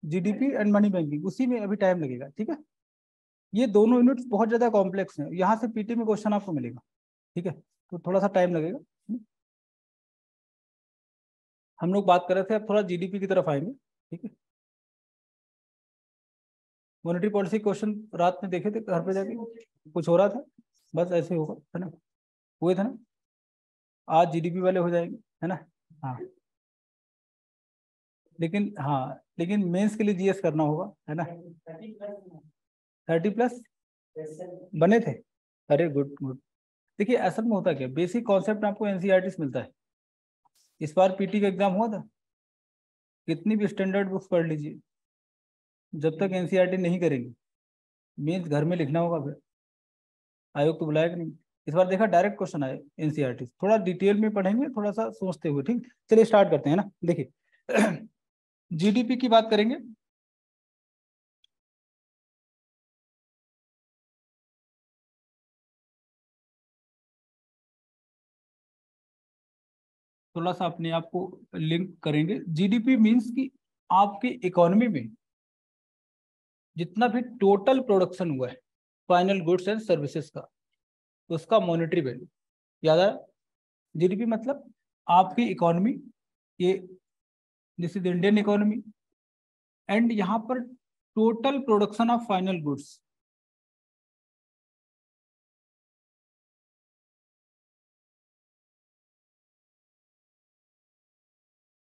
GDP and money banking, उसी में अभी टाइम लगेगा, ठीक है। ये दोनों यूनिट्स बहुत ज्यादा कॉम्प्लेक्स हैं, यहाँ से पीटी में क्वेश्चन आपको मिलेगा, ठीक है, तो थोड़ा सा टाइम लगेगा। हम लोग बात कर रहे थे, अब थोड़ा जीडीपी की तरफ आएंगे, ठीक है। मॉनेटरी पॉलिसी क्वेश्चन रात में देखे थे घर पे जाके, कुछ हो रहा था, बस ऐसे होगा, है ना, हुए थे ना, आज जीडीपी वाले हो जाएंगे, है ना। हाँ, लेकिन मेंस के लिए जीएस करना होगा, है ना। 30+ बने थे। अरे गुड गुड। देखिए असल में होता क्या, बेसिक कॉन्सेप्ट आपको एनसीईआरटी से मिलता है। इस बार पीटी का एग्जाम हुआ था, कितनी भी स्टैंडर्ड बुक्स पढ़ लीजिए, जब तक एनसीईआरटी नहीं करेंगे, मेंस घर में लिखना होगा फिर। आयोग तो बुलाएगा नहीं। इस बार देखा डायरेक्ट क्वेश्चन आए एनसीईआरटी, थोड़ा डिटेल में पढ़ेंगे, थोड़ा सा सोचते हुए, ठीक। चलिए स्टार्ट करते हैं ना। देखिए जीडीपी की बात करेंगे। थोड़ा सा अपने आप को लिंक करेंगे। जीडीपी मींस कि आपकी इकोनॉमी में जितना भी टोटल प्रोडक्शन हुआ है फाइनल गुड्स एंड सर्विसेज का, उसका मॉनेटरी वैल्यू याद आया। जीडीपी मतलब आपकी इकोनॉमी, ये this is Indian economy, and यहाँ पर total production of final goods,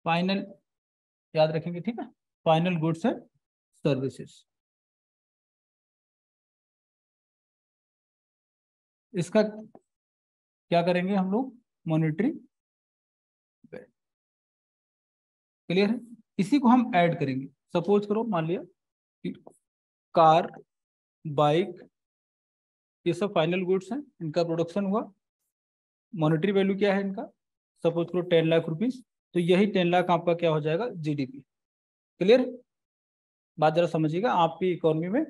final, याद रखेंगे, ठीक है, फाइनल गुड्स एंड सर्विसेज। इसका क्या करेंगे हम लोग, मॉनेटरी, क्लियर है। इसी को हम ऐड करेंगे। सपोज करो, मान लिया कि कार, बाइक, ये सब फाइनल गुड्स हैं, इनका प्रोडक्शन हुआ, मॉनेटरी वैल्यू क्या है इनका, सपोज करो 10 लाख रुपीज, तो यही 10 लाख आपका क्या हो जाएगा, जीडीपी। क्लियर। बात जरा समझिएगा, आपकी इकोनॉमी में,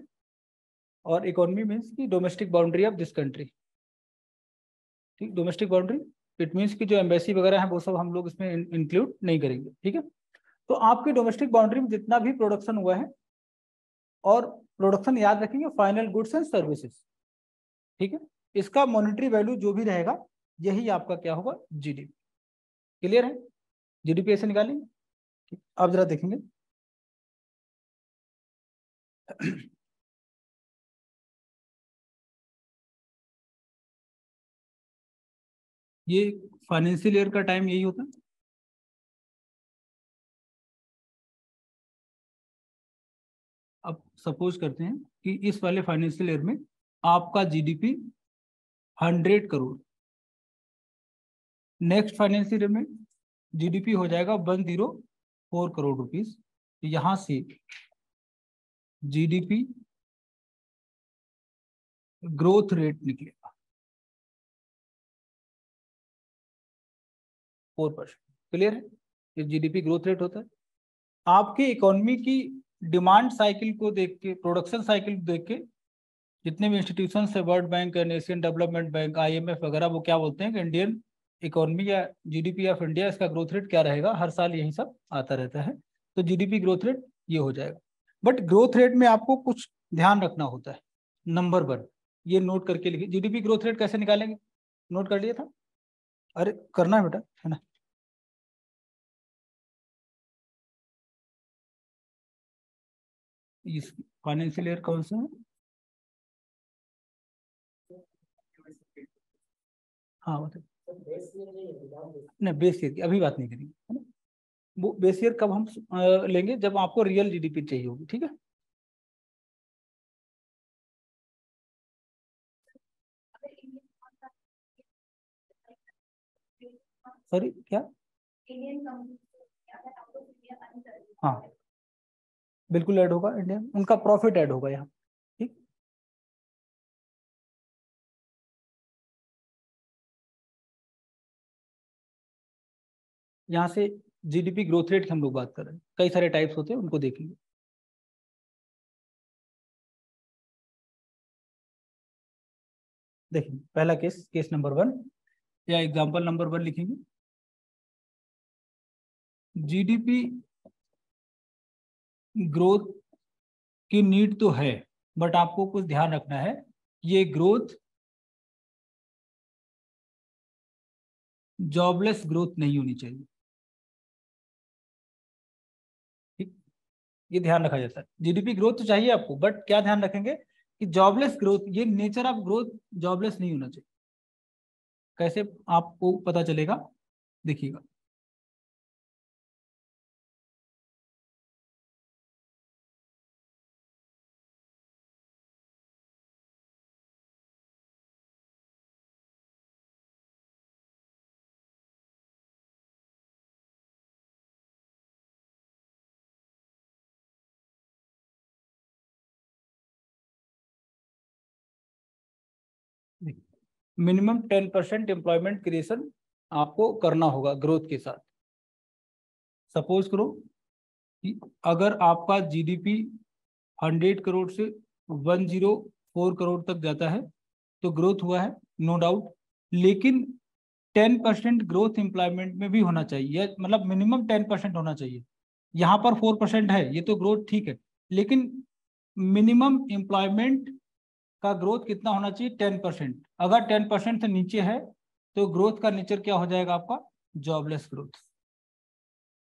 और इकोनॉमी मीन्स की domestic boundary of this country, ठीक, डोमेस्टिक बाउंड्री, इट मीन्स की जो एम्बेसी वगैरह है वो सब हम लोग इसमें इंक्लूड नहीं करेंगे, ठीक है। तो आपकी डोमेस्टिक बाउंड्री में जितना भी प्रोडक्शन हुआ है, और प्रोडक्शन याद रखेंगे फाइनल गुड्स एंड सर्विसेज, ठीक है, इसका मॉनेटरी वैल्यू जो भी रहेगा, यही आपका क्या होगा, जीडीपी। क्लियर है। जीडीपी ऐसे निकालेंगे, ठीक। अब जरा देखेंगे ये फाइनेंशियल ईयर का टाइम यही होता है। अब सपोज करते हैं कि इस वाले फाइनेंशियल ईयर में आपका GDP 100 crore, next financial year में जीडीपी हो जाएगा 104 करोड़ रुपीज। यहां से जीडीपी ग्रोथ रेट निकलेगा 4%। क्लियर है। ये जीडीपी ग्रोथ रेट होता है। आपकी इकोनॉमी की डिमांड साइकिल को देख के, प्रोडक्शन साइकिल को देख के, जितने भी इंस्टीट्यूशन है, world bank and Asian Development bank, IMF वगैरह, वो क्या बोलते हैं कि इंडियन इकोनॉमी या जीडीपी ऑफ इंडिया, इसका ग्रोथ रेट क्या रहेगा, हर साल यही सब आता रहता है। तो जीडीपी ग्रोथ रेट ये हो जाएगा। बट ग्रोथ रेट में आपको कुछ ध्यान रखना होता है। नंबर 1, ये नोट करके लिखिए, जीडीपी ग्रोथ रेट कैसे निकालेंगे, नोट कर लिया था। अरे करना है बेटा, है ना। इस फाइनेंशियल ईयर कौन सा है, हाँ मतलब, नहीं बेस ईयर की अभी बात नहीं करेंगे, है ना। वो बेस ईयर कब हम लेंगे, जब आपको रियल जीडीपी चाहिए होगी, ठीक है। सॉरी क्या, हाँ बिल्कुल ऐड होगा, इंडिया उनका प्रॉफिट ऐड होगा यहाँ, ठीक। यहाँ से जीडीपी ग्रोथ रेट की हम लोग बात कर रहे हैं, कई सारे टाइप्स होते हैं, उनको देखेंगे। देखिए पहला केस, केस नंबर 1 या एग्जांपल नंबर 1 लिखेंगे। जीडीपी ग्रोथ की नीड तो है, बट आपको कुछ ध्यान रखना है, ये ग्रोथ जॉबलेस ग्रोथ नहीं होनी चाहिए। ठीक, ये ध्यान रखा जाता है। जीडीपी ग्रोथ तो चाहिए आपको, बट क्या ध्यान रखेंगे कि जॉबलेस ग्रोथ, ये नेचर ऑफ ग्रोथ जॉबलेस नहीं होना चाहिए। कैसे आपको पता चलेगा, देखिएगा। मिनिमम 10% एम्प्लॉयमेंट क्रिएशन आपको करना होगा ग्रोथ के साथ। सपोज करो कि अगर आपका जीडीपी 100 करोड़ से 104 करोड़ तक जाता है तो ग्रोथ हुआ है, नो डाउट। लेकिन 10% ग्रोथ एम्प्लॉयमेंट में भी होना चाहिए, मतलब मिनिमम 10% होना चाहिए। यहाँ पर 4% है, ये तो ग्रोथ ठीक है, लेकिन मिनिमम एम्प्लॉयमेंट का ग्रोथ कितना होना चाहिए, 10%। अगर 10% से नीचे है तो ग्रोथ का नेचर क्या हो जाएगा आपका, जॉबलेस ग्रोथ।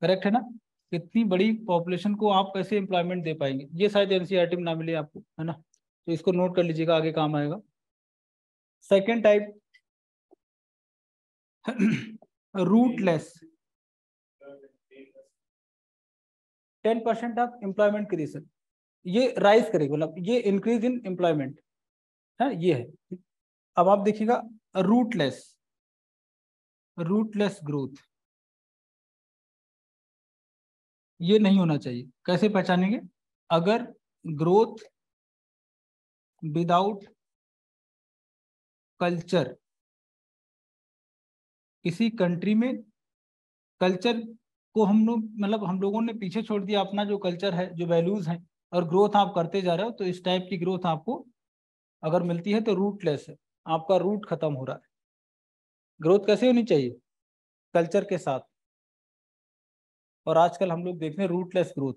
करेक्ट है ना। इतनी बड़ी पॉपुलेशन को आप कैसे एम्प्लॉयमेंट दे पाएंगे, ये शायद एनसीईआरटी में ना मिले आपको, है ना। तो इसको नोट कर लीजिएगा, आगे काम आएगा। Second type rootless. 10% of employment creation, ये राइज करेगा, मतलब ये इंक्रीज इन एम्प्लॉयमेंट है, ये है। अब आप देखिएगा रूटलेस, रूटलेस ग्रोथ ये नहीं होना चाहिए। कैसे पहचानेंगे, अगर ग्रोथ विदाउट कल्चर, किसी कंट्री में कल्चर को हम लोग, मतलब हम लोगों ने पीछे छोड़ दिया, अपना जो कल्चर है, जो वैल्यूज हैं, और ग्रोथ आप करते जा रहे हो, तो इस टाइप की ग्रोथ आपको अगर मिलती है तो रूटलेस है, आपका रूट खत्म हो रहा है। ग्रोथ कैसे होनी चाहिए, कल्चर के साथ। और आजकल हम लोग देख रहे हैं रूटलेस ग्रोथ।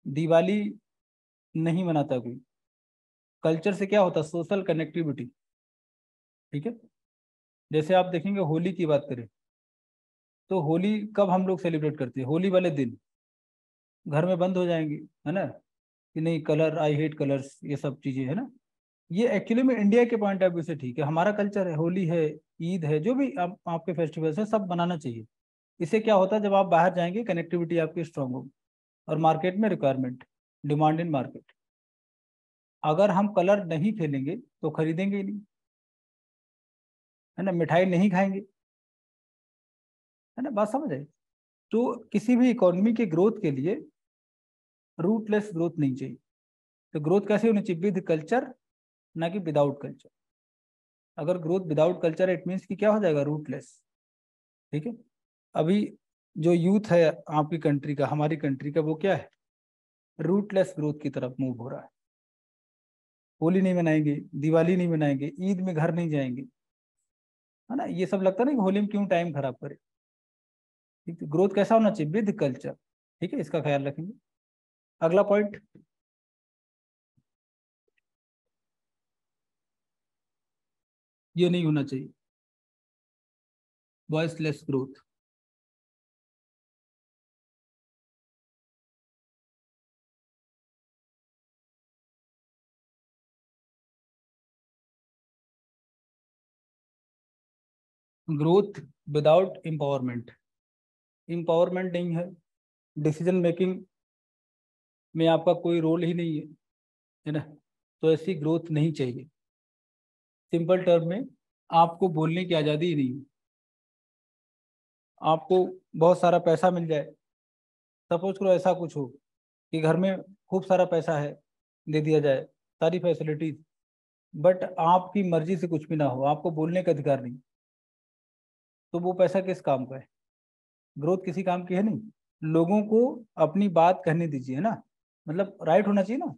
दिवाली नहीं मनाता कोई, कल्चर से क्या होता है, सोशल कनेक्टिविटी। ठीक है, जैसे आप देखेंगे होली की बात करें, तो होली कब हम लोग सेलिब्रेट करते हैं, होली वाले दिन घर में बंद हो जाएंगे, है ना, कि नहीं कलर, आई हेट कलर्स, ये सब चीजें, है ना। ये एक्चुअली में इंडिया के पॉइंट ऑफ व्यू से ठीक है, हमारा कल्चर है, होली है, ईद है, जो भी आपके फेस्टिवल्स है सब बनाना चाहिए। इससे क्या होता है, जब आप बाहर जाएंगे कनेक्टिविटी आपकी स्ट्रांग होगी, और मार्केट में रिक्वायरमेंट, डिमांड इन मार्केट। अगर हम कलर नहीं खेलेंगे तो खरीदेंगे ही नहीं, है ना, मिठाई नहीं खाएंगे, है ना, बात समझ आई। तो किसी भी इकोनॉमी के ग्रोथ के लिए रूटलेस ग्रोथ नहीं चाहिए। तो ग्रोथ कैसे होनी चाहिए, विद कल्चर, ना कि विदाउट कल्चर। अगर growth without culture it means कि क्या हो जाएगा, रूटलेस। ठीक है। अभी जो यूथ है आपकी कंट्री का, हमारी कंट्री का, वो क्या है, रूटलेस ग्रोथ की तरफ मूव हो रहा है। होली नहीं मनाएंगे, दिवाली नहीं मनाएंगे, ईद में घर नहीं जाएंगे, है ना। ये सब लगता है ना कि होली में क्यों टाइम खराब करे। ठीक है, ग्रोथ कैसा होना चाहिए, विद कल्चर। ठीक है, इसका ख्याल रखेंगे। अगला पॉइंट, ये नहीं होना चाहिए, voiceless growth. Growth without empowerment, empowerment नहीं है, डिसीजन मेकिंग में आपका कोई रोल ही नहीं है ना, तो ऐसी ग्रोथ नहीं चाहिए। सिंपल टर्म में, आपको बोलने की आज़ादी ही नहीं है। आपको बहुत सारा पैसा मिल जाए, सपोज करो ऐसा कुछ हो कि घर में खूब सारा पैसा है, दे दिया जाए सारी फैसिलिटीज, बट आपकी मर्जी से कुछ भी ना हो, आपको बोलने का अधिकार नहीं, तो वो पैसा किस काम का है, ग्रोथ किसी काम की है नहीं। लोगों को अपनी बात कहने दीजिए, है ना, मतलब राइट होना चाहिए ना।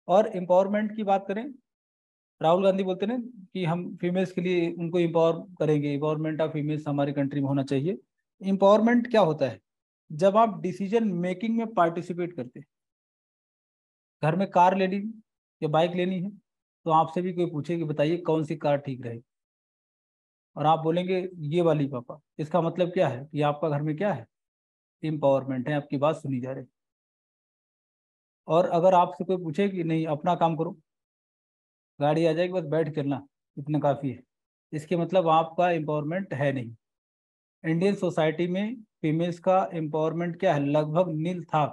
और एम्पावरमेंट की बात करें, राहुल गांधी बोलते ना कि हम फीमेल्स के लिए उनको एम्पावर करेंगे, एम्पावरमेंट ऑफ फीमेल्स हमारी कंट्री में होना चाहिए। एम्पावरमेंट क्या होता है, जब आप डिसीजन मेकिंग में पार्टिसिपेट करते हैं। घर में कार लेनी या बाइक लेनी है तो आपसे भी कोई पूछे कि बताइए कौन सी कार ठीक रहेगी, और आप बोलेंगे ये वाली पापा, इसका मतलब क्या है कि आपका घर में क्या है, एम्पावरमेंट है, आपकी बात सुनी जा रही है। और अगर आपसे कोई पूछे कि नहीं अपना काम करो, गाड़ी आ जाएगी बस बैठ के चलना, इतना काफ़ी है, इसके मतलब आपका एम्पावरमेंट है नहीं। इंडियन सोसाइटी में फीमेल्स का एम्पावरमेंट क्या है, लगभग नील था,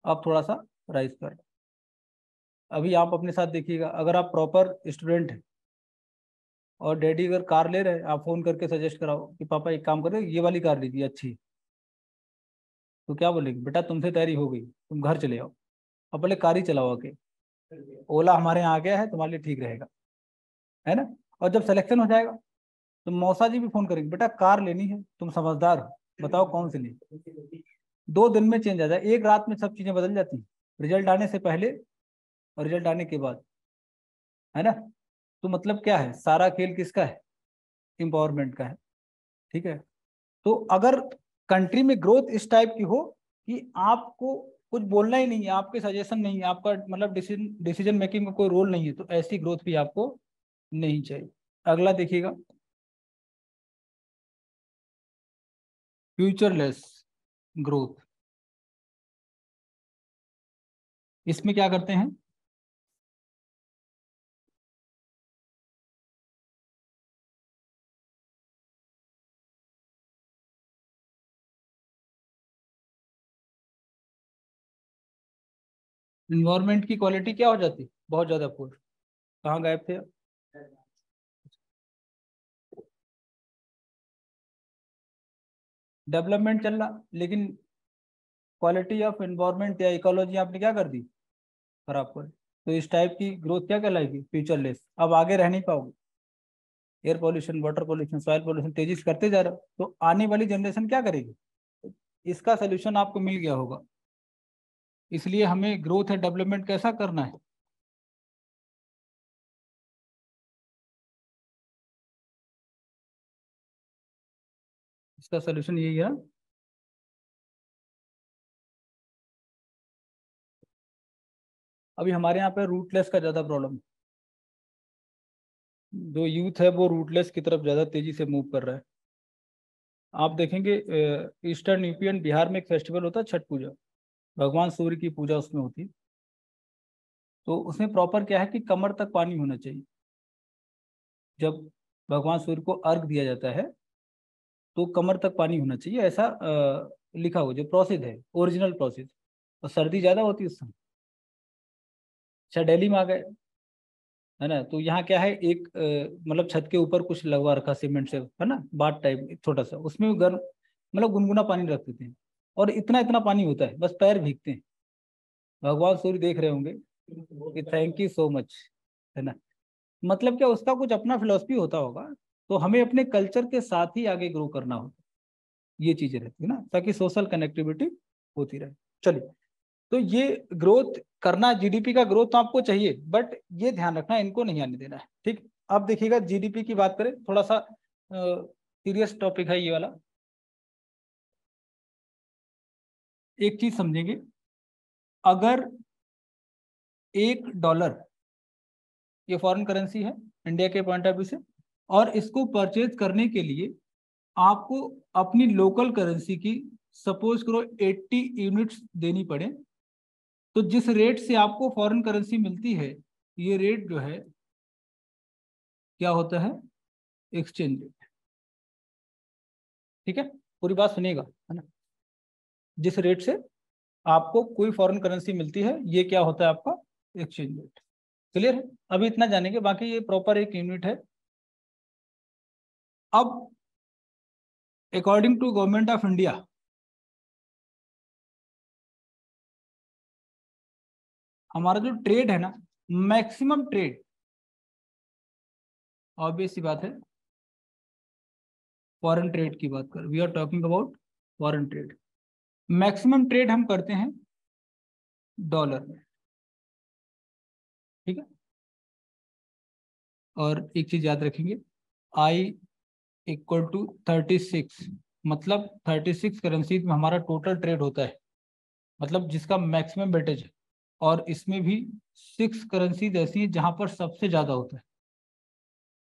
अब थोड़ा सा राइज कर रहा है। अभी आप अपने साथ देखिएगा, अगर आप प्रॉपर स्टूडेंट हैं और डैडी अगर कार ले रहे हैं, आप फोन करके सजेस्ट कराओ कि पापा एक काम करो ये वाली कार लीजिए अच्छी है, तो क्या बोलेंगे, बेटा तुमसे तैयारी हो गई तुम घर चले आओ, अब पहले कार ही चलाओ आके, ओला हमारे यहाँ आ गया है तुम्हारे लिए ठीक रहेगा, है ना। और जब सिलेक्शन हो जाएगा तो मौसा जी भी फोन करेंगे, बेटा कार लेनी है, तुम समझदार हो बताओ कौन सी लेनी। 2 दिन में चेंज आ जाए, एक रात में सब चीजें बदल जाती हैं, रिजल्ट आने से पहले और रिजल्ट आने के बाद, है ना। तो मतलब क्या है, सारा खेल किसका है, एम्पावरमेंट का है। ठीक है, तो अगर कंट्री में ग्रोथ इस टाइप की हो कि आपको कुछ बोलना ही नहीं है, आपके सजेशन नहीं है, आपका मतलब डिसीजन मेकिंग में कोई रोल नहीं है, तो ऐसी ग्रोथ भी आपको नहीं चाहिए। अगला देखिएगा, फ्यूचरलेस ग्रोथ। इसमें क्या करते हैं, इन्वायरमेंट की क्वालिटी क्या हो जाती, बहुत ज्यादा पुअर। कहाँ गायब थे, डेवलपमेंट चल रहा लेकिन क्वालिटी ऑफ एनवायरमेंट या इकोलॉजी आपने क्या कर दी, खराब कर। तो इस टाइप की ग्रोथ क्या कहलाएगी, फ्यूचरलेस। अब आगे रह नहीं पाओगे, air pollution, water pollution, soil pollution तेजी से करते जा रहे हो, तो आने वाली जनरेशन क्या करेगी। इसका सोल्यूशन आपको मिल गया होगा। इसलिए हमें ग्रोथ है डेवलपमेंट कैसा करना है, इसका सोल्यूशन यही है। अभी हमारे यहाँ पे रूटलेस का ज़्यादा प्रॉब्लम, जो यूथ है वो रूटलेस की तरफ ज़्यादा तेजी से मूव कर रहा है। आप देखेंगे ईस्टर्न यूपी एंड बिहार में एक फेस्टिवल होता है छठ पूजा, भगवान सूर्य की पूजा उसमें होती है। तो उसमें प्रॉपर क्या है कि कमर तक पानी होना चाहिए। जब भगवान सूर्य को अर्घ दिया जाता है तो कमर तक पानी होना चाहिए, ऐसा लिखा हुआ जो प्रोसेस है, ओरिजिनल प्रोसेस। और सर्दी ज़्यादा होती है उस समय। अच्छा दिल्ली में आ गए, है ना, तो यहाँ क्या है, एक मतलब छत के ऊपर कुछ लगवा रखा सीमेंट से, है ना, बाथ टाइप छोटा सा, उसमें गर्म मतलब गुनगुना पानी रख देते हैं, और इतना इतना पानी होता है, बस पैर भीगते हैं। भगवान सूर्य देख रहे होंगे कि थैंक यू सो मच, है ना। मतलब क्या, उसका कुछ अपना फिलोसफी होता होगा। तो हमें अपने कल्चर के साथ ही आगे ग्रो करना होता है, ये चीजें रहती है ना, ताकि सोशल कनेक्टिविटी होती रहे। चलिए, तो ये ग्रोथ करना, जीडीपी का ग्रोथ तो आपको चाहिए, बट ये ध्यान रखना इनको नहीं आने देना है। ठीक, अब देखिएगा जीडीपी की बात करें, थोड़ा सा सीरियस टॉपिक है ये वाला। एक चीज समझेंगे, अगर $1 ये फॉरेन करेंसी है इंडिया के पॉइंट ऑफ व्यू से, और इसको परचेज करने के लिए आपको अपनी लोकल करेंसी की सपोज करो 80 यूनिट्स देनी पड़े, तो जिस रेट से आपको फॉरेन करेंसी मिलती है, ये रेट जो है क्या होता है, एक्सचेंज रेट। ठीक है, पूरी बात सुनिएगा, है ना। जिस रेट से आपको कोई फॉरेन करेंसी मिलती है, ये क्या होता है आपका, एक्सचेंज रेट। क्लियर है, अभी इतना जानेंगे, बाकी ये प्रॉपर एक यूनिट है। अब according to government of India, हमारा जो ट्रेड है ना, मैक्सिमम ट्रेड, ऑब्वियस सी बात है, फॉरेन ट्रेड की बात कर, we are talking about foreign trade. Maximum trade हम करते हैं डॉलर में। ठीक है, और एक चीज याद रखेंगे, I = 36 मतलब 36 करेंसीज में हमारा टोटल ट्रेड होता है, मतलब जिसका मैक्सिमम वेटेज है, और इसमें भी 6 करेंसीज ऐसी हैं जहां पर सबसे ज्यादा होता है।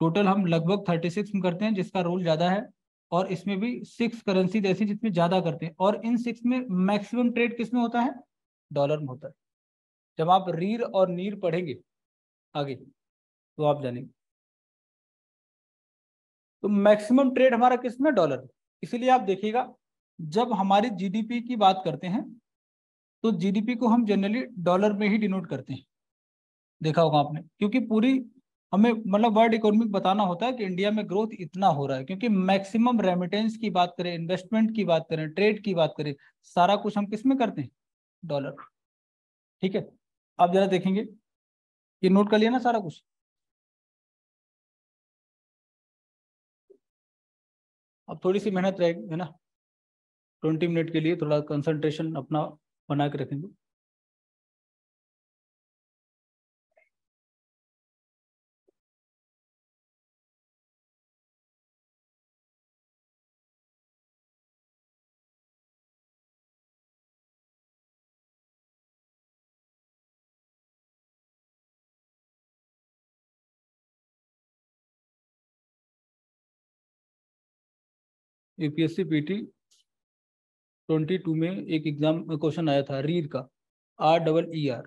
टोटल हम लगभग 36 में करते हैं जिसका रोल ज्यादा है, और इसमें भी 6 करेंसीज ऐसी जिसमें ज्यादा करते हैं, और इन 6 में मैक्सिमम ट्रेड किस में होता है? डॉलर में होता है। जब आप रीर और नीर पढ़ेंगे आगे तो आप जानेंगे। तो मैक्सिमम ट्रेड हमारा किस में? डॉलर में। इसीलिए आप देखिएगा जब हमारी जीडीपी की बात करते हैं तो जीडीपी को हम जनरली डॉलर में ही डिनोट करते हैं, देखा होगा आपने, क्योंकि पूरी हमें मतलब वर्ल्ड इकोनॉमिक बताना होता है कि इंडिया में ग्रोथ इतना हो रहा है, क्योंकि मैक्सिमम रेमिटेंस की बात करें, इन्वेस्टमेंट की बात करें, ट्रेड की बात करें, सारा कुछ हम किस में करते हैं? डॉलर। ठीक है, अब जरा देखेंगे, ये नोट कर लिया ना सारा कुछ? अब थोड़ी सी मेहनत रहेगी, है ना, 20 मिनट के लिए थोड़ा कंसंट्रेशन अपना बना के रखेंगे। यूपीएससी पीटी 22 में एक एग्जाम क्वेश्चन आया था रीर का, REER,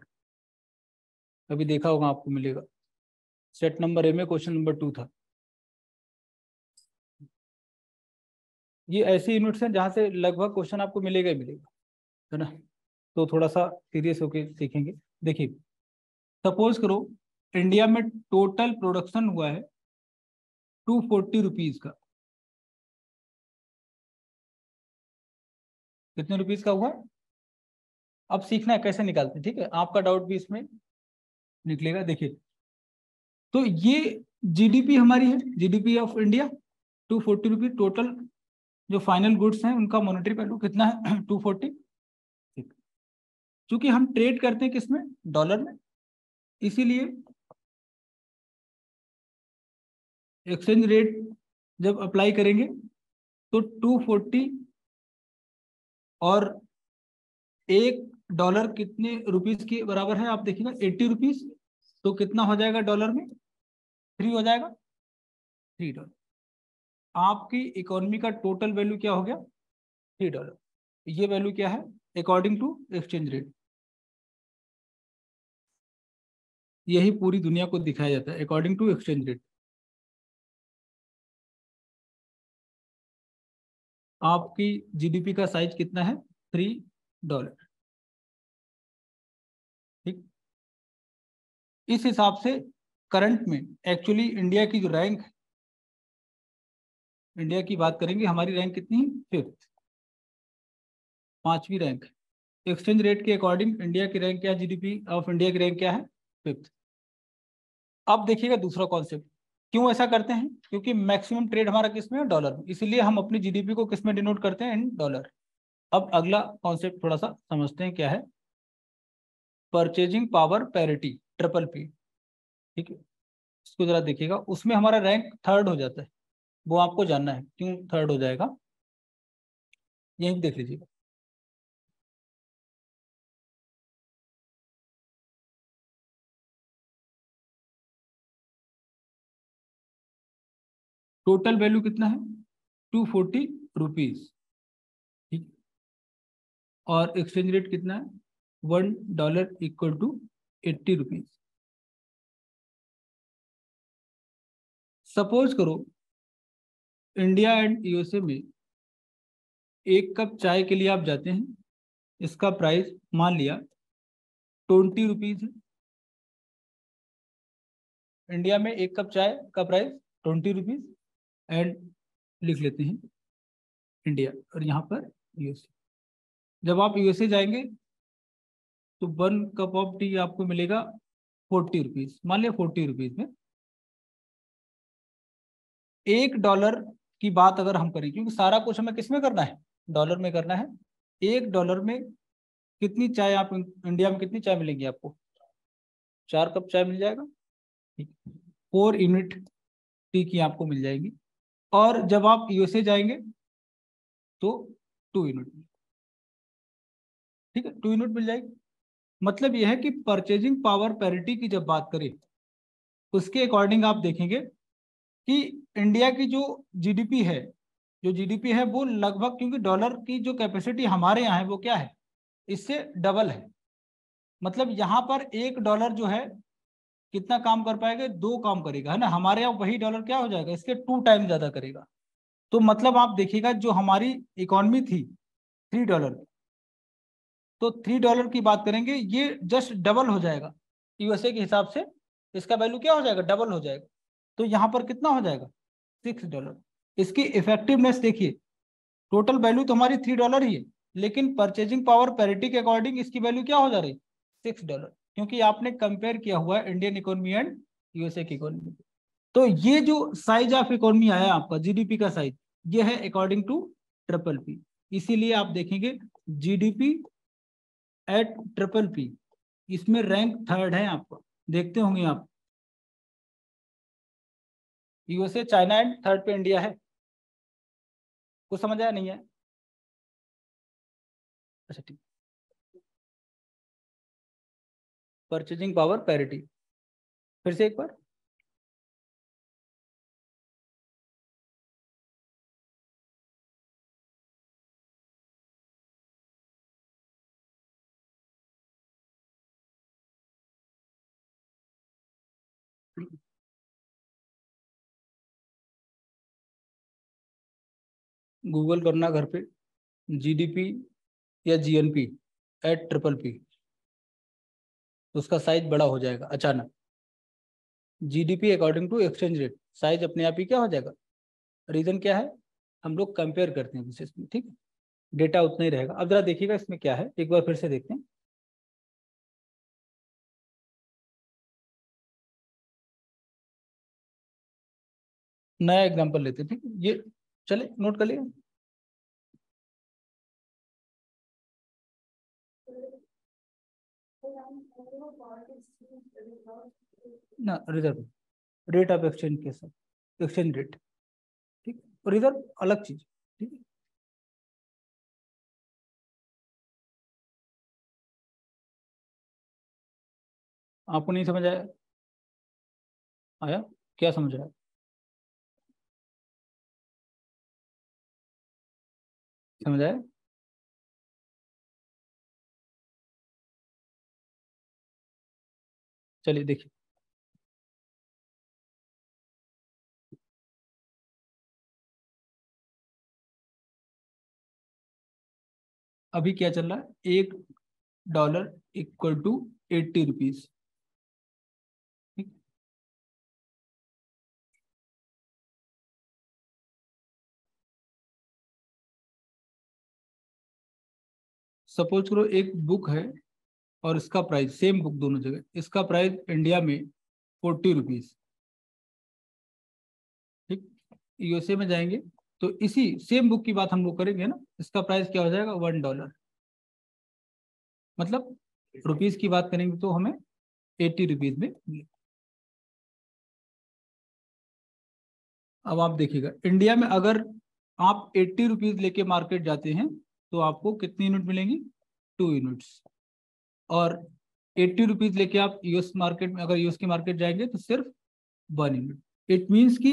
अभी देखा होगा, आपको मिलेगा। सेट नंबर ए में क्वेश्चन नंबर 2 था। ये ऐसी यूनिट्स हैं जहाँ से लगभग क्वेश्चन आपको मिलेगा ही मिलेगा, है ना। तो थोड़ा सा सीरियस होके सीखेंगे। देखिए, सपोज करो इंडिया में टोटल प्रोडक्शन हुआ है 240 रुपीज का। कितने रुपीज का हुआ? अब सीखना है कैसे निकालते हैं, ठीक है, आपका डाउट भी इसमें निकलेगा। देखिए, तो ये जीडीपी हमारी है, GDP of India 240 rupees total. जो फाइनल गुड्स हैं उनका मॉनेटरी वैल्यू कितना है? 240। ठीक, चूंकि हम ट्रेड करते हैं किसमें? डॉलर में, इसीलिए एक्सचेंज रेट जब अप्लाई करेंगे तो 240 और एक डॉलर कितने रुपीस के बराबर है? आप देखिएगा 80 रुपीज, तो कितना हो जाएगा डॉलर में? 3 हो जाएगा, $3। आपकी इकोनॉमी का टोटल वैल्यू क्या हो गया? $3। ये वैल्यू क्या है अकॉर्डिंग टू एक्सचेंज रेट? यही पूरी दुनिया को दिखाया जाता है अकॉर्डिंग टू एक्सचेंज रेट। आपकी जीडीपी का साइज कितना है? $3। ठीक, इस हिसाब से करंट में एक्चुअली इंडिया की जो रैंक, इंडिया की बात करेंगे, हमारी रैंक कितनी है? 5th, 5वीं रैंक। एक्सचेंज रेट के अकॉर्डिंग इंडिया की रैंक क्या है? जीडीपी ऑफ इंडिया की रैंक क्या है? 5th। अब देखिएगा दूसरा कॉन्सेप्ट, क्यों ऐसा करते हैं? क्योंकि मैक्सिमम ट्रेड हमारा किस में है? डॉलर में, इसलिए हम अपनी जीडीपी को किस में डिनोट करते हैं? In dollar. अब अगला कॉन्सेप्ट थोड़ा सा समझते हैं क्या है। Purchasing power parity, PPP। ठीक है, इसको जरा देखिएगा, उसमें हमारा रैंक 3rd हो जाता है। वो आपको जानना है क्यों 3rd हो जाएगा, यही देख लीजिएगा। टोटल वैल्यू कितना है? 240 रुपीज। ठीक, और एक्सचेंज रेट कितना है? $1 इक्वल टू 80 रुपीज। सपोज करो इंडिया एंड यूएसए में एक कप चाय के लिए आप जाते हैं, इसका प्राइस मान लिया 20 रुपीज है। इंडिया में एक कप चाय का प्राइस 20 रुपीज, एंड लिख लेते हैं इंडिया, और यहाँ पर यूएसए। जब आप यूएसए जाएंगे तो 1 कप ऑफ टी आपको मिलेगा 40 रुपीज, मान लिया 40 रुपीज में। $1 की बात अगर हम करें, क्योंकि सारा कुछ हमें किस में करना है? डॉलर में करना है। $1 में कितनी चाय आप इंडिया में कितनी चाय मिलेगी आपको? 4 कप चाय मिल जाएगा। ठीक, 4 यूनिट टी की आपको मिल जाएगी। और जब आप यूएसए जाएंगे तो 2 यूनिट, ठीक है, 2 यूनिट मिल जाएगी। मतलब यह है कि परचेजिंग पावर पैरिटी की जब बात करें उसके अकॉर्डिंग आप देखेंगे कि इंडिया की जो जीडीपी है, वो लगभग, क्योंकि डॉलर की जो कैपेसिटी हमारे यहाँ है वो क्या है, इससे डबल है। मतलब यहाँ पर $1 जो है कितना काम कर पाएगा, 2 काम करेगा, है ना। हमारे यहाँ वही डॉलर क्या हो जाएगा, इसके 2 टाइम ज्यादा करेगा। तो मतलब आप देखिएगा जो हमारी इकोनॉमी थी $3, तो $3 की बात करेंगे, ये जस्ट डबल हो जाएगा यूएसए के हिसाब से, इसका वैल्यू क्या हो जाएगा, डबल हो जाएगा। तो यहाँ पर कितना हो जाएगा, $6। इसकी इफेक्टिवनेस देखिए, टोटल वैल्यू तो हमारी $3 ही है, लेकिन परचेजिंग पावर पैरिटी के अकॉर्डिंग इसकी वैल्यू क्या हो जा रही, $6, क्योंकि आपने कंपेयर किया हुआ है इंडियन इकोनॉमी एंड यूएसए की इकोनॉमी। तो ये जो साइज ऑफ इकोनॉमी आया आपका, जीडीपी का साइज, ये है अकॉर्डिंग टू ट्रिपल पी। इसीलिए आप देखेंगे जीडीपी एट ट्रिपल पी, इसमें रैंक 3rd है आपका, देखते होंगे आप, यूएसए चाइना एंड 3rd पे इंडिया है। कुछ समझ आया नहीं है? अच्छा ठीक। परचेजिंग पावर पैरिटी फिर से एक बार, गूगल करना घर पे, जीडीपी या जीएनपी एट ट्रिपल पी, तो उसका साइज बड़ा हो जाएगा अचानक। GDP according to exchange rate, size अपने आप ही क्या हो जाएगा। रीजन क्या है, हम लोग कंपेयर करते हैं विशेष में, ठीक है, डेटा उतना ही रहेगा। अब जरा देखिएगा इसमें क्या है, एक बार फिर से देखते हैं। नया एग्जांपल लेते हैं, ठीक है, ये चले नोट कर लिया ना, रिजर्व रेट ऑफ एक्सचेंज के साथ, एक्सचेंज रेट, ठीक, रिजर्व अलग चीज, ठीक है। आपको नहीं समझ आया, आया, क्या समझ आया? समझ आया? चलिए देखिए, अभी क्या चल रहा है, $1 इक्वल टू 80 रुपीज, ठीक। सपोज करो एक बुक है और इसका प्राइस, सेम बुक दोनों जगह, इसका प्राइस इंडिया में 40 रुपीज, ठीक। यूएसए में जाएंगे तो इसी सेम बुक की बात हम लोग करेंगे ना, इसका प्राइस क्या हो जाएगा, $1। मतलब रुपीज की बात करेंगे तो हमें 80 रुपीज में मिलेगा। अब आप देखिएगा इंडिया में अगर आप 80 रुपीज लेके मार्केट जाते हैं तो आपको कितनी यूनिट मिलेंगी, 2 यूनिट्स। और 80 रुपीज लेके आप यूएस मार्केट में, अगर यूएस की मार्केट जाएंगे तो सिर्फ 1 यूनिट। इट मीन्स कि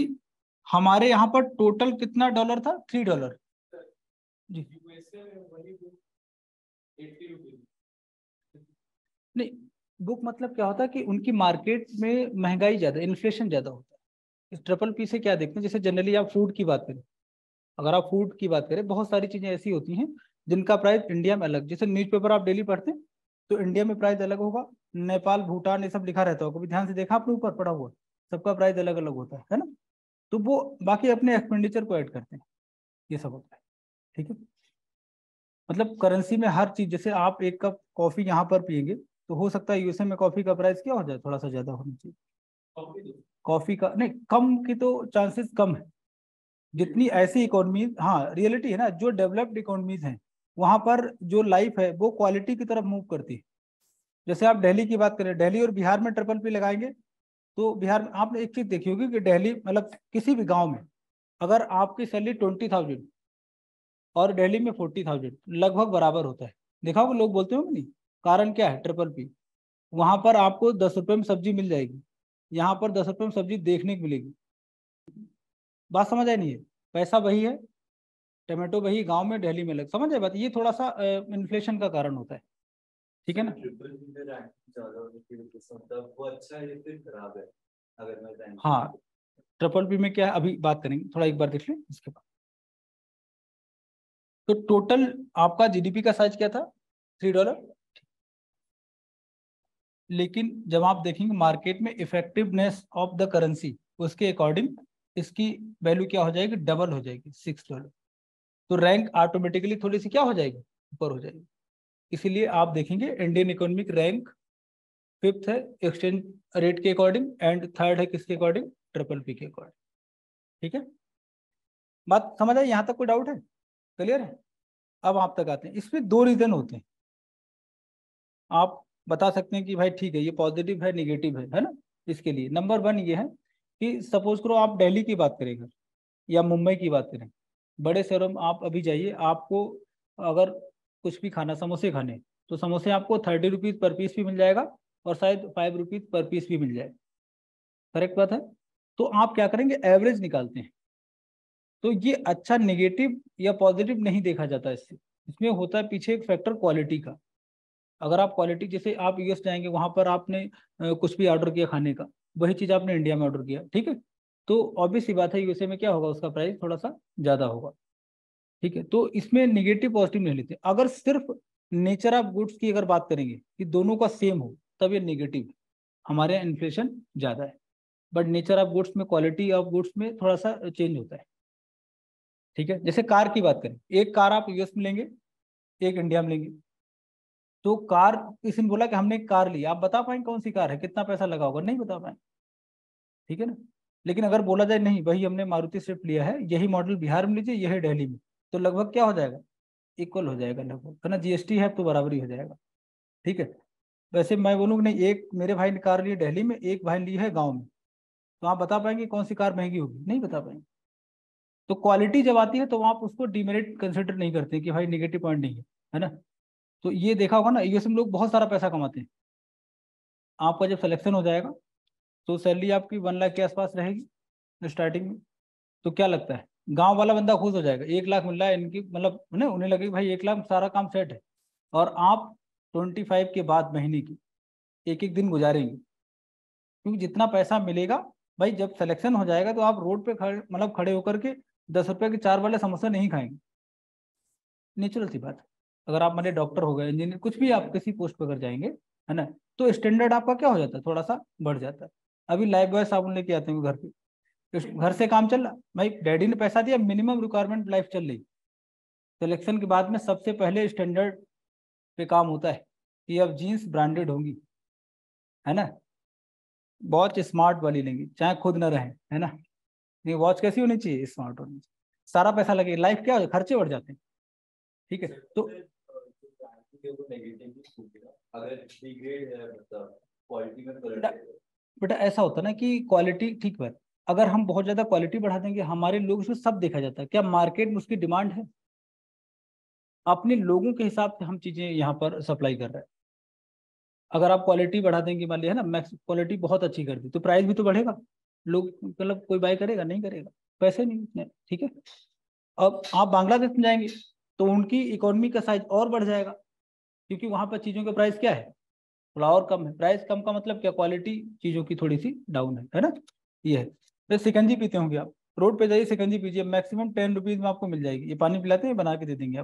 हमारे यहाँ पर टोटल कितना डॉलर था, $3 जी। नहीं, बुक मतलब क्या होता है कि उनकी मार्केट में महंगाई ज्यादा, इन्फ्लेशन ज्यादा होता है। इस ट्रिपल पी से क्या देखते हैं, जैसे जनरली आप फूड की बात करें, अगर आप फूड की बात करें, बहुत सारी चीजें ऐसी होती हैं जिनका प्राइस इंडिया में अलग, जैसे न्यूज़पेपर आप डेली पढ़ते हैं तो इंडिया में प्राइस अलग होगा, नेपाल भूटान ये सब लिखा रहता होगा, कभी ध्यान से देखा आपने ऊपर पड़ा हुआ, सबका प्राइस अलग अलग होता है ना। तो वो बाकी अपने एक्सपेंडिचर को ऐड करते हैं, ये सब होता है, ठीक है। मतलब करेंसी में हर चीज, जैसे आप एक कप कॉफी यहाँ पर पियेंगे तो हो सकता है यूएसए में कॉफी का प्राइस क्या हो जाए, थोड़ा सा ज्यादा होना चाहिए। कॉफी का नहीं, कम की तो चांसेस कम है। जितनी ऐसी इकोनॉमीज, हाँ रियलिटी है ना, जो डेवलप्ड इकोनॉमीज हैं वहां पर जो लाइफ है वो क्वालिटी की तरफ मूव करती है। जैसे आप दिल्ली की बात करें, दिल्ली और बिहार में ट्रिपल पी लगाएंगे तो बिहार में आपने एक चीज देखी होगी कि दिल्ली मतलब किसी भी गांव में अगर आपकी सैलरी 20,000 और दिल्ली में 40,000, लगभग बराबर होता है। देखा होगा, लोग बोलते होंगे नहीं। कारण क्या है? Triple P. वहां पर आपको 10 रुपए में सब्जी मिल जाएगी, यहाँ पर 10 रुपए में सब्जी देखने को मिलेगी। बात समझ आई नहीं है? पैसा वही है, टमाटो वही, गांव में दिल्ली में अलग। समझ आए बात? ये थोड़ा सा इन्फ्लेशन का कारण होता है, ठीक है ना। हाँ, ट्रिपल पी में क्या है अभी बात करेंगे, थोड़ा एक बार देख लें इसके बाद। तो टोटल आपका जीडीपी का साइज क्या था? $3। लेकिन जब आप देखेंगे मार्केट में इफेक्टिवनेस ऑफ द करेंसी, उसके अकॉर्डिंग इसकी वैल्यू क्या हो जाएगी? डबल हो जाएगी, $6। तो रैंक ऑटोमेटिकली थोड़ी सी क्या हो जाएगी? ऊपर हो जाएगी। इसीलिए आप देखेंगे इंडियन इकोनॉमिक रैंक 5th है एक्सचेंज रेट के अकॉर्डिंग, एंड 3rd है किसके अकॉर्डिंग? ट्रिपल पी के अकॉर्डिंग। ठीक है, बात समझ आई? यहाँ तक कोई डाउट है? क्लियर है? अब आप तक आते हैं। इसमें 2 रीजन होते हैं। आप बता सकते हैं कि भाई ठीक है, ये पॉजिटिव है, निगेटिव है ना। इसके लिए नंबर 1 ये है कि सपोज करो आप दिल्ली की बात करेंगे या मुंबई की बात करें, बड़े शहरों में आप अभी जाइए, आपको अगर कुछ भी खाना, समोसे खाने, तो समोसे आपको 30 रुपीज़ पर पीस भी मिल जाएगा, और शायद 5 रुपीज़ पर पीस भी मिल जाए। करेक्ट बात है? तो आप क्या करेंगे? एवरेज निकालते हैं। तो ये अच्छा नेगेटिव या पॉजिटिव नहीं देखा जाता इससे। इसमें होता है पीछे एक फैक्टर क्वालिटी का। अगर आप क्वालिटी, जैसे आप यूएस जाएंगे, वहां पर आपने कुछ भी ऑर्डर किया खाने का, वही चीज आपने इंडिया में ऑर्डर किया, ठीक है, तो ऑब्वियस सी बात है यूएसए में क्या होगा? उसका प्राइस थोड़ा सा ज्यादा होगा। ठीक है, तो इसमें निगेटिव पॉजिटिव नहीं लेते। अगर सिर्फ नेचर ऑफ गुड्स की अगर बात करेंगे कि दोनों का सेम हो, तब ये निगेटिव है, हमारे यहाँ इन्फ्लेशन ज्यादा है। बट नेचर ऑफ गुड्स में, क्वालिटी ऑफ गुड्स में थोड़ा सा चेंज होता है। ठीक है, जैसे कार की बात करें, एक कार आप यूएस में लेंगे, एक इंडिया में लेंगे। तो कार, किसी ने बोला कि हमने एक कार ली, आप बता पाएंगे कौन सी कार है, कितना पैसा लगा होगा? नहीं बता पाएंगे, ठीक है ना। लेकिन अगर बोला जाए नहीं भाई, हमने मारुति स्विफ्ट लिया है, यही मॉडल बिहार में लीजिए, यही दिल्ली में, तो लगभग क्या हो जाएगा? इक्वल हो जाएगा लगभग, है ना। जीएसटी है तो बराबरी हो जाएगा। ठीक है। वैसे मैं बोलूँ कि नहीं, एक मेरे भाई ने कार ली है दिल्ली में, एक भाई ली है गाँव में, तो आप बता पाएंगे कौन सी कार महंगी होगी? नहीं बता पाएंगे। तो क्वालिटी जब आती है तो आप उसको डिमेरिट कंसिडर नहीं करते कि भाई निगेटिव पॉइंट नहीं है ना। तो ये देखा होगा ना, यूएस में लोग बहुत सारा पैसा कमाते हैं। आपका जब सिलेक्शन हो जाएगा तो सैलरी आपकी 1 लाख के आसपास रहेगी स्टार्टिंग में। तो क्या लगता है, गांव वाला बंदा खुश हो जाएगा, 1 लाख मिल रहा है इनकी, मतलब ना, उन्हें लगेगा भाई 1 लाख सारा काम सेट है। और आप 25 के बाद महीने की एक एक दिन गुजारेंगे, क्योंकि जितना पैसा मिलेगा, भाई जब सिलेक्शन हो जाएगा तो आप रोड पे खड़े, मतलब खड़े होकर के 10 रुपए के 4 वाले समोसे नहीं खाएंगे। नेचुरल सी बात है। अगर आप मान डॉक्टर हो गए, इंजीनियर, कुछ भी आप किसी पोस्ट पर अगर जाएंगे, है ना, तो स्टैंडर्ड आपका क्या हो जाता है? थोड़ा सा बढ़ जाता है। अभी लाइफ बॉय साबुन लेके आते हैं घर पे, घर से काम चल रहा, भाई डैडी ने पैसा दिया, मिनिमम रिक्वायरमेंट लाइफ चल रही। सिलेक्शन के बाद में सबसे पहले स्टैंडर्ड पे काम होता है कि अब जीन्स ब्रांडेड होंगी, है ना, वॉच स्मार्ट वाली लेंगी, चाहे खुद ना रहे, है ना। नहीं, वॉच कैसी होनी चाहिए? स्मार्ट होनी चाहिए। सारा पैसा लगे, लाइफ क्या हो, खर्चे बढ़ जाते हैं। ठीक है, तो बेटा ऐसा होता है ना कि क्वालिटी, ठीक है, अगर हम बहुत ज्यादा क्वालिटी बढ़ा देंगे, हमारे लोग उसमें सब देखा जाता है, क्या मार्केट में उसकी डिमांड है? अपने लोगों के हिसाब से हम चीजें यहाँ पर सप्लाई कर रहे हैं। अगर आप क्वालिटी बढ़ा देंगे, मान लिया है ना, मैक्स क्वालिटी बहुत अच्छी कर दी, तो प्राइस भी तो बढ़ेगा। लोग, मतलब कोई बाय करेगा? नहीं करेगा, पैसे नहीं उतने। ठीक है। अब आप बांग्लादेश में जाएंगे तो उनकी इकोनॉमी का साइज और बढ़ जाएगा, क्योंकि वहां पर चीजों का प्राइस क्या है? थोड़ा और कम है। प्राइस कम का मतलब क्या? क्वालिटी चीजों की थोड़ी सी डाउन है ना। ये है। तो शिकंजी पीते होंगे आप, रोड पे जाइए शिकंजी पीजिए, मैक्सिमम 10 रुपीज में आपको मिल जाएगी। ये पानी पिलाते हैं, बना के दे देंगे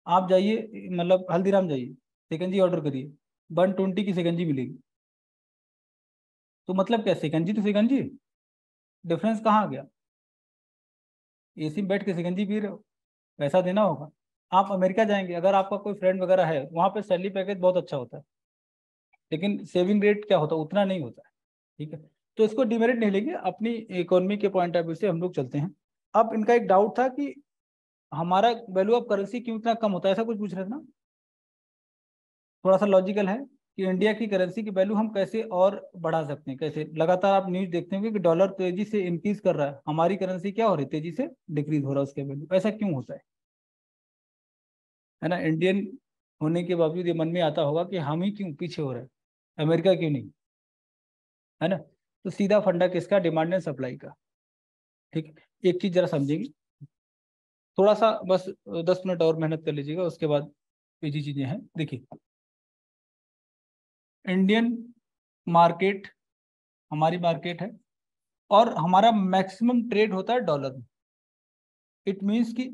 आप जाइए, मतलब हल्दीराम जाइए, शिकंजी ऑर्डर करिए, 120 की शिकंजी मिलेगी। तो मतलब क्या, शिकंजी तो शिकंजी, डिफरेंस कहाँ आ गया? एसी में बैठ के शिकंजी पी रहे हो, पैसा देना होगा। आप अमेरिका जाएंगे, अगर आपका कोई फ्रेंड वगैरह है, वहाँ पे सैलरी पैकेज बहुत अच्छा होता है, लेकिन सेविंग रेट क्या होता है? उतना नहीं होता है। ठीक है। तो इसको डिमेरिट नहीं लेंगे, अपनी इकोनॉमी के पॉइंट ऑफ व्यू से हम लोग चलते हैं। अब इनका एक डाउट था कि हमारा वैल्यू ऑफ करेंसी क्यों इतना कम होता है, ऐसा कुछ पूछ रहे थे ना। थोड़ा सा लॉजिकल है कि इंडिया की करेंसी की वैल्यू हम कैसे और बढ़ा सकते हैं, कैसे। लगातार आप न्यूज देखते होंगे कि डॉलर तेजी से इंक्रीज कर रहा है, हमारी करेंसी क्या हो रही है? तेजी से डिक्रीज हो रहा है उसके वैल्यू। ऐसा क्यों होता है? है ना। इंडियन होने के बावजूद ये मन में आता होगा कि हम ही क्यों पीछे हो रहे हैं, अमेरिका क्यों नहीं, है ना। तो सीधा फंडा किसका, डिमांड एंड सप्लाई का। ठीक है, एक चीज जरा समझेंगे, थोड़ा सा बस 10 मिनट और मेहनत कर लीजिएगा, उसके बाद इजी चीजें हैं। देखिए, इंडियन मार्केट हमारी मार्केट है और हमारा मैक्सिमम ट्रेड होता है डॉलर में। इट मीन्स कि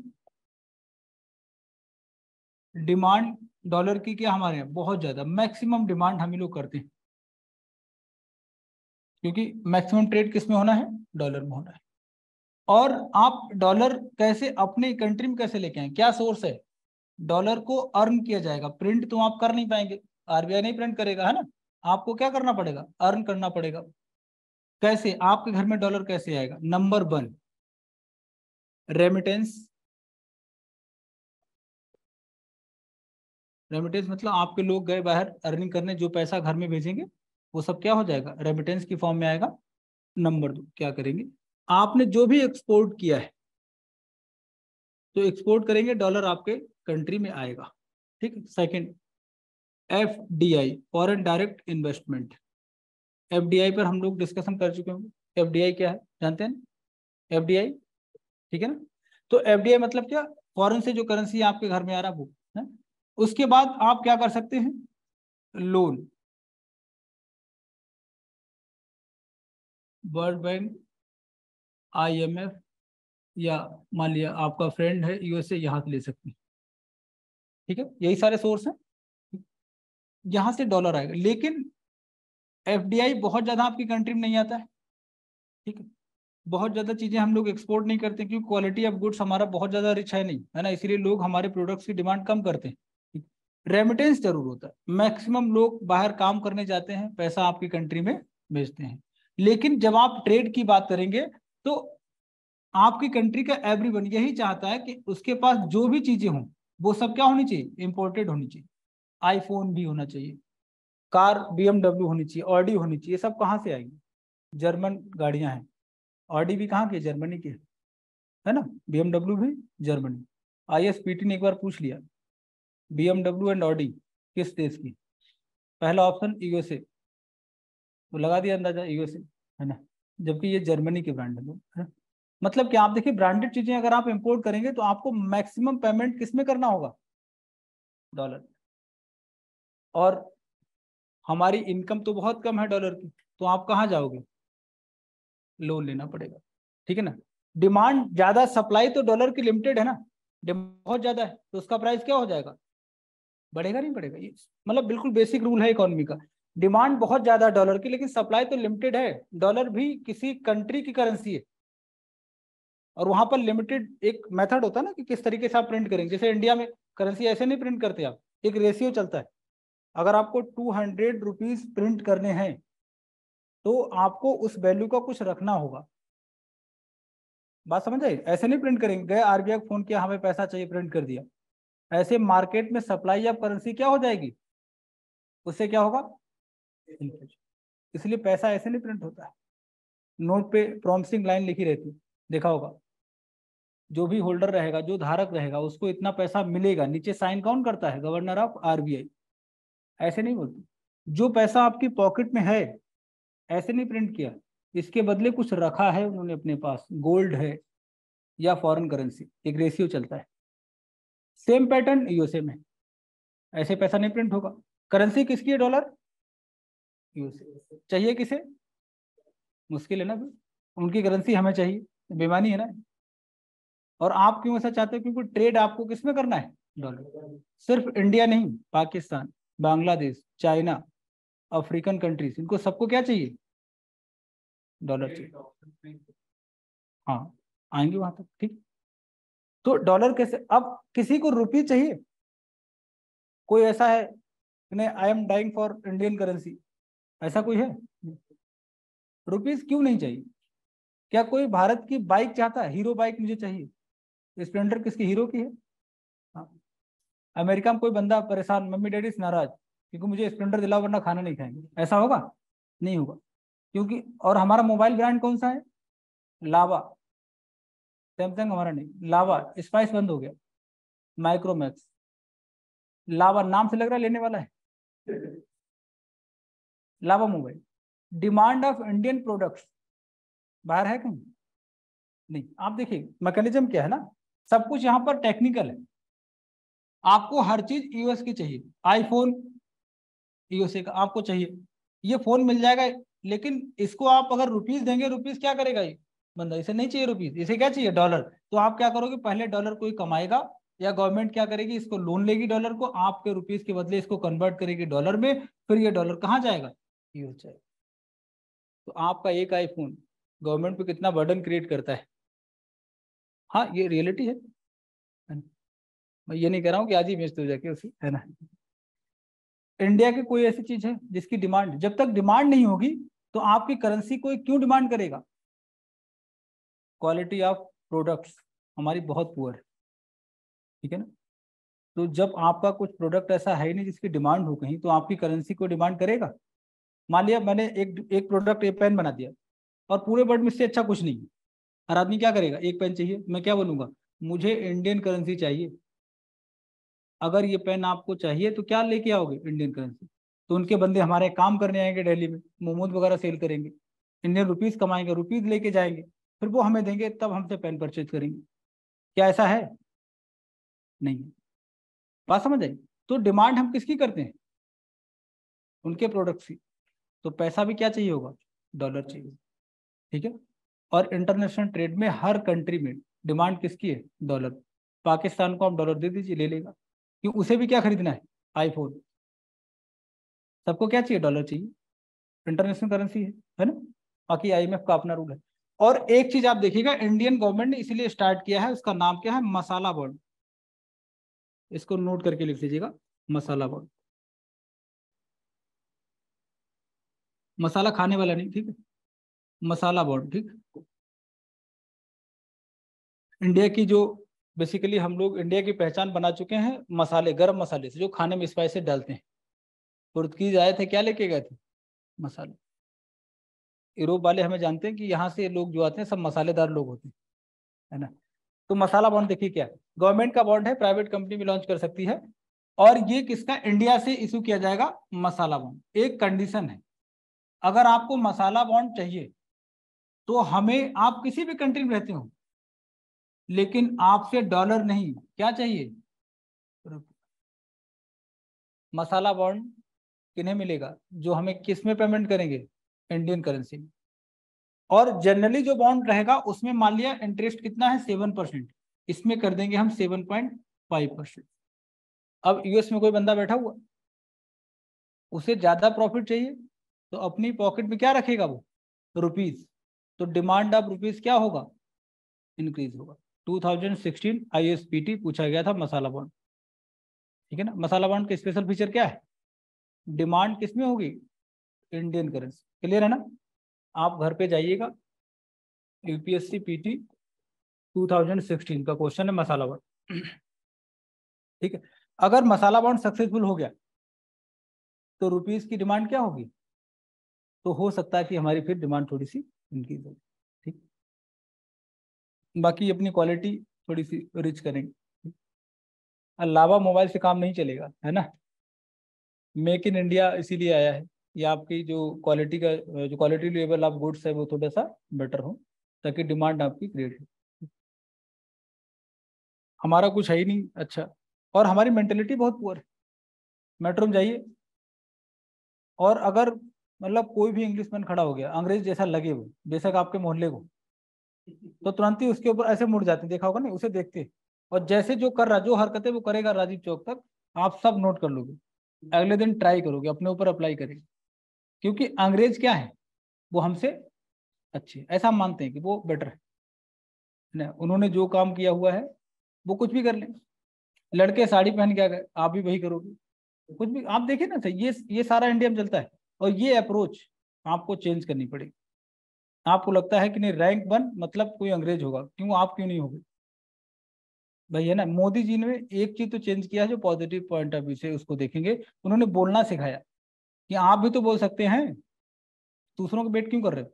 डिमांड डॉलर की क्या हमारे यहाँ बहुत ज्यादा, मैक्सिमम डिमांड हम ही लोग करते हैं, क्योंकि मैक्सिमम ट्रेड किस में होना है, डॉलर में होना है। और आप डॉलर कैसे अपने कंट्री में कैसे लेके आए, क्या सोर्स है, डॉलर को अर्न किया जाएगा। प्रिंट तो आप कर नहीं पाएंगे, आरबीआई नहीं प्रिंट करेगा, है ना। आपको क्या करना पड़ेगा, अर्न करना पड़ेगा। कैसे, आपके घर में डॉलर कैसे आएगा, नंबर 1 रेमिटेंस। रेमिटेंस मतलब आपके लोग गए बाहर अर्निंग करने, जो पैसा घर में भेजेंगे वो सब क्या हो जाएगा, रेमिटेंस की फॉर्म में आएगा। नंबर 2 क्या करेंगे, आपने जो भी एक्सपोर्ट किया है तो एक्सपोर्ट करेंगे, डॉलर आपके कंट्री में आएगा। ठीक है। Second, FDI, foreign direct investment. FDI पर हम लोग डिस्कशन कर चुके होंगे। एफडीआई क्या है, जानते हैं, एफडीआई, ठीक है ना। तो एफडीआई मतलब क्या, फॉरेन से जो करेंसी आपके घर में आ रहा है वो है। उसके बाद आप क्या कर सकते हैं, लोन, वर्ल्ड बैंक, आईएमएफ, या मान लिया आपका फ्रेंड है यूएसए, यहाँ से ले सकते हैं। ठीक है, यही सारे सोर्स हैं, यहाँ से डॉलर आएगा। लेकिन एफडीआई बहुत ज्यादा आपकी कंट्री में नहीं आता है। ठीक है, बहुत ज्यादा चीजें हम लोग एक्सपोर्ट नहीं करते, क्योंकि क्वालिटी ऑफ गुड्स हमारा बहुत ज्यादा रिच है नहीं, है ना, इसीलिए लोग हमारे प्रोडक्ट्स की डिमांड कम करते हैं। रेमिटेंस जरूर होता है, मैक्सिमम लोग बाहर काम करने जाते हैं, पैसा आपकी कंट्री में भेजते हैं। लेकिन जब आप ट्रेड की बात करेंगे तो आपकी कंट्री का एवरीवन यही चाहता है कि उसके पास जो भी चीजें हों वो सब क्या होनी चाहिए, इंपोर्टेड होनी चाहिए। आईफोन भी होना चाहिए, कार बीएमडब्ल्यू होनी चाहिए, ऑडी होनी चाहिए। सब कहाँ से आएंगी, जर्मन गाड़ियां हैं, ऑडी भी कहाँ की, जर्मनी की है ना, बीएमडब्ल्यू भी जर्मनी। आईएसपीटी ने एक बार पूछ लिया, बीएमडब्ल्यू एंड ऑडी किस देश की, पहला ऑप्शन यूएसए, तो लगा दिया अंदाजा यूएसए, है ना, जबकि ये जर्मनी के ब्रांड है। मतलब कि आप देखिए, ब्रांडेड चीजें अगर आप इंपोर्ट करेंगे तो आपको मैक्सिमम पेमेंट किस में करना होगा, डॉलर। और हमारी इनकम तो बहुत कम है डॉलर की, तो आप कहाँ जाओगे, लोन लेना पड़ेगा। ठीक है ना। डिमांड ज्यादा, सप्लाई तो डॉलर की लिमिटेड है ना, डिमांड बहुत ज्यादा है, तो उसका प्राइस क्या हो जाएगा, बढ़ेगा नहीं बढ़ेगा। ये मतलब बिल्कुल बेसिक रूल है इकोनॉमी का। डिमांड बहुत ज्यादा है डॉलर की, लेकिन सप्लाई तो लिमिटेड है। डॉलर भी किसी कंट्री की करेंसी है, और वहां पर लिमिटेड एक मेथड होता है ना कि किस तरीके से आप प्रिंट करेंगे। जैसे इंडिया में करेंसी ऐसे नहीं प्रिंट करते आप, एक रेशियो चलता है। अगर आपको 200 रुपीज प्रिंट करने हैं तो आपको उस वैल्यू का कुछ रखना होगा। बात समझ आई, ऐसे नहीं प्रिंट करेंगे, गए आरबीआई को फोन किया हमें पैसा चाहिए, प्रिंट कर दिया। ऐसे मार्केट में सप्लाई ऑफ करेंसी क्या हो जाएगी, उससे क्या होगा, इसलिए पैसा ऐसे नहीं प्रिंट होता है। नोट पे प्रॉमिसिंग लाइन लिखी रहती है, देखा होगा, जो भी होल्डर रहेगा, जो धारक रहेगा, उसको इतना पैसा मिलेगा, नीचे साइन कौन करता है, गवर्नर ऑफ आरबीआई। ऐसे नहीं बोलते, जो पैसा आपकी पॉकेट में है ऐसे नहीं प्रिंट किया, इसके बदले कुछ रखा है उन्होंने अपने पास, गोल्ड है या फॉरेन करेंसी, एक रेशियो चलता है। सेम पैटर्न यूएसए में, ऐसे पैसा नहीं प्रिंट होगा। करेंसी किसकी है, डॉलर, यूएसए। चाहिए किसे, मुश्किल है ना फिर, उनकी करेंसी हमें चाहिए, बेईमानी है ना। और आप क्यों ऐसा चाहते हो, क्योंकि ट्रेड आपको किस में करना है, डॉलर। सिर्फ इंडिया नहीं, Pakistan, Bangladesh, China, African countries, इनको सबको क्या चाहिए, डॉलर चाहिए। हाँ, आएंगे वहां तक, ठीक। तो डॉलर कैसे, अब किसी को रुपी चाहिए, कोई ऐसा है नहीं, I am dying for Indian currency, ऐसा कोई है, रुपीज क्यों नहीं चाहिए। क्या कोई भारत की बाइक चाहता है, हीरो बाइक मुझे चाहिए, स्प्लेंडर किसकी, हीरो की है। हाँ। अमेरिका में कोई बंदा परेशान, मम्मी डैडी से नाराज क्योंकि मुझे स्प्लेंडर दिलाओ वरना खाना नहीं खाएंगे, ऐसा होगा, नहीं होगा। क्योंकि और हमारा मोबाइल ब्रांड कौन सा है, लावा, सैमसंग हमारा नहीं, लावा, स्पाइस बंद हो गया, माइक्रोमैक्स, लावा नाम से लग रहा है लेने वाला है। Lava mobile. Demand of Indian products बाहर है कहीं नहीं। आप देखिए मैकेनिज्म क्या है ना, सब कुछ यहाँ पर टेक्निकल है। आपको हर चीज यूएस की चाहिए, आईफोन यूएसए का आपको चाहिए, ये फोन मिल जाएगा। लेकिन इसको आप अगर रुपीस देंगे, रुपीस क्या करेगा ये बंदा, इसे नहीं चाहिए रुपीस, इसे क्या चाहिए डॉलर। तो आप क्या करोगे, पहले डॉलर कोई कमाएगा, या गवर्नमेंट क्या करेगी, इसको लोन लेगी डॉलर को, आपके रुपीस के बदले इसको कन्वर्ट करेगी डॉलर में, फिर ये डॉलर कहाँ जाएगा, यूएस जाएगा। तो आपका एक आईफोन गवर्नमेंट पे कितना बर्डन क्रिएट करता है। हाँ ये रियलिटी है। मैं ये नहीं कह रहा हूँ कि आज ही बेच दो जाके उसे, है ना। इंडिया की कोई ऐसी चीज है जिसकी डिमांड, जब तक डिमांड नहीं होगी तो आपकी करेंसी कोई क्यों डिमांड करेगा। क्वालिटी ऑफ प्रोडक्ट्स हमारी बहुत पुअर है, ठीक है ना। तो जब आपका कुछ प्रोडक्ट ऐसा है ही नहीं जिसकी डिमांड हो कहीं, तो आपकी करेंसी को डिमांड करेगा। मान लिया मैंने एक प्रोडक्ट, एक पेन बना दिया, और पूरे वर्ल्ड में इससे अच्छा कुछ नहीं है, हर आदमी क्या करेगा, एक पेन चाहिए, मैं क्या बोलूंगा, मुझे इंडियन करेंसी चाहिए। अगर ये पेन आपको चाहिए तो क्या लेके आओगे, इंडियन करेंसी। तो उनके बंदे हमारे काम करने आएंगे दिल्ली में, मोमोज वगैरह सेल करेंगे, इंडियन रुपीस कमाएंगे, रुपीस लेके जाएंगे, फिर वो हमें देंगे, तब हमसे पेन परचेज करेंगे। क्या ऐसा है, नहीं है। बात समझ आई। तो डिमांड हम किसकी करते हैं, उनके प्रोडक्ट्स की। तो पैसा भी क्या चाहिए होगा, डॉलर चाहिए, ठीक है। और इंटरनेशनल ट्रेड में हर कंट्री में डिमांड किसकी है, डॉलर। पाकिस्तान को आप डॉलर दे दीजिए, ले लेगा, क्यों, उसे भी क्या खरीदना है, आईफोन। सबको क्या चाहिए, डॉलर चाहिए, इंटरनेशनल करेंसी है ना। बाकी आईएमएफ का अपना रूल है। और एक चीज आप देखिएगा, इंडियन गवर्नमेंट ने इसलिए स्टार्ट किया है, उसका नाम क्या है, मसाला बॉन्ड। इसको नोट करके लिख लीजिएगा, मसाला बॉन्ड। मसाला खाने वाला नहीं, ठीक है, मसाला बॉन्ड, ठीक। इंडिया की जो बेसिकली हम लोग इंडिया की पहचान बना चुके हैं मसाले, गरम मसाले से, जो खाने में स्पाइसेस डालते हैं। पुर्तगीज आए थे, क्या लेके गए थे, मसाले। यूरोप वाले हमें जानते हैं कि यहाँ से लोग जो आते हैं सब मसालेदार लोग होते हैं, है ना। तो मसाला बॉन्ड देखिए क्या है, गवर्नमेंट का बॉन्ड है, प्राइवेट कंपनी भी लॉन्च कर सकती है। और ये किसका, इंडिया से इशू किया जाएगा, मसाला बॉन्ड। एक कंडीशन है, अगर आपको मसाला बॉन्ड चाहिए तो हमें, आप किसी भी कंट्री में रहते हो, लेकिन आपसे डॉलर नहीं, क्या चाहिए, रुपये। मसाला बॉन्ड किन्हें मिलेगा, जो हमें किस में पेमेंट करेंगे, इंडियन करेंसी में। और जनरली जो बॉन्ड रहेगा उसमें मान लिया इंटरेस्ट कितना है, 7%, इसमें कर देंगे हम 7.5%। अब यूएस में कोई बंदा बैठा हुआ, उसे ज्यादा प्रॉफिट चाहिए, तो अपनी पॉकेट में क्या रखेगा वो, रुपीज। तो डिमांड ऑफ रुपीज क्या होगा, इंक्रीज होगा। 2016 आईएसपीटी पूछा गया था मसाला बॉन्ड, ठीक है ना। मसाला बॉन्ड का स्पेशल फीचर क्या है, डिमांड किसमें होगी, इंडियन करेंसी। क्लियर है ना। आप घर पे जाइएगा, यूपीएससी पीटी 2016 का क्वेश्चन है मसाला बॉन्ड, ठीक है। अगर मसाला बॉन्ड सक्सेसफुल हो गया तो रुपीस की डिमांड क्या होगी, तो हो सकता है कि हमारी फिर डिमांड थोड़ी सी इंक्रीज होगी, ठीक। बाकी अपनी क्वालिटी थोड़ी सी रिच करेंगे। अलावा मोबाइल से काम नहीं चलेगा, है ना। मेक इन इंडिया इसीलिए आया है, ये आपकी जो क्वालिटी का, जो क्वालिटी लेवल ऑफ गुड्स है वो थोड़ा सा बेटर हो, ताकि डिमांड आपकी क्रिएट हो। हमारा कुछ है ही नहीं अच्छा, और हमारी मेंटेलिटी बहुत पुअर है। मेट्रो में जाइए, और अगर मतलब कोई भी इंग्लिशमैन खड़ा हो गया, अंग्रेज जैसा लगे वो, बेशक आपके मोहल्ले को, तो तुरंत ही उसके ऊपर ऐसे मुड़ जाते, देखा होगा नहीं, उसे देखते। और जैसे जो कर रहा, जो हरकतें वो करेगा राजीव चौक तक, आप सब नोट कर लोगे, अगले दिन ट्राई करोगे, अपने ऊपर अप्लाई करेंगे। क्योंकि अंग्रेज क्या है, वो हमसे अच्छे, ऐसा हम मानते हैं कि वो बेटर है ना। उन्होंने जो काम किया हुआ है, वो कुछ भी कर लें। लड़के साड़ी पहन के आ गए, आप भी वही करोगे, कुछ भी। आप देखिए ना सही, ये सारा इंडिया में चलता है। और ये अप्रोच आपको चेंज करनी पड़ेगी। आपको लगता है कि नहीं, रैंक वन मतलब कोई अंग्रेज होगा, क्यों, आप क्यों नहीं होगे भाई, है ना। मोदी जी ने एक चीज तो चेंज किया है, जो पॉजिटिव पॉइंट ऑफ व्यू से उसको देखेंगे, उन्होंने बोलना सिखाया कि आप भी तो बोल सकते हैं, दूसरों को बेट क्यों कर रहे हो।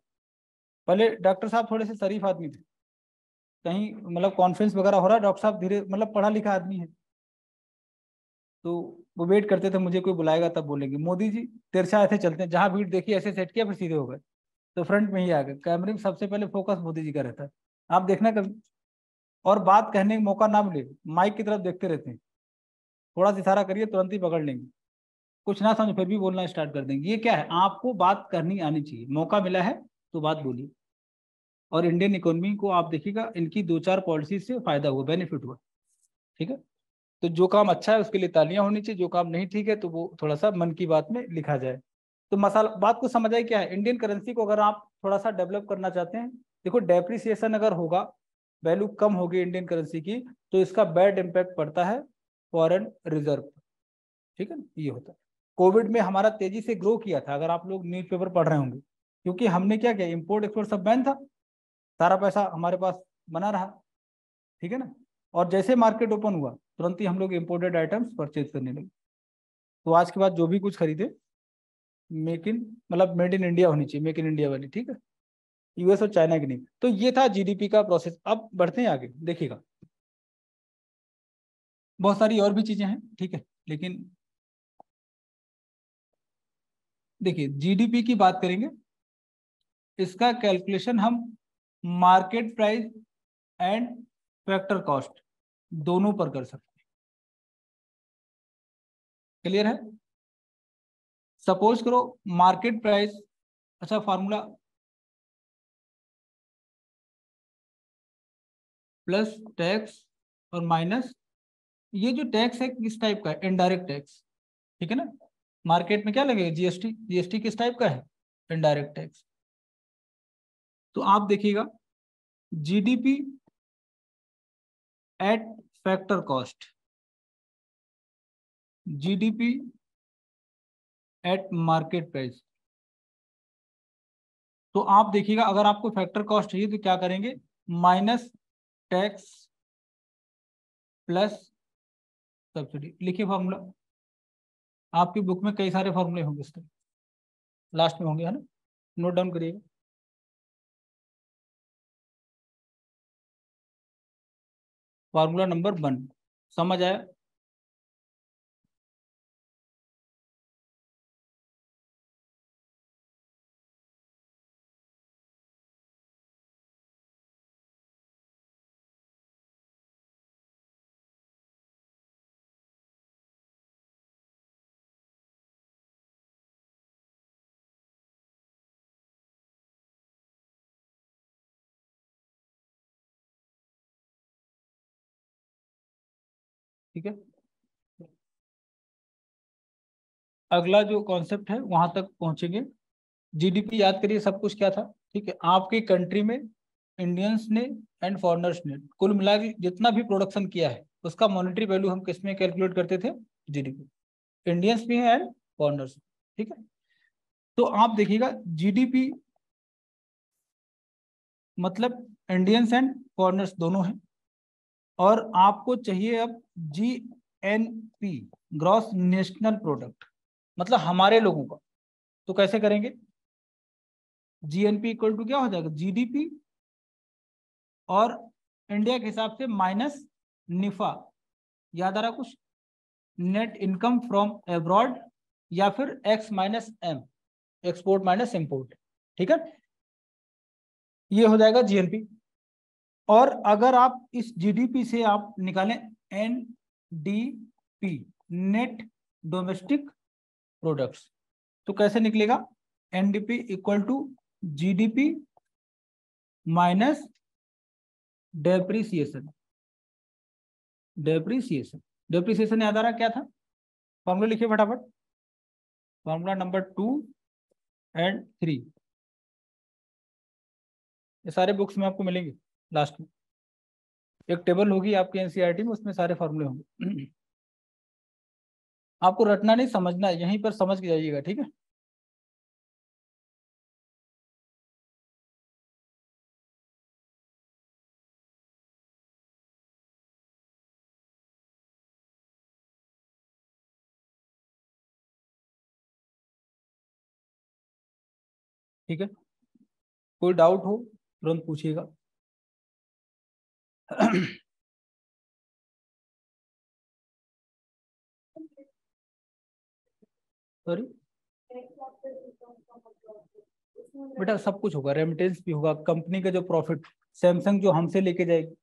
पहले डॉक्टर साहब थोड़े से शरीफ आदमी थे, कहीं मतलब कॉन्फ्रेंस वगैरह हो रहा है, डॉक्टर साहब धीरे, मतलब पढ़ा लिखा आदमी है, तो वो वेट करते थे मुझे कोई बुलाएगा तब बोलेंगे मोदी जी तिरछा ऐसे चलते हैं, जहां भीड़ देखी ऐसे सेट किया फिर सीधे हो गए, तो फ्रंट में ही आ गए। कैमरे में सबसे पहले फोकस मोदी जी का रहता है, आप देखना कभी। और बात कहने का मौका ना मिले, माइक की तरफ देखते रहते हैं, थोड़ा सा इशारा करिए तुरंत ही पकड़ लेंगे, कुछ ना समझ फिर भी बोलना स्टार्ट कर देंगे। ये क्या है, आपको बात करनी आनी चाहिए, मौका मिला है तो बात बोलिए। और इंडियन इकोनॉमी को आप देखिएगा, इनकी 2-4 पॉलिसी से फायदा हुआ, बेनिफिट हुआ, ठीक है। तो जो काम अच्छा है उसके लिए तालियां होनी चाहिए, जो काम नहीं ठीक है तो वो थोड़ा सा मन की बात में लिखा जाए। तो मसाला बात को समझ आए क्या है। इंडियन करेंसी को अगर आप थोड़ा सा डेवलप करना चाहते हैं, देखो डेप्रिसिएशन अगर होगा, वैल्यू कम होगी इंडियन करेंसी की, तो इसका बैड इम्पैक्ट पड़ता है फॉरेन रिजर्व, ठीक है ना, ये होता है। कोविड में हमारा तेजी से ग्रो किया था, अगर आप लोग न्यूज़पेपर पढ़ रहे होंगे, क्योंकि हमने क्या किया, इम्पोर्ट एक्सपोर्ट सब बैन था, सारा पैसा हमारे पास बना रहा, ठीक है ना। और जैसे मार्केट ओपन हुआ तुरंत ही हम लोग इम्पोर्टेड आइटम्स परचेज करने लगे। तो आज के बाद जो भी कुछ खरीदे, मेक इन मतलब मेड इन इंडिया होनी चाहिए, मेक इन इंडिया वाली, ठीक है, यूएस और चाइना की नहीं। तो ये था जीडीपी का प्रोसेस। अब बढ़ते हैं आगे, देखिएगा बहुत सारी और भी चीजें हैं, ठीक है, लेकिन देखिए जीडीपी की बात करेंगे, इसका कैलकुलेशन हम market price and factor cost दोनों पर कर सकते हैं। क्लियर है। सपोज करो मार्केट प्राइस, अच्छा फार्मूला प्लस टैक्स और माइनस, ये जो टैक्स है किस टाइप का है, इनडायरेक्ट टैक्स, ठीक है ना। मार्केट में क्या लगेगा, जीएसटी, जीएसटी किस टाइप का है, इनडायरेक्ट टैक्स। तो आप देखिएगा GDP at factor cost, GDP at market price. तो आप देखिएगा अगर आपको फैक्टर कॉस्ट चाहिए तो क्या करेंगे, माइनस टैक्स प्लस सब्सिडी, लिखिए फॉर्मूला। आपकी बुक में कई सारे फॉर्मूले होंगे इसके, लास्ट में होंगे, है ना, नोट डाउन करिएगा। फॉर्मूला नंबर 1 समझ आया। ठीक है, अगला जो कॉन्सेप्ट है वहां तक पहुंचेंगे। जीडीपी याद करिए सब कुछ क्या था, ठीक है, आपकी कंट्री में इंडियंस ने एंड फॉरेनर्स ने कुल मिला के जितना भी प्रोडक्शन किया है उसका मॉनेटरी वैल्यू हम किस में कैलकुलेट करते थे, जीडीपी। इंडियंस भी है एंड फॉरेनर्स, ठीक है। तो आप देखिएगा जीडीपी मतलब इंडियंस एंड फॉरेनर्स दोनों हैं, और आपको चाहिए अब जीएनपी, ग्रॉस नेशनल प्रोडक्ट, मतलब हमारे लोगों का। तो कैसे करेंगे, जीएनपी इक्वल टू क्या हो जाएगा, जीडीपी और इंडिया के हिसाब से माइनस निफा, याद आ रहा कुछ, नेट इनकम फ्रॉम एब्रॉड, या फिर X minus M, export minus import, ठीक है, ये हो जाएगा जीएनपी। और अगर आप इस जीडीपी से आप निकालें एनडीपी, नेट डोमेस्टिक प्रोडक्ट्स, तो कैसे निकलेगा, NDP equal to GDP minus depreciation, depreciation, depreciation याद आ रहा क्या था, फॉर्मूला लिखिए फटाफट, फॉर्मूला नंबर 2 एंड 3, ये सारे बुक्स में आपको मिलेंगे, लास्ट में एक टेबल होगी आपके एनसीईआरटी में, उसमें सारे फॉर्मूले होंगे। आपको रटना नहीं, समझना है, यहीं पर समझ के जाइएगा, ठीक है। ठीक है, कोई डाउट हो तुरंत पूछिएगा। सॉरी बेटा, सब कुछ होगा, रेमिटेंस भी होगा, कंपनी का जो प्रॉफिट सैमसंग जो हमसे लेके जाएगी,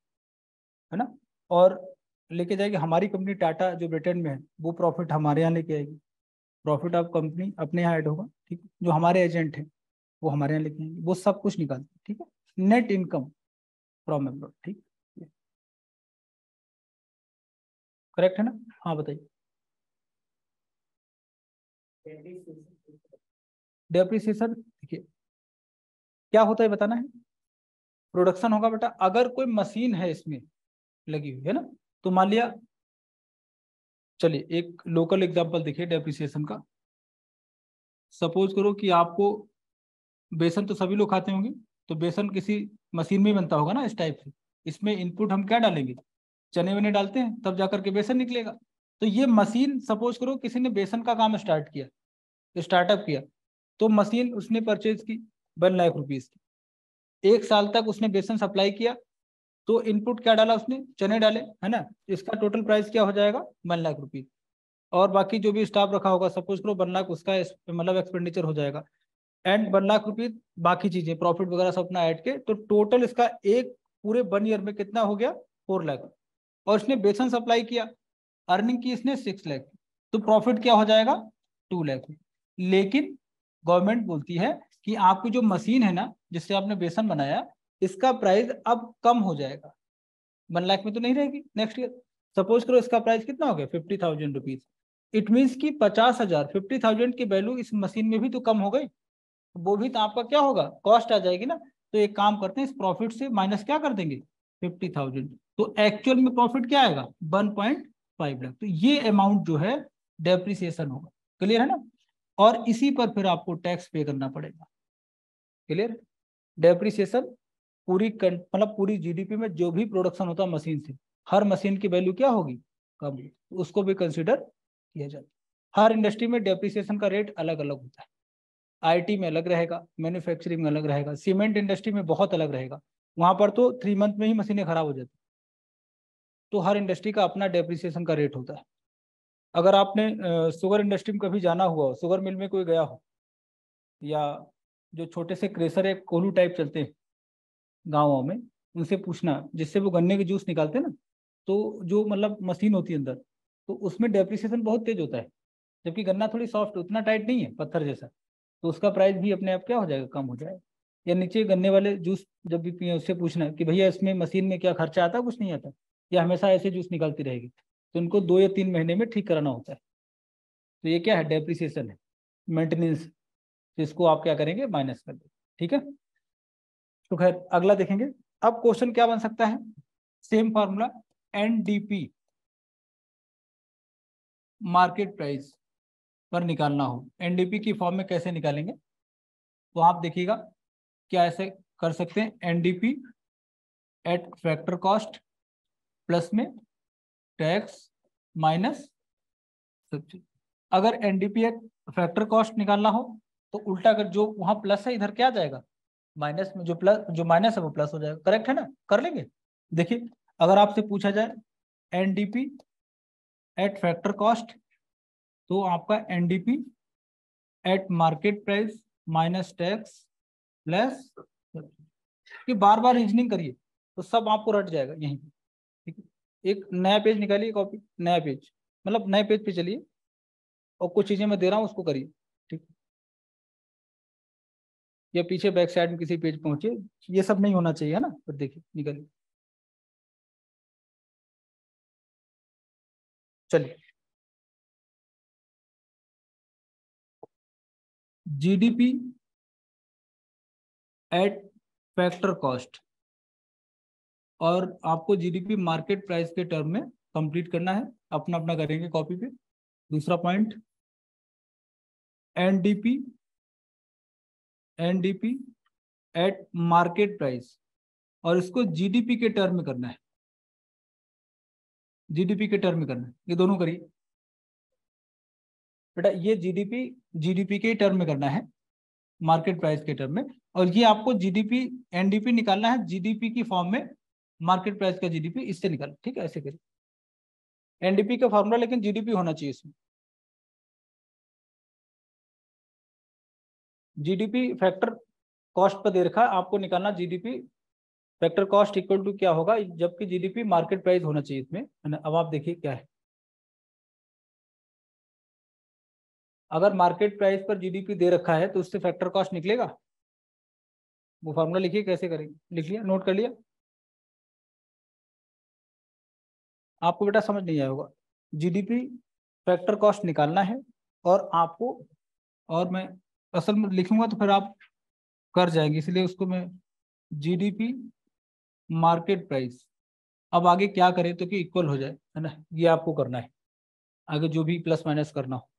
है ना, और लेके जाएगी हमारी कंपनी टाटा जो ब्रिटेन में है, वो प्रॉफिट हमारे यहाँ लेके आएगी। प्रॉफिट ऑफ कंपनी अपने यहाँ ऐड होगा, ठीक है, जो हमारे एजेंट हैं वो हमारे यहाँ लेके आएंगे, वो सब कुछ निकालते हैं, ठीक है। नेट इनकम फ्रॉम एब्रॉड, ठीक, करेक्ट है ना। हाँ बताइए। डेप्रिसिएशन देखिए क्या होता है बताना है। प्रोडक्शन होगा बेटा, अगर कोई मशीन है इसमें लगी हुई है ना, तो मान लिया, चलिए एक लोकल एग्जांपल देखिए डेप्रिसिएशन का। सपोज करो कि आपको, बेसन तो सभी लोग खाते होंगे, तो बेसन किसी मशीन में ही बनता होगा ना इस टाइप से। इसमें इनपुट हम क्या डालेंगे, चने वने डालते हैं, तब जाकर के बेसन निकलेगा। तो ये मशीन, सपोज करो किसी ने बेसन का काम स्टार्ट किया, स्टार्टअप किया, तो मशीन उसने परचेज की 1 लाख रुपीज की, 1 साल तक उसने बेसन सप्लाई किया, तो इनपुट क्या डाला उसने, चने डाले, है ना, इसका टोटल प्राइस क्या हो जाएगा, 1 लाख रुपीज। और बाकी जो भी स्टाफ रखा होगा, सपोज करो 1 लाख उसका मतलब एक्सपेंडिचर हो जाएगा, एंड 1 लाख रुपीज बाकी चीजें प्रॉफिट वगैरह सब अपना ऐड के, तो टोटल इसका एक पूरे 1 ईयर में कितना हो गया, 4 लाख। और इसने बेसन सप्लाई किया, अर्निंग की इसने 6 लाख, तो प्रॉफिट क्या हो जाएगा, 2 लाख। लेकिन गवर्नमेंट बोलती है कि आपकी जो मशीन है ना जिससे आपने बेसन बनाया, इसका प्राइस अब कम हो जाएगा, 1 लाख में तो नहीं रहेगी नेक्स्ट ईयर। सपोज करो इसका प्राइस कितना हो गया, 50,000 रुपीज। इट मीन्स की 50,000, 50,000 की वैल्यू इस मशीन में भी तो कम हो गई, वो भी तो आपका क्या होगा, कॉस्ट आ जाएगी ना। तो एक काम करते हैं, इस प्रॉफिट से माइनस क्या कर देंगे, 50,000, तो एक्चुअल में प्रॉफिट क्या आएगा, 1.5 लाख। तो ये अमाउंट जो है डेप्रिसिएशन होगा। क्लियर है ना। और इसी पर फिर आपको टैक्स पे करना पड़ेगा। क्लियर। डेप्रिसिएशन पूरी मतलब पूरी जीडीपी में जो भी प्रोडक्शन होता है मशीन से, हर मशीन की वैल्यू क्या होगी, कम होगी, तो उसको भी कंसिडर किया जाता है। हर इंडस्ट्री में डेप्रिसिएशन का रेट अलग अलग होता है। आईटी में अलग रहेगा, मैन्युफैक्चरिंग में अलग रहेगा, सीमेंट इंडस्ट्री में बहुत अलग रहेगा, वहां पर तो 3 मंथ में ही मशीनें खराब हो जाती। तो हर इंडस्ट्री का अपना डेप्रिसिएशन का रेट होता है। अगर आपने शुगर इंडस्ट्री में कभी जाना हुआ हो, शुगर मिल में कोई गया हो, या जो छोटे से क्रेशर है कोलू टाइप चलते हैं गाँवों में, उनसे पूछना, जिससे वो गन्ने के जूस निकालते हैं ना, तो जो मतलब मशीन होती है अंदर, तो उसमें डेप्रिसिएशन बहुत तेज होता है, जबकि गन्ना थोड़ी सॉफ्ट, उतना टाइट नहीं है पत्थर जैसा, तो उसका प्राइस भी अपने आप क्या हो जाएगा, कम हो जाएगा। या नीचे गन्ने वाले जूस जब भी पिए, उससे पूछना कि भैया इसमें मशीन में क्या खर्चा आता है, कुछ नहीं आता, या हमेशा ऐसे जूस निकलती रहेगी, तो उनको 2 या 3 महीने में ठीक कराना होता है। तो ये क्या है, डेप्रिसिएशन है, मेंटेनेंस, तो इसको आप क्या करेंगे, माइनस कर देंगे। ठीक है। तो खैर अगला देखेंगे। अब क्वेश्चन क्या बन सकता है, same formula, NDP market price पर निकालना हो, एनडीपी की फॉर्म में कैसे निकालेंगे, तो आप देखिएगा क्या ऐसे कर सकते हैं, NDP at factor cost plus में टैक्स माइनस सब्सिडी। अगर एनडीपी एट फैक्टर कॉस्ट निकालना हो, तो उल्टा कर, जो वहां प्लस है इधर क्या आ जाएगा, माइनस में, जो प्लस जो माइनस है वो प्लस हो जाएगा। करेक्ट है ना, कर लेंगे। देखिए अगर आपसे पूछा जाए एनडीपी एट फैक्टर कॉस्ट, तो आपका NDP at market price minus tax plus, कि बार बार रीजनिंग करिए तो सब आपको रट जाएगा यहीं पे। ठीक है, एक नया पेज निकालिए, कॉपी, नया पेज, मतलब नए पेज पे चलिए, और कुछ चीजें मैं दे रहा हूँ उसको करिए। ठीक, या पीछे बैक साइड में किसी पेज पहुंचे, ये सब नहीं होना चाहिए, है ना, फिर देखिए निकलिए। चलिए, जीडीपी एट फैक्टर कॉस्ट, और आपको जीडीपी मार्केट प्राइस के टर्म में कंप्लीट करना है, अपना अपना करेंगे कॉपी पे। दूसरा point, NDP NDP at market price, और इसको जीडीपी के टर्म में करना है, जीडीपी के टर्म में करना है, ये दोनों करिए बेटा। ये जीडीपी जीडीपी के टर्म में करना है, मार्केट प्राइस के टर्म में, और ये आपको जीडीपी एनडीपी निकालना है जीडीपी की फॉर्म में, मार्केट प्राइस का जीडीपी इससे निकाल, ठीक है, ऐसे करिए। एनडीपी का फॉर्मूला लेकिन जीडीपी होना चाहिए इसमें। जीडीपी फैक्टर कॉस्ट पर दे रखा है, आपको निकालना GDP factor cost equal to क्या होगा, जबकि जीडीपी मार्केट प्राइस होना चाहिए इसमें, है ना। अब आप देखिए क्या है, अगर मार्केट प्राइस पर जीडीपी दे रखा है तो उससे फैक्टर कॉस्ट निकलेगा। वो फॉर्मूला लिखिए कैसे करेंगे, लिख लिया, नोट कर लिया। आपको बेटा समझ नहीं आया होगा, जीडीपी फैक्टर कॉस्ट निकालना है और आपको, और मैं असल में लिखूंगा तो फिर आप कर जाएंगे, इसलिए उसको मैं जीडीपी मार्केट प्राइस, अब आगे क्या करें तो कि इक्वल हो जाए, है ना, ये आपको करना है आगे जो भी प्लस माइनस करना हो।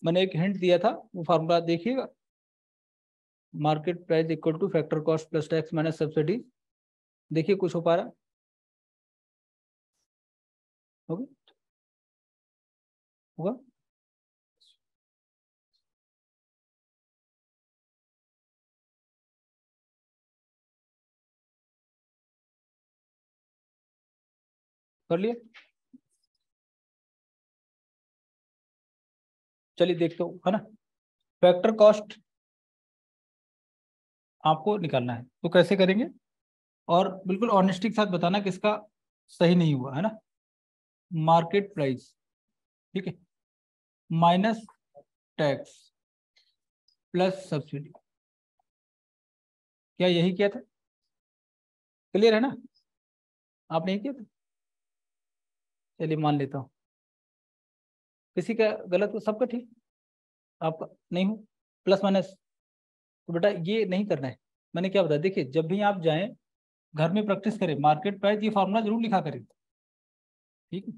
मैंने एक हिंट दिया था, वो फार्मूला देखिएगा, market price equal two factor cost plus tax minus subsidy. देखिए कुछ हो पा रहा है, होगा होगा। कर लिया, चलिए देखते हो, है ना। फैक्टर कॉस्ट आपको निकालना है तो कैसे करेंगे, और बिल्कुल ऑनेस्टी के साथ बताना किसका सही नहीं हुआ, है ना। मार्केट प्राइस, ठीक है, माइनस टैक्स प्लस सब्सिडी, क्या यही किया था, क्लियर है ना, आप नहीं किया था, चलिए मान लेता हूँ, किसी का गलत हो सबका ठीक, आपका नहीं हो, प्लस माइनस, तो बेटा ये नहीं करना है। मैंने क्या बताया, देखिए जब भी आप जाएं घर में प्रैक्टिस करें, मार्केट प्राइस ये फार्मूला जरूर लिखा करें, ठीक है,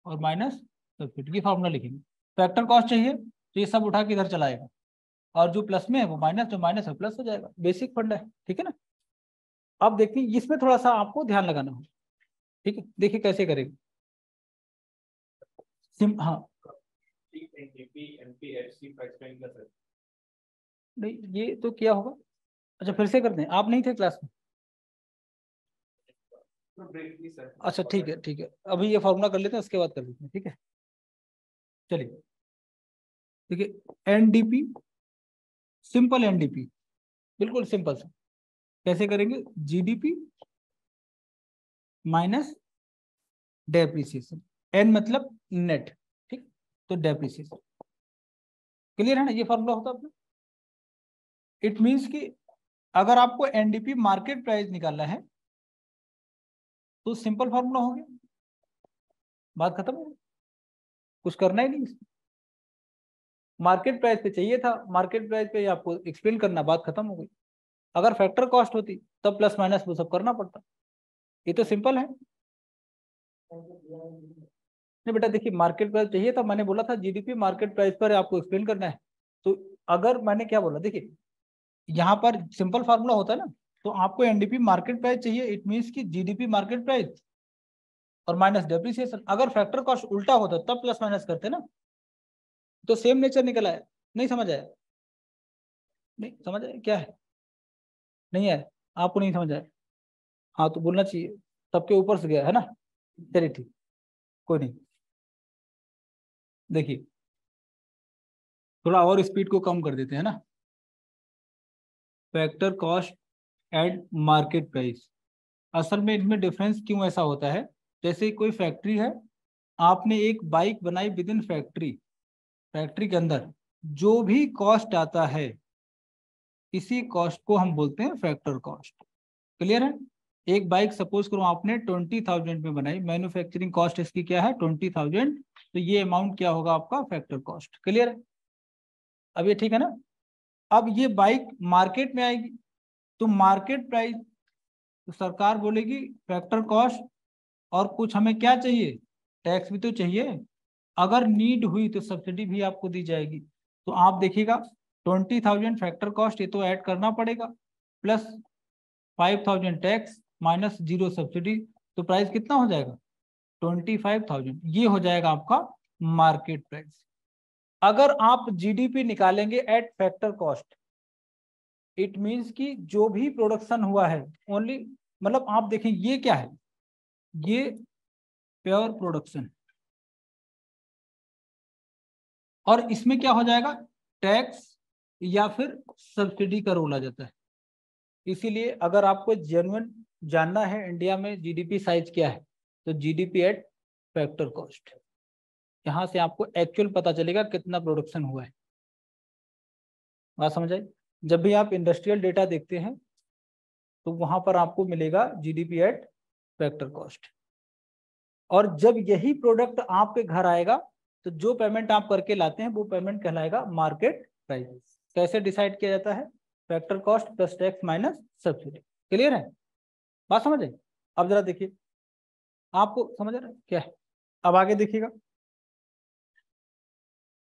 और माइनस सब्सिडी की फार्मूला लिखेंगे। फैक्टर कॉस्ट चाहिए तो ये सब उठा के इधर चलाएगा, और जो प्लस में है वो माइनस, जो माइनस है प्लस हो जाएगा, बेसिक फंडा है, ठीक है ना। अब देखिए इसमें थोड़ा सा आपको ध्यान लगाना हो, ठीक है, देखिए कैसे करेंगे। हाँ नहीं, ये तो क्या होगा, अच्छा फिर से करते हैं, आप नहीं थे क्लास में, अच्छा ठीक है ठीक है, अभी ये फॉर्मूला कर लेते हैं उसके बाद कर लेते हैं, ठीक है। चलिए देखिए एनडीपी, सिंपल एनडीपी, बिल्कुल सिंपल सा, कैसे करेंगे, जीडीपी माइनस डेप्रिसिएशन, एन मतलब नेट, ठीक, तो डेप्रिसिएशन, क्लियर है ना, ये फॉर्मूला होता है अपना। इट मीन्स कि अगर आपको एनडीपी मार्केट प्राइस निकालना है तो सिंपल फॉर्मूला हो गया, बात खत्म हो गई, कुछ करना ही नहीं। मार्केट प्राइस पे चाहिए था, मार्केट प्राइस पे आपको एक्सप्लेन करना, बात खत्म हो गई। अगर फैक्टर कॉस्ट होती तब प्लस माइनस वो सब करना पड़ता, ये तो सिंपल है। नहीं बेटा देखिए, मार्केट प्राइस चाहिए था, मैंने बोला था जीडीपी मार्केट प्राइस पर आपको एक्सप्लेन करना है, तो अगर मैंने क्या बोला, देखिए यहाँ पर सिंपल फार्मूला होता है ना, तो आपको एनडीपी मार्केट प्राइस चाहिए, इट मीन्स की जीडीपी मार्केट प्राइस और माइनस डेप्रिसिएशन। अगर फैक्टर कॉस्ट उल्टा होता तब प्लस माइनस करते ना, तो सेम नेचर निकल आया। नहीं समझ आया, नहीं समझ आया क्या है, नहीं है, आपको नहीं समझ आया, हाँ तो बोलना चाहिए, सबके ऊपर से गया है ना। चलिए ठीक, कोई नहीं, देखिए थोड़ा और स्पीड को कम कर देते हैं ना, factor cost and market price, असल में इनमें डिफरेंस क्यों ऐसा होता है, जैसे कोई फैक्ट्री है, आपने एक बाइक बनाई विद इन फैक्ट्री, फैक्ट्री के अंदर जो भी कॉस्ट आता है इसी कॉस्ट को हम बोलते हैं फैक्टर कॉस्ट, क्लियर है। एक बाइक सपोज करो आपने 20,000 में बनाई, मैन्युफैक्चरिंग कॉस्ट इसकी क्या है 20,000, तो ये अमाउंट क्या होगा आपका फैक्टर कॉस्ट, क्लियर है। अब ये ठीक है ना, अब ये बाइक मार्केट में आएगी तो मार्केट प्राइस, तो सरकार बोलेगी फैक्टर कॉस्ट, और कुछ हमें क्या चाहिए, टैक्स भी तो चाहिए, अगर नीड हुई तो सब्सिडी भी आपको दी जाएगी। तो आप देखिएगा 20,000 फैक्टर कॉस्ट, ये तो ऐड करना पड़ेगा, प्लस 5,000 टैक्स माइनस 0 सब्सिडी, तो प्राइस कितना हो जाएगा 25,000, ये हो जाएगा आपका मार्केट प्राइस। अगर आप जीडीपी निकालेंगे eight factor cost, it means कि जो भी प्रोडक्शन हुआ है ओनली, मतलब आप देखें ये क्या है, ये प्योर प्रोडक्शन, और इसमें क्या हो जाएगा, टैक्स या फिर सब्सिडी का रोल आ जाता है। इसीलिए अगर आपको जेन्युइन जानना है इंडिया में जीडीपी साइज क्या है, तो जीडीपी एट फैक्टर कॉस्ट, यहाँ से आपको एक्चुअल पता चलेगा कितना प्रोडक्शन हुआ है। बात समझ आई? जब भी आप इंडस्ट्रियल डेटा देखते हैं तो वहां पर आपको मिलेगा जीडीपी एट फैक्टर कॉस्ट। और जब यही प्रोडक्ट आपके घर आएगा तो जो पेमेंट आप करके लाते हैं वो पेमेंट कहलाएगा मार्केट प्राइस। कैसे डिसाइड किया जाता है? Factor cost plus tax minus subsidy. Clear है? बात समझ आई? अब जरा देखिए, आपको समझ आ रहा है क्या है? अब आगे देखिएगा,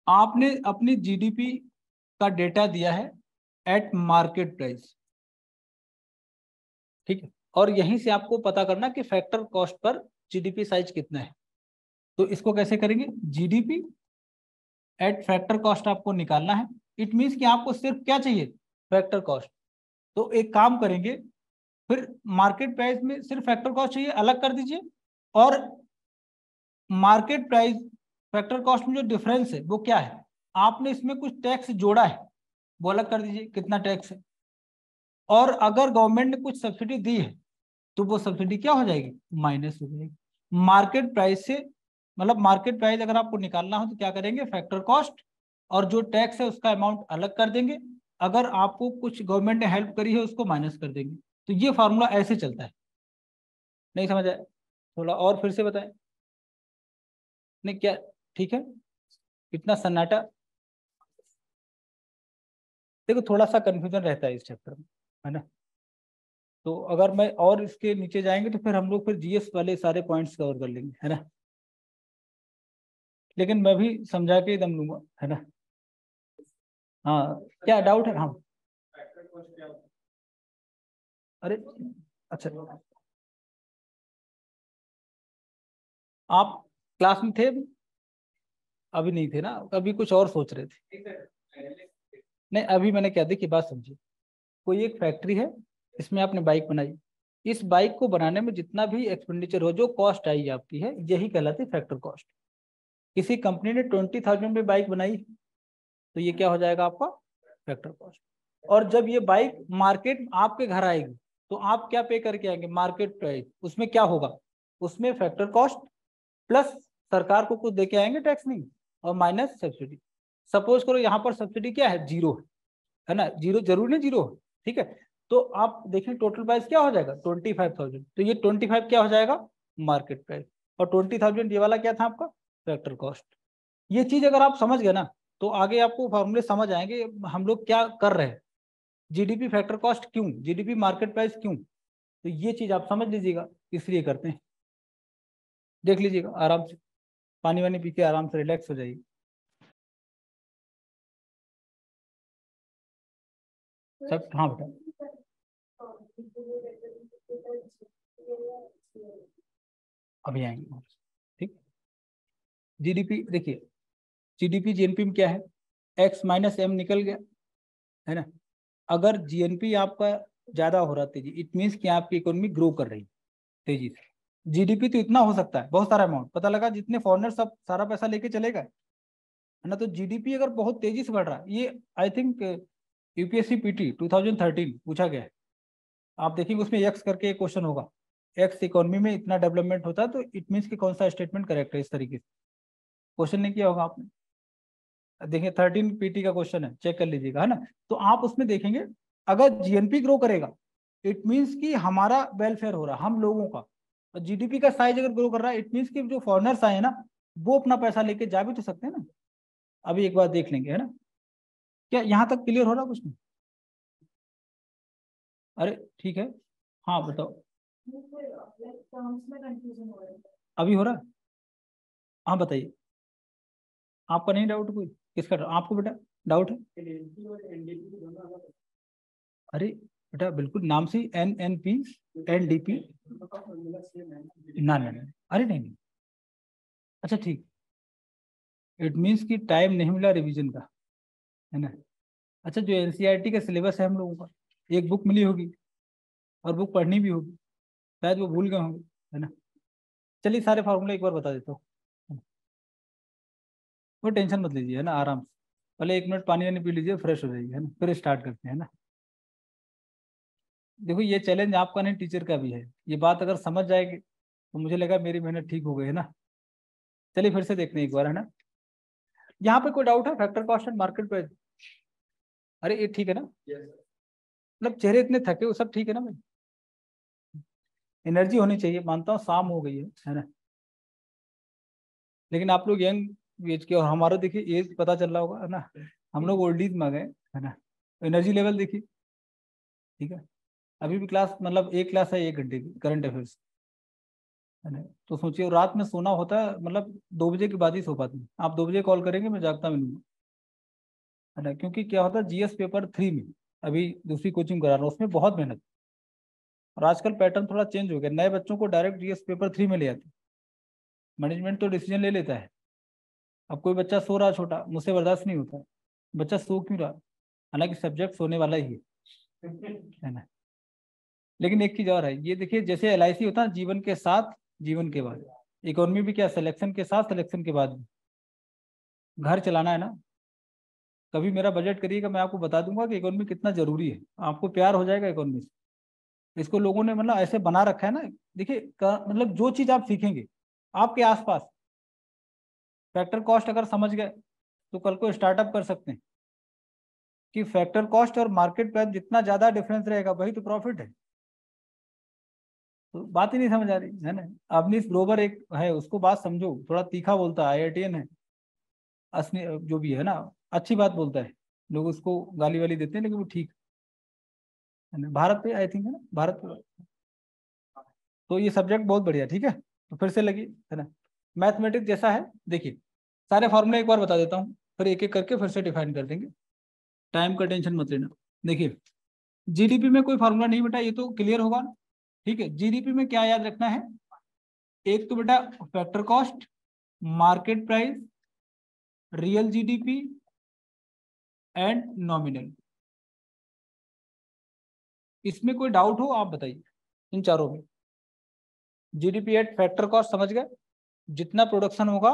आपने अपनी जीडीपी का डेटा दिया है एट मार्केट प्राइस, ठीक है, और यहीं से आपको पता करना कि factor cost per GDP size कितना है। तो इसको कैसे करेंगे? जीडीपी एट फैक्टर कॉस्ट आपको निकालना है। इट मीन्स कि आपको सिर्फ क्या चाहिए? Factor cost. तो एक काम करेंगे, फिर मार्केट प्राइस में सिर्फ फैक्टर कॉस्ट चाहिए, अलग कर दीजिए, और मार्केट प्राइस फैक्टर कॉस्ट में जो डिफरेंस है वो क्या है, आपने इसमें कुछ टैक्स जोड़ा है, वो अलग कर दीजिए कितना टैक्स है। और अगर गवर्नमेंट ने कुछ सब्सिडी दी है तो वो सब्सिडी क्या हो जाएगी? माइनस हो जाएगी। मार्केट प्राइस से मतलब मार्केट प्राइस अगर आपको निकालना हो तो क्या करेंगे? फैक्टर कॉस्ट और जो टैक्स है उसका अमाउंट अलग कर देंगे, अगर आपको कुछ गवर्नमेंट ने हेल्प करी है उसको माइनस कर देंगे। तो ये फार्मूला ऐसे चलता है। नहीं समझ आया? थोड़ा और फिर से बताएं। नहीं क्या? ठीक है, इतना सन्नाटा। देखो थोड़ा सा कंफ्यूजन रहता है इस चैप्टर में, है ना? तो अगर मैं और इसके नीचे जाएंगे तो फिर हम लोग फिर जीएस वाले सारे पॉइंट्स कवर कर लेंगे, है ना? लेकिन मैं भी समझा के दम लूंगा, है ना? हाँ, क्या डाउट है? हाँ, अरे अच्छा, आप क्लास में थे अभी? अभी नहीं थे ना, अभी कुछ और सोच रहे थे। नहीं, अभी मैंने क्या, देखिए बात समझिए, कोई एक फैक्ट्री है, इसमें आपने बाइक बनाई, इस बाइक को बनाने में जितना भी एक्सपेंडिचर हो, जो कॉस्ट आई आपकी है, यही कहलाती है फैक्टर कॉस्ट। किसी कंपनी ने 20,000 में बाइक बनाई तो ये क्या हो जाएगा आपका? Factor cost. और जब ये बाइक मार्केट आपके घर आएगी तो आप क्या पे करके आएंगे? Market price. उसमें क्या होगा? उसमें फैक्टर कॉस्ट प्लस सरकार को कुछ देके आएंगे, टैक्स नहीं, और माइनस सब्सिडी। सपोज करो यहाँ पर सब्सिडी क्या है? जीरो है ना? जीरो जरूर नहीं, जीरो, ठीक है। तो आप देखिए टोटल प्राइस क्या हो जाएगा? 25,000। तो ये 25 क्या हो जाएगा? Market price. और 20,000 ये वाला क्या था आपका? Factor cost. ये चीज अगर आप समझ गए ना तो आगे आपको फॉर्मूले समझ आएंगे हम लोग क्या कर रहे हैं। जीडीपी फैक्टर कॉस्ट क्यों, जीडीपी मार्केट प्राइस क्यों, तो ये चीज आप समझ लीजिएगा, इसलिए करते हैं। देख लीजिएगा आराम से, पानी वानी पी के आराम से रिलैक्स हो जाइए। सब हाँ बेटा, अभी आएंगे। ठीक, जीडीपी देखिए, जीडीपी जीएनपी में क्या है? एक्स माइनस एम निकल गया, है ना? अगर जीएनपी आपका ज्यादा हो रहा तेजी, इट मीन्स कि आपकी इकोनॉमी ग्रो कर रही है तेजी से। जीडीपी तो इतना हो सकता है, बहुत सारा अमाउंट, पता लगा जितने फॉरेनर सब सारा पैसा लेके चलेगा, है ना? तो जीडीपी अगर बहुत तेजी से बढ़ रहा है, ये आई थिंक यूपीएससी पीटी 2013 पूछा गया है, आप देखेंगे उसमें एक्स करके एक क्वेश्चन होगा, एक्स इकोनॉमी में इतना डेवलपमेंट होता है तो इट मीन्स कि कौन सा स्टेटमेंट करेक्ट है, इस तरीके से क्वेश्चन नहीं किया होगा आपने। देखिए 13 पीटी का क्वेश्चन है, चेक कर लीजिएगा, है ना? तो आप उसमें देखेंगे अगर जीएनपी ग्रो करेगा इट मीन्स कि हमारा वेलफेयर हो रहा है, हम लोगों का। और जीडीपी का साइज अगर ग्रो कर रहा है इट मीन्स कि जो फॉरेनर्स आए ना वो अपना पैसा लेके जा भी तो सकते हैं ना। अभी एक बार देख लेंगे, है ना? क्या यहाँ तक क्लियर हो रहा कुछ नहीं? अरे ठीक है, हाँ बताओ। अभी हो रहा है? हाँ बताइए, आपका नहीं डाउट कोई? किसका आपको बेटा डाउट है? अरे बेटा बिल्कुल नाम से NNP NDP, ना ना ना, अरे नहीं नहीं, अच्छा ठीक, इट मीन्स कि टाइम नहीं मिला रिवीजन का, है ना? अच्छा, जो एनसीईआरटी का सिलेबस है हम लोगों का, एक बुक मिली होगी और बुक पढ़नी भी होगी, शायद वो भूल गए होंगे, है ना? चलिए सारे फार्मूले एक बार बता देता हूँ। वो टेंशन मत लीजिए, है ना, आराम से। पहले 1 मिनट पानी वानी पी लीजिए, फ्रेश हो जाइए, है ना, फिर स्टार्ट करते हैं ना। देखो ये चैलेंज आपका नहीं, टीचर का भी है। ये बात अगर समझ जाएगी तो मुझे लगा मेरी मेहनत ठीक हो गई, है ना। चलिए फिर से देखते हैं एक बार, है ना। यहाँ पे कोई डाउट है? Factor cost and market price. अरे ये ठीक है ना? मतलब चेहरे इतने थके हो, सब ठीक है ना भाई? एनर्जी होनी चाहिए, मानता हूँ शाम हो गई है ना। लेकिन आप लोग यंग एज के, और हमारा देखिए एज पता चल रहा होगा, है ना। हम लोग ओल्डीज में आ गए, है ना। एनर्जी लेवल देखिए, ठीक है। अभी भी क्लास, मतलब एक क्लास है 1 घंटे की, करंट अफेयर्स, है ना। तो सोचिए रात में सोना होता है, मतलब 2 बजे के बाद ही सो पाती हूँ। आप 2 बजे कॉल करेंगे, मैं जागता मिलूंगा, है ना। क्योंकि क्या होता है, जीएस पेपर 3 में अभी दूसरी कोचिंग करा रहा हूँ, उसमें बहुत मेहनत। और आजकल पैटर्न थोड़ा चेंज हो गया, नए बच्चों को डायरेक्ट जीएस पेपर 3 में ले आते हैं। मैनेजमेंट तो डिसीजन ले लेता है। अब कोई बच्चा सो रहा, छोटा, मुझसे बर्दाश्त नहीं होता, बच्चा सो क्यों रहा, हालांकि सब्जेक्ट सोने वाला ही है ना। लेकिन एक चीज और है, ये देखिए, जैसे एलआईसी होता है जीवन के साथ, जीवन के बाद, इकोनॉमी भी क्या, सिलेक्शन के साथ, सिलेक्शन के बाद भी। घर चलाना है ना। कभी मेरा बजट करिएगा, मैं आपको बता दूंगा कि इकोनॉमी कितना जरूरी है। आपको प्यार हो जाएगा इकोनॉमी से। इसको लोगों ने मतलब ऐसे बना रखा है ना। देखिए मतलब जो चीज आप सीखेंगे आपके आसपास, फैक्टर कॉस्ट अगर समझ गए तो कल को स्टार्टअप कर सकते हैं। कि फैक्टर कॉस्ट और मार्केट प्राइस जितना ज्यादा डिफरेंस रहेगा वही तो प्रॉफिट है। तो बात ही नहीं समझ आ रही है ना। अवनीश ग्रोवर एक है, उसको बात समझो, थोड़ा तीखा बोलता है, आईआईटीएन है, असली जो भी है ना, अच्छी बात बोलता है। लोग उसको गाली वाली देते हैं, लेकिन वो ठीक है ना। भारत पे आई थिंक, है ना, भारत पे। तो ये सब्जेक्ट बहुत बढ़िया, ठीक है। तो फिर से लगी, है ना। मैथमेटिक्स जैसा है, देखिए सारे फॉर्मूले एक बार बता देता हूँ, फिर एक एक करके फिर से डिफाइन कर देंगे। टाइम का टेंशन मत लेना। देखिए जीडीपी में कोई फार्मूला नहीं बेटा, ये तो क्लियर होगा ना। ठीक है, जीडीपी में क्या याद रखना है? एक तो बेटा factor cost, market price, real GDP and nominal. इसमें कोई डाउट हो आप बताइए, इन चारों में। जीडीपी एट फैक्टर कॉस्ट समझ गए, जितना प्रोडक्शन होगा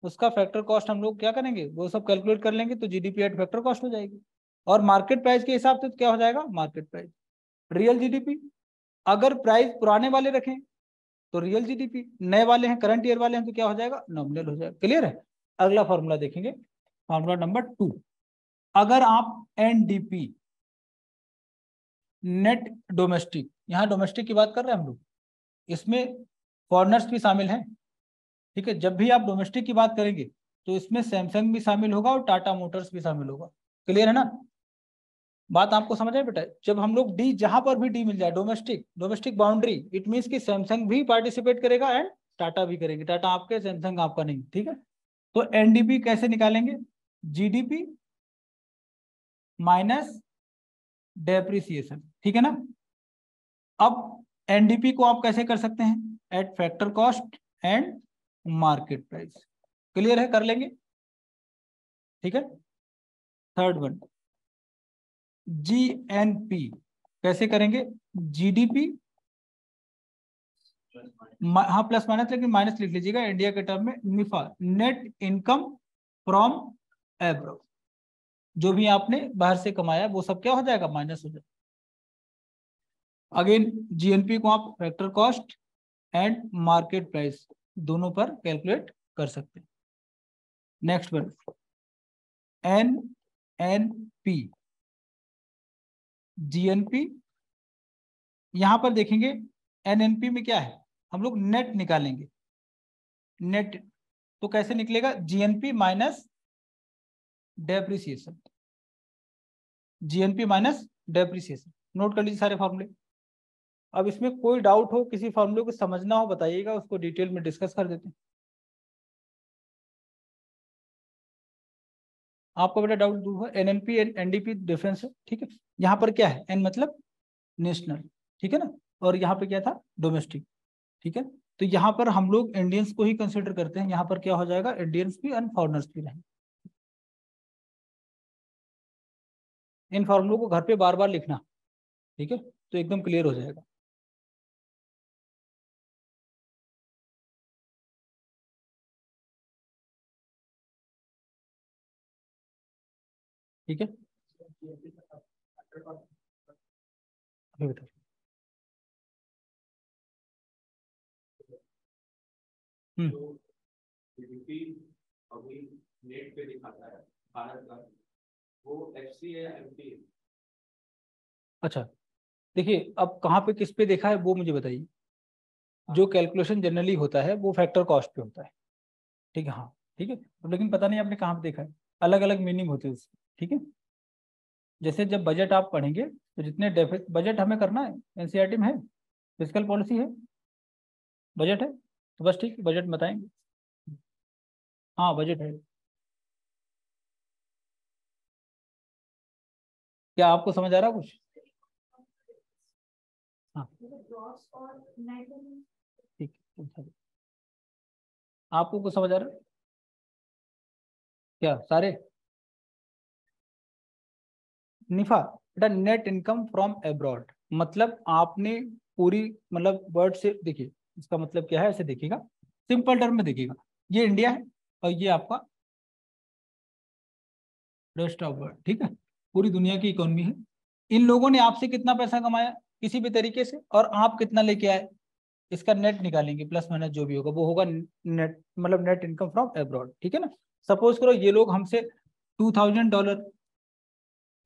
उसका फैक्टर कॉस्ट हम लोग क्या करेंगे, वो सब कैलकुलेट कर लेंगे, तो जीडीपी एट फैक्टर कॉस्ट हो जाएगी। और मार्केट प्राइस के हिसाब से तो क्या हो जाएगा, मार्केट प्राइस। रियल जीडीपी, अगर प्राइस पुराने वाले रखें तो रियल जीडीपी, नए वाले हैं, करंट ईयर वाले हैं, तो क्या हो जाएगा, नॉमिनल हो जाएगा। क्लियर है? अगला फॉर्मूला देखेंगे, फॉर्मूला नंबर 2। अगर आप एनडीपी, नेट डोमेस्टिक, यहाँ डोमेस्टिक की बात कर रहे हैं हम लोग, इसमें फॉरेनर्स भी शामिल हैं। ठीक है, जब भी आप डोमेस्टिक की बात करेंगे तो इसमें सैमसंग भी शामिल होगा और टाटा मोटर्स भी शामिल होगा। क्लियर है ना? बात आपको समझ आए बेटा? जब हम लोग डी, जहां पर भी डी मिल जाए, domestic, domestic boundary, it means कि सैमसंग भी पार्टिसिपेट करेगा एंड टाटा भी करेंगे। टाटा आपके, सैमसंग आपका नहीं, ठीक है। तो एनडीपी कैसे निकालेंगे? जीडीपी माइनस डेप्रिसिएशन, ठीक है ना। अब एनडीपी को आप कैसे कर सकते हैं? Eight factor cost and market price. Clear है? कर लेंगे, ठीक है। थर्ड वन, जीएनपी कैसे करेंगे? जीडीपी, हाँ प्लस माइनस, लेकिन माइनस लिख लीजिएगा इंडिया के टर्म में। निफा, नेट इनकम फ्रॉम एब्रोड, जो भी आपने बाहर से कमाया वो सब क्या हो जाएगा, माइनस हो जाएगा। अगेन जीएनपी को आप factor cost and market price दोनों पर कैलकुलेट कर सकते हैं। Next one, N N P, GNP, यहां पर देखेंगे एनएनपी में क्या है, हम लोग नेट निकालेंगे। नेट तो कैसे निकलेगा? GNP minus depreciation, GNP minus depreciation. Note कर लीजिए सारे फॉर्मूले। अब इसमें कोई डाउट हो, किसी फॉर्मूले को समझना हो बताइएगा, उसको डिटेल में डिस्कस कर देते हैं। आपको बेटा डाउट दूर हुआ, एनएनपी एंड एनडीपी डिफरेंस है, ठीक है। यहाँ पर क्या है, एन मतलब नेशनल, ठीक है ना, और यहाँ पे क्या था, डोमेस्टिक, ठीक है। तो यहाँ पर हम लोग इंडियंस को ही कंसिडर करते हैं, यहाँ पर क्या हो जाएगा, इंडियंस भी एंड फॉरनर्स भी रहेंगे। इन फॉर्मूलों को घर पे बार बार लिखना, ठीक है, तो एकदम क्लियर हो जाएगा। ठीक है, अभी बताओ। जीडीपी अभी नेट पे दिखाता है भारत का, वो एफसी है या एमपी है? अच्छा देखिए, अब कहाँ पे किस पे देखा है वो मुझे बताइए। जो कैलकुलेशन जनरली होता है वो फैक्टर कॉस्ट पे होता है, ठीक है, हाँ ठीक है। तो लेकिन पता नहीं आपने कहाँ पे देखा है, अलग अलग मीनिंग होती है उसकी, ठीक है। जैसे जब बजट आप पढ़ेंगे तो जितने डेफिसिट बजट हमें करना है, एनसीईआरटी में है, फिजिकल पॉलिसी है, बजट है, तो बस ठीक है, बजट बताएंगे। हाँ बजट है। क्या आपको समझ आ रहा है कुछ? हाँ ठीक है, आपको कुछ समझ आ रहा है क्या सारे? निफा बेटा, नेट इनकम फ्रॉम एब्रॉड, मतलब आपने पूरी, मतलब वर्ड से देखिए इसका मतलब क्या है, ऐसे देखिएगा, सिंपल टर्म में देखिएगा। ये इंडिया है और ये आपका रेस्ट ऑफ वर्ल्ड, ठीक है, पूरी दुनिया की इकोनॉमी है। इन लोगों ने आपसे कितना पैसा कमाया किसी भी तरीके से, और आप कितना लेके आए, इसका नेट निकालेंगे, प्लस माइनस जो भी होगा वो होगा नेट, मतलब नेट इनकम फ्रॉम एब्रॉड, ठीक है ना। सपोज करो ये लोग हमसे $2000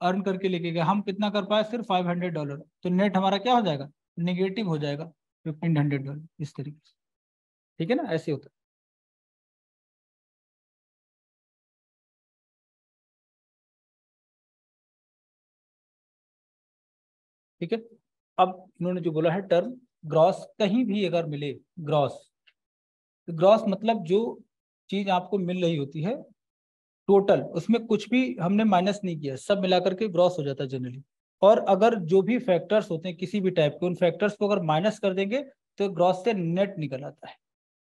अर्न करके लेके गए, हम कितना कर पाए, सिर्फ $500, तो नेट हमारा क्या हो जाएगा, निगेटिव हो जाएगा, $1500, इस तरीके से, ठीक है ना, ऐसे होता है। ठीक है, अब इन्होंने जो बोला है टर्म ग्रॉस, कहीं भी अगर मिले ग्रॉस, ग्रॉस मतलब जो चीज आपको मिल रही होती है टोटल, उसमें कुछ भी हमने माइनस नहीं किया, सब मिलाकर के ग्रॉस हो जाता है जनरली। और अगर जो भी फैक्टर्स होते हैं किसी भी टाइप के, उन फैक्टर्स को अगर माइनस कर देंगे तो ग्रॉस से नेट निकल आता है।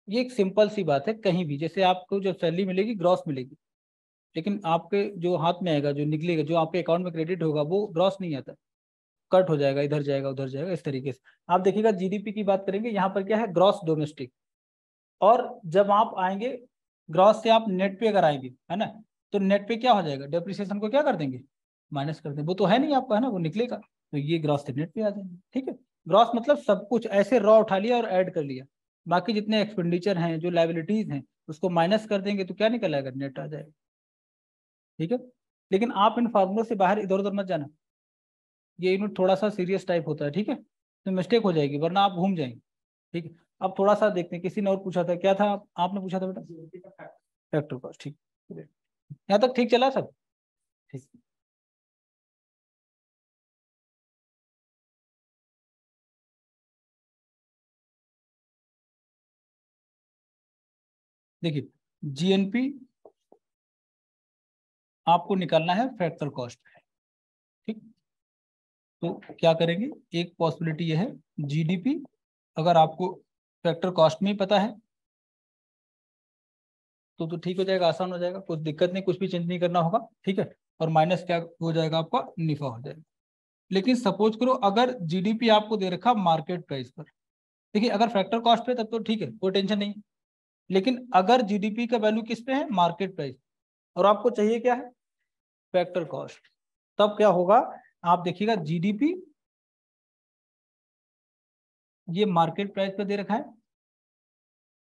ये एक सिंपल सी बात है, कहीं भी जैसे आपको जब सैलरी मिलेगी ग्रॉस मिलेगी, लेकिन आपके जो हाथ में आएगा, जो निकलेगा, जो आपके अकाउंट में क्रेडिट होगा, वो ग्रॉस नहीं आता, कट हो जाएगा, इधर जाएगा उधर जाएगा, इस तरीके से। आप देखिएगा जीडीपी की बात करेंगे, यहाँ पर क्या है, ग्रॉस डोमेस्टिक। और जब आप आएंगे ग्रॉस से आप नेट पे अगर आएंगे, है ना, तो नेट पे क्या हो जाएगा, डेप्रिसिएशन को क्या कर देंगे, माइनस कर देंगे, वो तो है नहीं आपका, है ना, वो निकलेगा, तो ये ग्रॉस से नेट पे आ जाएंगे, ठीक है। ग्रॉस मतलब सब कुछ ऐसे रॉ उठा लिया और ऐड कर लिया, बाकी जितने एक्सपेंडिचर हैं, जो लाइबिलिटीज हैं, उसको माइनस कर देंगे तो क्या निकल आएगा, नेट आ जाएगा, ठीक है। लेकिन आप इन फार्मूलों से बाहर इधर उधर मत जाना, ये यूनिट थोड़ा सा सीरियस टाइप होता है, ठीक है, तो मिस्टेक हो जाएगी वरना आप घूम जाएंगे, ठीक है। अब थोड़ा सा देखते हैं, किसी ने और पूछा था, क्या था आपने पूछा था बेटा, फैक्टर कॉस्ट, ठीक, यहाँ तक ठीक चला सब, ठीक। देखिए जीएनपी आपको निकालना है फैक्टर कॉस्ट, ठीक। तो क्या करेंगे, एक पॉसिबिलिटी ये है, जीडीपी अगर आपको फैक्टर कॉस्ट में ही पता है तो ठीक हो जाएगा, आसान हो जाएगा, कुछ दिक्कत नहीं, कुछ भी चेंज नहीं करना होगा, ठीक है। और माइनस क्या हो जाएगा आपका, निफा हो जाएगा। लेकिन सपोज करो अगर जीडीपी आपको दे रखा मार्केट प्राइस पर, देखिए अगर फैक्टर कॉस्ट पे तब तो ठीक है, कोई टेंशन नहीं, लेकिन अगर जीडीपी का वैल्यू किस पे है, मार्केट प्राइस, और आपको चाहिए क्या है, फैक्टर कॉस्ट, तब क्या होगा, आप देखिएगा जीडीपी ये मार्केट प्राइस पे दे रखा है,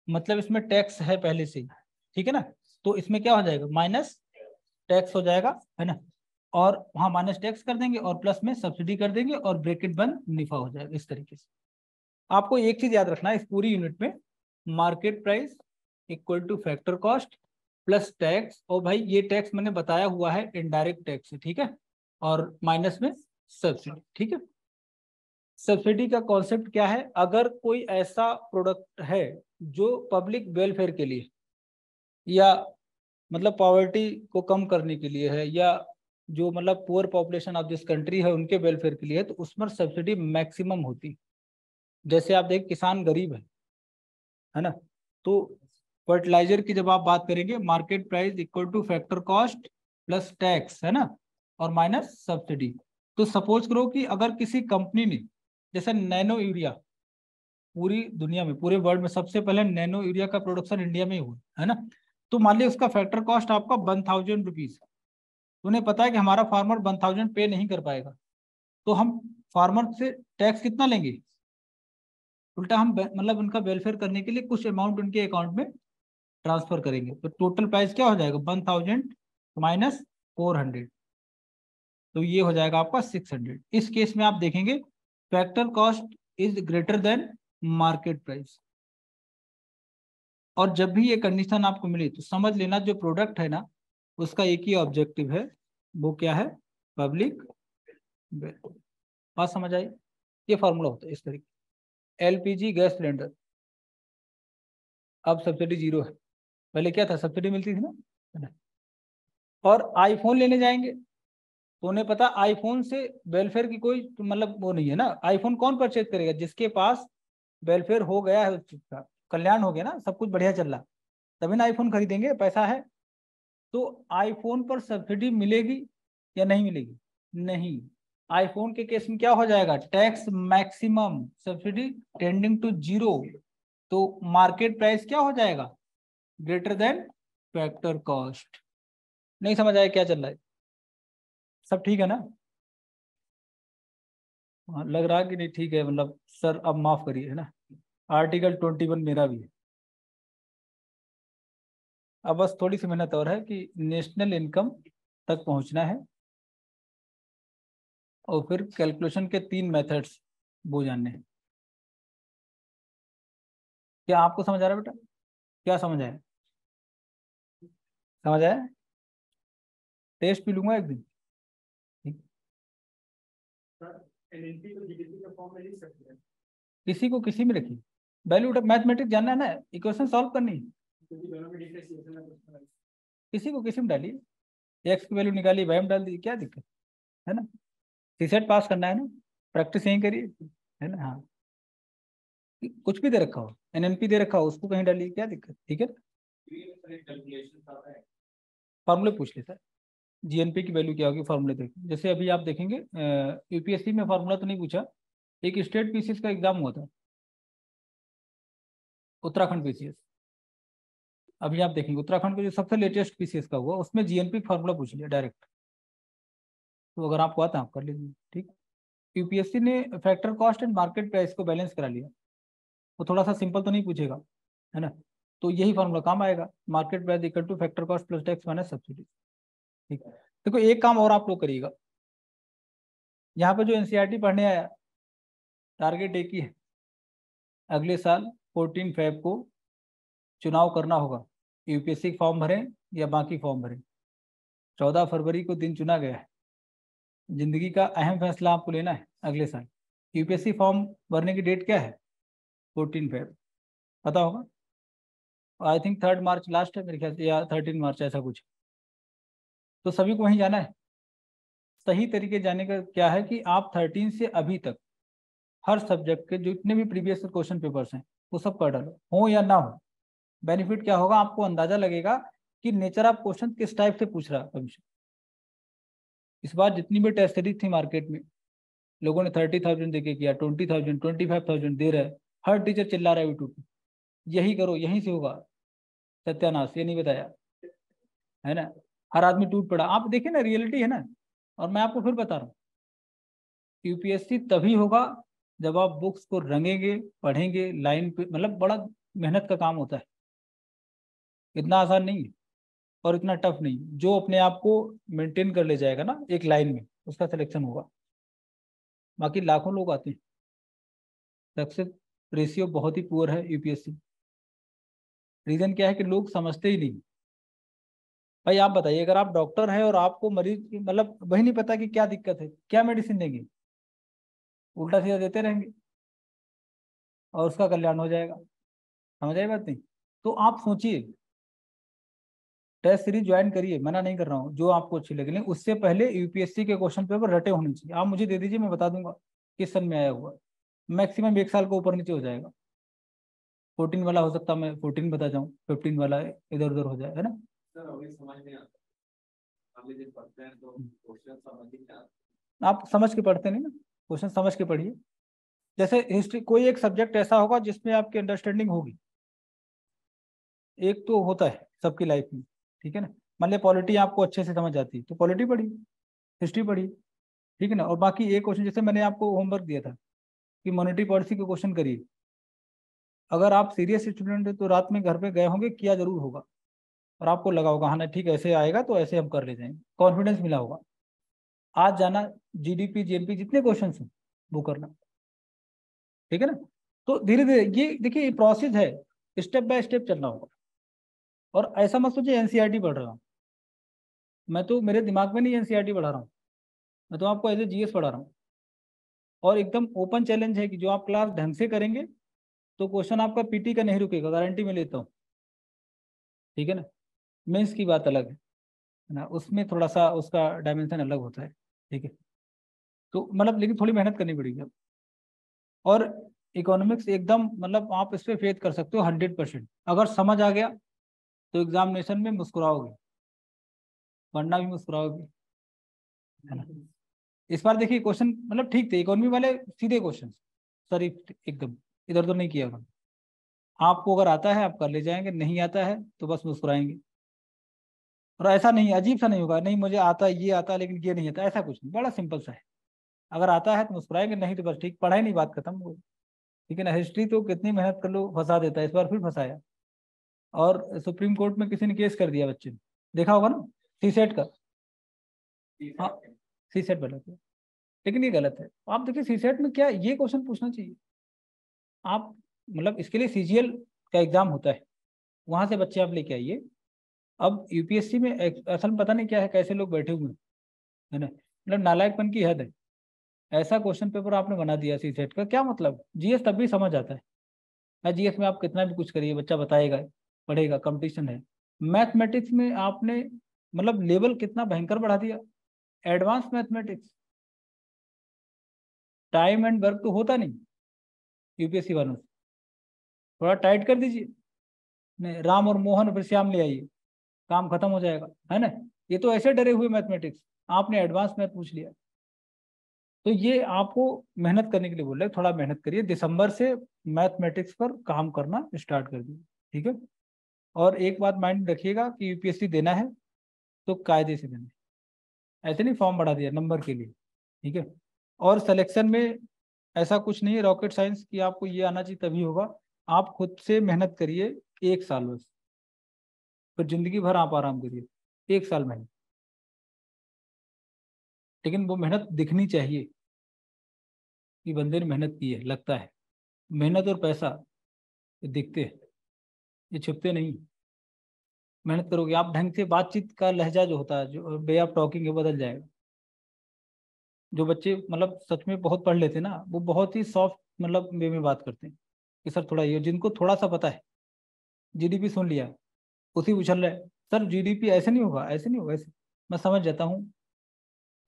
मतलब इसमें टैक्स है पहले से ही, ठीक है ना, तो इसमें क्या हो जाएगा, माइनस टैक्स हो जाएगा, है ना, और वहां माइनस टैक्स कर देंगे और प्लस में सब्सिडी कर देंगे और ब्रैकेट बंद, निफा हो जाएगा, इस तरीके से। आपको एक चीज याद रखना है इस पूरी यूनिट में, market price equal two factor cost plus tax, और भाई ये टैक्स मैंने बताया हुआ है इनडायरेक्ट टैक्स है, ठीक है, और माइनस में सब्सिडी, ठीक है। सब्सिडी का कॉन्सेप्ट क्या है, अगर कोई ऐसा प्रोडक्ट है जो पब्लिक वेलफेयर के लिए, या मतलब पॉवर्टी को कम करने के लिए है, या जो मतलब poor population of this country है उनके वेलफेयर के लिए है, तो उसमें सब्सिडी मैक्सिमम होती। जैसे आप देख किसान गरीब है ना, तो फर्टिलाइजर की जब आप बात करेंगे, market price equal two factor cost plus tax, है ना, और माइनस सब्सिडी। तो सपोज करो कि अगर किसी कंपनी ने, जैसे नैनो यूरिया, पूरी दुनिया में पूरे वर्ल्ड में सबसे पहले नैनो यूरिया का प्रोडक्शन इंडिया में ही हुआ, है ना, तो मान लिया उसका फैक्टर कॉस्ट आपका 1000 रुपीज, तो उन्हें पता है कि हमारा फार्मर 1000 पे नहीं कर पाएगा, तो हम फार्मर से टैक्स कितना लेंगे, उल्टा हम मतलब उनका वेलफेयर करने के लिए कुछ अमाउंट उनके अकाउंट में ट्रांसफर करेंगे। तो टोटल प्राइस क्या हो जाएगा, 1000 माइनस 400, तो ये हो जाएगा आपका 600। इस केस में आप देखेंगे factor cost is greater than market price. और जब भी ये कंडीशन आपको मिली तो समझ लेना जो प्रोडक्ट है ना उसका एक ही ऑब्जेक्टिव है, वो क्या है, पब्लिक वेलफेयर। बात समझ आई। ये फॉर्मूला होता है इस तरीके। एलपीजी गैस सिलेंडर, अब सब्सिडी 0 है, पहले क्या था, सब्सिडी मिलती थी ना। और आईफोन लेने जाएंगे तो उन्हें पता आईफोन से वेलफेयर की कोई मतलब वो नहीं है ना। आईफोन कौन परचेज करेगा, जिसके पास वेलफेयर हो गया है, उस चीज का कल्याण हो गया ना, सब कुछ बढ़िया चल रहा, तभी ना आईफोन खरीदेंगे, पैसा है। तो आईफोन पर सब्सिडी मिलेगी या नहीं मिलेगी, नहीं। आईफोन के केस में क्या हो जाएगा, tax maximum, subsidy tending to 0, तो मार्केट प्राइस क्या हो जाएगा, ग्रेटर देन फैक्टर कॉस्ट। नहीं समझ आया क्या चल रहा है, सब ठीक है ना। हाँ, लग रहा कि नहीं ठीक है, मतलब सर अब माफ करिए, है ना। आर्टिकल 21 मेरा भी है। अब बस थोड़ी सी मेहनत और है कि नेशनल इनकम तक पहुंचना है, और फिर कैलकुलेशन के 3 मेथड्स वो जानने हैं। क्या आपको समझ आ रहा है बेटा, क्या समझ आया, समझ आया। टेस्ट भी लूंगा एक दिन, ठीक। एनएनपी को जीडीपी के फॉर्म में लिख सकते हैं, किसी को किसी में रखिए, वैल्यू मैथमेटिक्स जानना है ना, इक्वेशन सॉल्व करनी है। क्योंकि दोनों में डिफरेंशिएशन है। किसी को किसी में डालिए, एक्स की वैल्यू निकाली, वाई में डाल दी, क्या दिक्कत है ना। सीसेट पास करना है ना, प्रैक्टिस यहीं करिए, है ना। हाँ, कुछ भी दे रखा हो, एनएनपी दे रखा हो, उसको कहीं डालिए, क्या दिक्कत, ठीक है। कैलकुलेशन आता है, फॉर्मूले पूछ लेता है, जीएनपी की वैल्यू क्या होगी, फॉर्मूले देखें। जैसे अभी आप देखेंगे यूपीएससी में फॉर्मूला तो नहीं पूछा, एक स्टेट पीसीएस का एग्जाम हुआ था, उत्तराखंड पीसीएस। अभी आप देखेंगे उत्तराखंड का जो सबसे लेटेस्ट पीसीएस का हुआ, उसमें जीएनपी फॉर्मूला पूछ लिया डायरेक्ट, तो अगर आपको आता है आप कर लीजिए, ठीक। यूपीएससी ने factor cost and market price को बैलेंस करा लिया, वो थोड़ा सा सिंपल तो नहीं पूछेगा, है ना। तो यही फॉर्मूला काम आएगा, market price equal two factor cost plus tax minus subsidy, ठीक है। देखो एक काम और आप लोग करिएगा, यहाँ पे जो एनसीईआरटी पढ़ने आया, टारगेट एक ही है, अगले साल 14 फेब को चुनाव करना होगा, यूपीएससी फॉर्म भरें या बाकी फॉर्म भरें। 14 फरवरी को दिन चुना गया है, जिंदगी का अहम फैसला आपको लेना है अगले साल। यूपीएससी फॉर्म भरने की डेट क्या है, 14 फेब, पता होगा। आई थिंक 3 मार्च लास्ट है मेरे ख्याल से, या 13 मार्च ऐसा कुछ। तो सभी को वहीं जाना है। सही तरीके जाने का क्या है कि आप 13 से अभी तक हर सब्जेक्ट के जितने भी प्रीवियस क्वेश्चन पेपर्स हैं वो सब कर डालो, हो या ना हो। बेनिफिट क्या होगा, आपको अंदाजा लगेगा कि नेचर ऑफ क्वेश्चन किस टाइप से पूछ रहा है भविष्य। इस बार जितनी भी टेस्ट सीरीज थी मार्केट में, लोगों ने 30,000 देके किया, 20,000, 25,000 दे रहा है, हर टीचर चिल्ला रहा है यूट्यूब पे, यही करो यहीं से होगा सत्यानाश, ये नहीं बताया, है ना। हर आदमी टूट पड़ा, आप देखिए ना, रियलिटी है ना। और मैं आपको फिर बता रहा हूँ, यूपीएससी तभी होगा जब आप बुक्स को रंगेंगे, पढ़ेंगे लाइन पे, मतलब बड़ा मेहनत का काम होता है, इतना आसान नहीं है और इतना टफ नहीं। जो अपने आप को मेंटेन कर ले जाएगा ना एक लाइन में, उसका सिलेक्शन होगा। बाकी लाखों लोग आते हैं, सक्सेस रेशियो बहुत ही पुअर है यूपीएससी। रीजन क्या है कि लोग समझते ही नहीं। भाई आप बताइए, अगर आप डॉक्टर हैं और आपको मरीज मतलब वही नहीं पता कि क्या दिक्कत है, क्या मेडिसिन देंगे, उल्टा सीधा देते रहेंगे और उसका कल्याण हो जाएगा। समझ आई बात नहीं। तो आप सोचिए, टेस्ट सीरीज ज्वाइन करिए, मना नहीं कर रहा हूँ, जो आपको अच्छी लगे, लेकिन उससे पहले यूपीएससी के क्वेश्चन पेपर रटे होने चाहिए। आप मुझे दे दीजिए, मैं बता दूंगा किस सन में आया हुआ। मैक्सिमम 1 साल को ऊपर नीचे हो जाएगा। 14 वाला हो सकता है मैं 14 बता जाऊँ, 15 वाला इधर उधर हो जाए, है ना। सर अभी समझ नहीं आता, हम यदि पढ़ते हैं तो क्वेश्चन समझ नहीं आता। आप समझ के पढ़ते नहीं ना, क्वेश्चन समझ के पढ़िए। जैसे हिस्ट्री, कोई एक सब्जेक्ट ऐसा होगा जिसमें आपकी अंडरस्टैंडिंग होगी, एक तो होता है सबकी लाइफ में, ठीक है ना। मान लिया पॉलिटी आपको अच्छे से समझ आती है तो पॉलिटी पढ़ी, हिस्ट्री पढ़ी, ठीक है ना। और बाकी एक क्वेश्चन जैसे मैंने आपको होमवर्क दिया था कि मॉनेटरी पॉलिसी के क्वेश्चन करिए, अगर आप सीरियस स्टूडेंट है तो रात में घर पे गए होंगे, किया जरूर होगा और आपको लगा होगा हाँ ना ठीक है ऐसे आएगा तो ऐसे हम कर ले जाएंगे, कॉन्फिडेंस मिला होगा। आज जाना जीडीपी जीएनपी जितने क्वेश्चन हैं वो करना, ठीक है ना। तो धीरे धीरे ये देखिए ये प्रोसेस है, स्टेप बाय स्टेप चलना होगा। और ऐसा मत सोचिए एनसीईआरटी पढ़ रहा हूँ, मैं तो मेरे दिमाग में नहीं एनसीईआरटी पढ़ा रहा हूँ, मैं तो आपको एज ए जीएस पढ़ा रहा हूँ। और एकदम ओपन चैलेंज है कि जो आप क्लास ढंग से करेंगे तो क्वेश्चन आपका पीटी का नहीं रुकेगा, गारंटी में लेता हूँ, ठीक है ना। मेंस की बात अलग है ना, उसमें थोड़ा सा उसका डायमेंशन अलग होता है, ठीक है। तो मतलब लेकिन थोड़ी मेहनत करनी पड़ेगी अब। और इकोनॉमिक्स एकदम मतलब आप इस पर फेथ कर सकते हो 100%। अगर समझ आ गया तो एग्जामिनेशन में मुस्कुराओगे, वरना भी मुस्कुराओगे, है ना। इस बार देखिए क्वेश्चन मतलब ठीक थे इकोनॉमी वाले, सीधे क्वेश्चन, सर एकदम इधर उधर नहीं किया उन्होंने। आपको अगर आता है आप कर ले जाएंगे, नहीं आता है तो बस मुस्कुराएंगे। और ऐसा नहीं अजीब सा नहीं होगा, नहीं मुझे आता है ये आता है लेकिन ये नहीं आता, ऐसा कुछ नहीं, बड़ा सिंपल सा है। अगर आता है तो मुस्कुराएंगे, नहीं तो बस ठीक, पढ़ाई नहीं, बात खत्म हो गई, ठीक है ना। हिस्ट्री तो कितनी मेहनत कर लो फंसा देता है, इस बार फिर फंसाया। और सुप्रीम कोर्ट में किसी ने केस कर दिया, बच्चे ने देखा होगा ना, सी सेट का। हाँ, सी सेट गलत है, लेकिन ये गलत है। आप देखिए सी सेट में क्या ये क्वेश्चन पूछना चाहिए आप, मतलब इसके लिए सीजीएल का एग्जाम होता है, वहां से बच्चे आप लेके आइए। अब यूपीएससी में असल में पता नहीं क्या है, कैसे लोग बैठे हुए हैं, है ना, मतलब नालायकपन की हद है। ऐसा क्वेश्चन पेपर आपने बना दिया सी सेट का, क्या मतलब। जीएस तब भी समझ आता है, जीएस में आप कितना भी कुछ करिए बच्चा बताएगा, पढ़ेगा, कंपटीशन है। मैथमेटिक्स में आपने मतलब लेवल कितना भयंकर बढ़ा दिया, advance mathematics, time and work तो होता नहीं यूपीएससी वालों से, थोड़ा टाइट कर दीजिए। नहीं, राम और मोहन और फिर श्याम ले आइए, काम खत्म हो जाएगा, है ना। ये तो ऐसे डरे हुए मैथमेटिक्स, आपने एडवांस मैथ पूछ लिया। तो ये आपको मेहनत करने के लिए बोल रहे हैं, थोड़ा मेहनत करिए, दिसंबर से मैथमेटिक्स पर काम करना स्टार्ट कर दीजिए, ठीक है। और एक बात माइंड रखिएगा कि यूपीएससी देना है तो कायदे से देना है, ऐसे नहीं फॉर्म बढ़ा दिया नंबर के लिए, ठीक है। और सिलेक्शन में ऐसा कुछ नहीं है रॉकेट साइंस की आपको ये आना चाहिए तभी होगा, आप खुद से मेहनत करिए 1 साल बस, फिर जिंदगी भर आप आराम करिए, 1 साल मेहनत। लेकिन वो मेहनत दिखनी चाहिए कि बंदे ने मेहनत की है, लगता है। मेहनत और पैसा ये दिखते हैं, ये छुपते नहीं। मेहनत करोगे आप ढंग से, बातचीत का लहजा जो होता है, जो वे ऑफ टॉकिंग है, बदल जाएगा। जो बच्चे मतलब सच में बहुत पढ़ लेते हैं ना, वो बहुत ही सॉफ्ट मतलब वे में बात करते हैं कि सर थोड़ा ये, जिनको थोड़ा सा पता है, जीडीपी सुन लिया उसी उछल रहे, सर जीडीपी ऐसे नहीं होगा, ऐसे नहीं होगा, ऐसे। मैं समझ जाता हूँ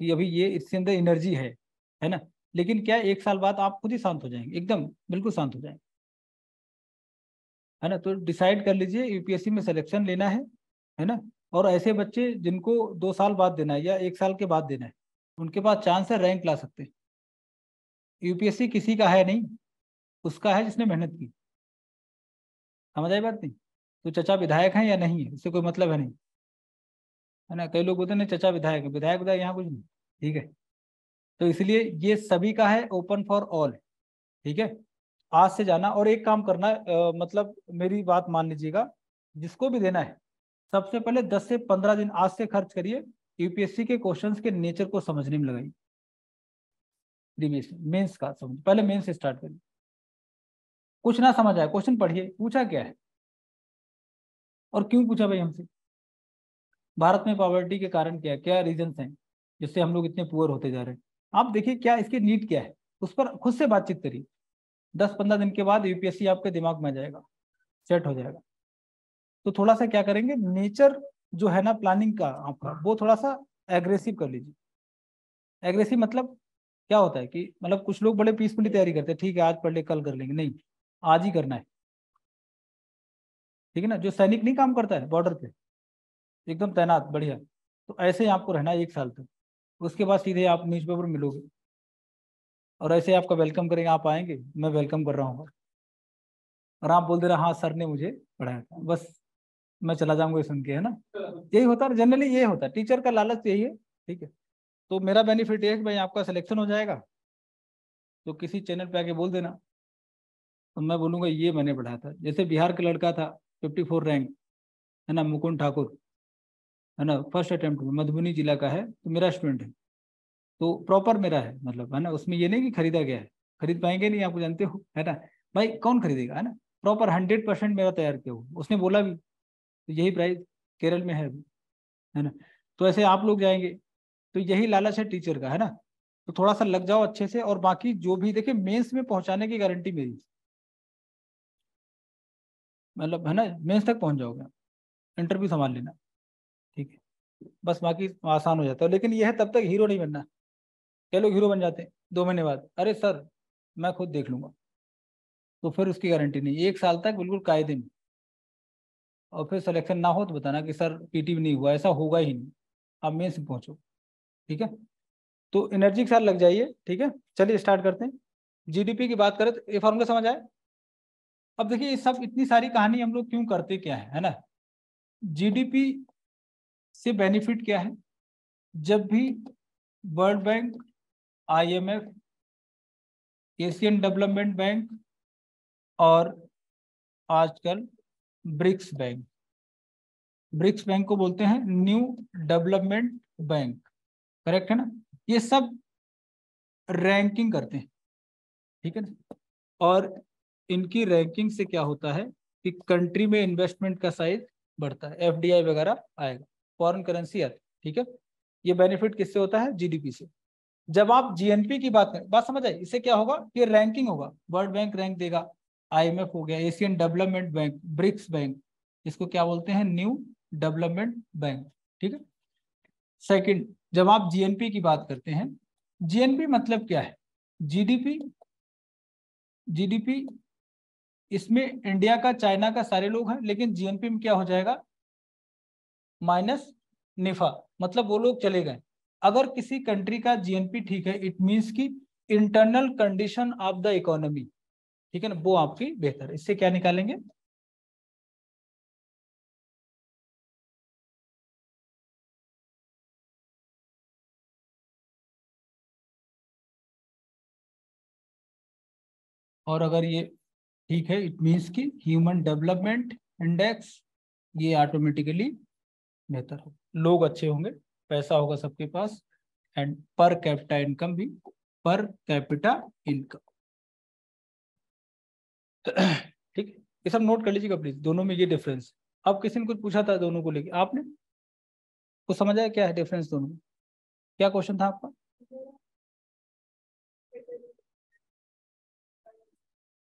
कि अभी ये इसके अंदर एनर्जी है ना। लेकिन क्या है, 1 साल बाद आप खुद ही शांत हो जाएंगे, एकदम बिल्कुल शांत हो जाएंगे, है ना। तो डिसाइड कर लीजिए यूपीएससी में सिलेक्शन लेना है ना। और ऐसे बच्चे जिनको 2 साल बाद देना है या 1 साल के बाद देना है, उनके पास चांस है रैंक ला सकते हैं। यूपीएससी किसी का है नहीं, उसका है जिसने मेहनत की। समझ आई बात नहीं। तो चचा विधायक हैं या नहीं है इससे कोई मतलब है नहीं, है ना। कई लोग बोलते हैं नहीं चचा विधायक है, विधायक विधायक यहाँ कुछ नहीं, ठीक है। तो इसलिए ये सभी का है, ओपन फॉर ऑल, ठीक है। आज से जाना और एक काम करना मतलब मेरी बात मान लीजिएगा, जिसको भी देना है सबसे पहले 10 से 15 दिन आज से खर्च करिए, यूपीएससी के क्वेश्चंस के नेचर को समझने में लगाइए। प्रीवियस मेंस का समझ, पहले मेंस से स्टार्ट करिए। कुछ ना समझ आए क्वेश्चन पढ़िए, पूछा क्या है और क्यों पूछा भाई हमसे, भारत में पॉवर्टी के कारण क्या है, क्या रीजंस हैं जिससे हम लोग इतने पुअर होते जा रहे हैं। आप देखिए क्या इसकी नीड क्या है, उस पर खुद से बातचीत करिए। 10-15 दिन के बाद यूपीएससी आपके दिमाग में आ जाएगा, सेट हो जाएगा। तो थोड़ा सा क्या करेंगे, नेचर जो है ना प्लानिंग का आपका, वो थोड़ा सा एग्रेसिव कर लीजिए। एग्रेसिव मतलब क्या होता है कि मतलब कुछ लोग बड़े पीसफुली तैयारी करते हैं, ठीक है आज पढ़ ले कल कर लेंगे, नहीं, आज ही करना है, ठीक है ना। जो सैनिक नहीं काम करता है बॉर्डर पे, एकदम तैनात बढ़िया, तो ऐसे ही आपको रहना है 1 साल तक। उसके बाद सीधे आप न्यूज़पेपर मिलोगे और ऐसे आपका वेलकम करेंगे, आप आएंगे मैं वेलकम कर रहा हूँ, और आप बोल दे रहे हाँ सर ने मुझे पढ़ाया था, बस मैं चला जाऊंगा सुन के, है ना। यही होता है जनरली, ये होता है टीचर का लालच, यही है। ठीक है, तो मेरा बेनिफिट ये है कि भाई आपका सिलेक्शन हो जाएगा तो किसी चैनल पे आके बोल देना, तो मैं बोलूंगा ये मैंने पढ़ाया था। जैसे बिहार का लड़का था 54 रैंक, है ना, मुकुंद ठाकुर, है ना, फर्स्ट अटेम्प्ट में, मधुबनी जिला का है, तो मेरा स्टूडेंट है, तो प्रॉपर मेरा है, मतलब है ना, उसमें ये नहीं कि खरीदा गया है, खरीद पाएंगे नहीं, आप जानते हो, है ना। भाई कौन खरीदेगा, है ना। प्रॉपर 100% मेरा तैयार किया हुआ, उसने बोला भी, तो यही प्राइस केरल में है अभी, है ना। तो ऐसे आप लोग जाएंगे, तो यही लालच है टीचर का, है ना। तो थोड़ा सा लग जाओ अच्छे से, और बाकी जो भी देखिए मेंस में पहुंचाने की गारंटी मेरी, मतलब है ना, मेंस तक पहुंच जाओगे, इंटरव्यू संभाल लेना। ठीक है, बस बाकी आसान हो जाता है, लेकिन यह है तब तक हीरो नहीं बनना। कई लोग हीरो बन जाते हैं 2 महीने बाद, अरे सर मैं खुद देख लूंगा, तो फिर उसकी गारंटी नहीं, 1 साल तक बिल्कुल कायदे में, और फिर सिलेक्शन ना हो तो बताना कि सर पीटी भी नहीं हुआ, ऐसा होगा ही नहीं, आप मेन से पहुंचो। ठीक है, तो एनर्जी के साथ लग जाइए। ठीक है, चलिए स्टार्ट करते हैं। जीडीपी की बात करें तो ये फॉर्मूला समझ आए। अब देखिए ये सब इतनी सारी कहानी हम लोग क्यों करते क्या है ना। जीडीपी से बेनिफिट क्या है, जब भी world bank, IMF, Asian Development bank, और आजकल ब्रिक्स बैंक, ब्रिक्स बैंक को बोलते हैं न्यू डेवलपमेंट बैंक, करेक्ट है ना, ये सब रैंकिंग करते हैं। ठीक है ना, और इनकी रैंकिंग से क्या होता है कि कंट्री में इन्वेस्टमेंट का साइज बढ़ता है, एफडीआई वगैरह आएगा, फॉरेन करेंसी आती है। ठीक है, ये बेनिफिट किससे होता है, जीडीपी से। जब आप जीएनपी की बात करें, बात समझ आए, इससे क्या होगा, ये रैंकिंग होगा, वर्ल्ड बैंक रैंक देगा, आईएमएफ हो गया, Asian Development Bank, BRICS Bank, इसको क्या बोलते हैं, न्यू डेवलपमेंट बैंक। ठीक है, सेकंड, जब आप जीएनपी की बात करते हैं, जीएनपी मतलब क्या है, जीडीपी, जीडीपी इसमें इंडिया का, चाइना का सारे लोग हैं, लेकिन जीएनपी में क्या हो जाएगा, माइनस निफा, मतलब वो लोग चले गए। अगर किसी कंट्री का जीएनपी ठीक है, इट मीन्स की internal condition of the economy, ठीक है ना, वो आपकी बेहतर है। इससे क्या निकालेंगे, और अगर ये ठीक है, इट मीन्स की ह्यूमन डेवलपमेंट इंडेक्स, ये ऑटोमेटिकली बेहतर हो, लोग अच्छे होंगे, पैसा होगा सबके पास, एंड पर कैपिटा इनकम भी, पर कैपिटा इनकम। ठीक है, ये सब नोट कर लीजिएगा प्लीज, दोनों में ये डिफरेंस। अब किसी ने कुछ पूछा था दोनों को लेके, आपने कुछ समझ आया क्या है डिफरेंस दोनों में, क्या क्वेश्चन था आपका।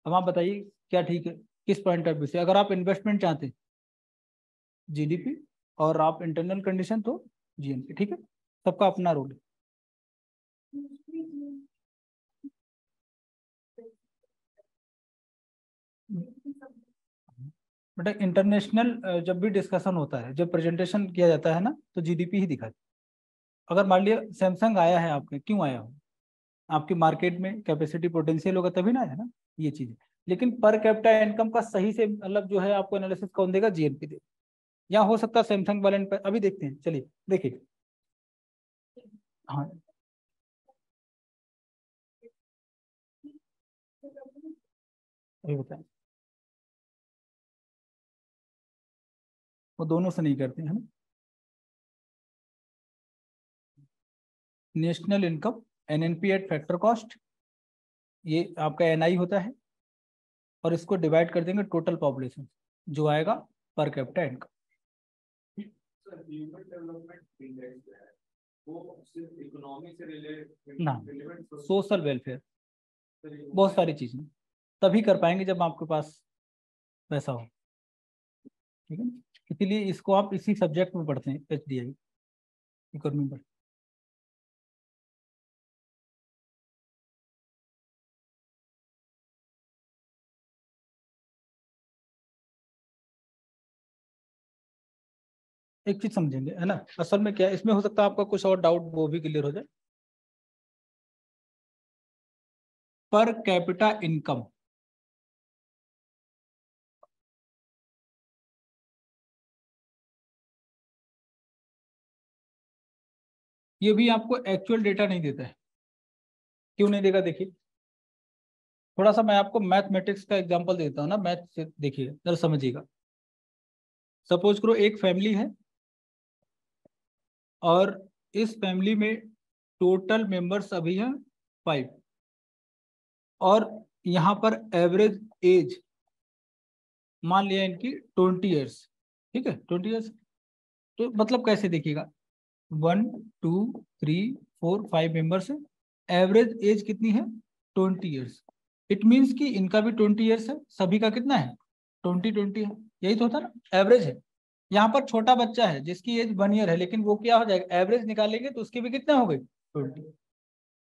अब आप बताइए क्या ठीक है, किस पॉइंट ऑफ व्यू से, अगर आप इन्वेस्टमेंट चाहते हैं जीडीपी, और आप इंटरनल कंडीशन तो जीएनपी। ठीक है, सबका अपना रोल है। बेटा इंटरनेशनल जब भी डिस्कशन होता है, जब प्रेजेंटेशन किया जाता है ना, तो जीडीपी ही दिखाती है। अगर मान लिया सैमसंग आया है आपके, क्यों आया हो, आपकी मार्केट में कैपेसिटी पोटेंशियल होगा तभी ना, है ना, ये चीज है। लेकिन पर कैपिटा इनकम का सही से मतलब जो है आपको एनालिसिस कौन देगा, जीएनपी देगा। यहाँ हो सकता है सैमसंग वाले पर, अभी देखते हैं, चलिए देखिए। हाँ, अभी बताएं, वो दोनों से नहीं करते हैं, है ना। National income, NNP eight factor cost, ये आपका एनआई होता है, और इसको डिवाइड कर देंगे टोटल पॉपुलेशन, जो आएगा per capita income. Sir human development index जो है वो सिर्फ इकोनॉमी से ना, रिलेवेंट सोशल वेलफेयर, बहुत होता है। सारी चीजें तभी कर पाएंगे जब आपके पास पैसा हो। ठीक है ना? इसीलिए इसको आप इसी सब्जेक्ट में पढ़ते हैं, एचडीआई, इकोनॉमी में। एक चीज समझेंगे, है ना, असल में क्या है, इसमें हो सकता है आपका कुछ और डाउट वो भी क्लियर हो जाए। पर कैपिटा इनकम, ये भी आपको एक्चुअल डेटा नहीं देता है। क्यों नहीं देगा, देखिए थोड़ा सा मैं आपको मैथमेटिक्स का एग्जांपल देता हूँ ना, मैथ से देखिएगा जरा समझिएगा। सपोज करो एक फैमिली है और इस फैमिली में टोटल मेंबर्स अभी हैं 5 और यहाँ पर एवरेज एज मान लिया इनकी 20 ईयर्स, ठीक है 20 ईयर्स। तो मतलब कैसे देखिएगा 1 2 3 4 5 मेंबर्स है, एवरेज एज कितनी है 20 ईयर्स। इट मीन्स कि इनका भी 20 ईयर्स है, सभी का कितना है 20 है, यही तो होता है ना एवरेज है। यहाँ पर छोटा बच्चा है जिसकी एज 1 ईयर है, लेकिन वो क्या हो जाएगा एवरेज निकालेंगे तो उसके भी कितने हो गए 20।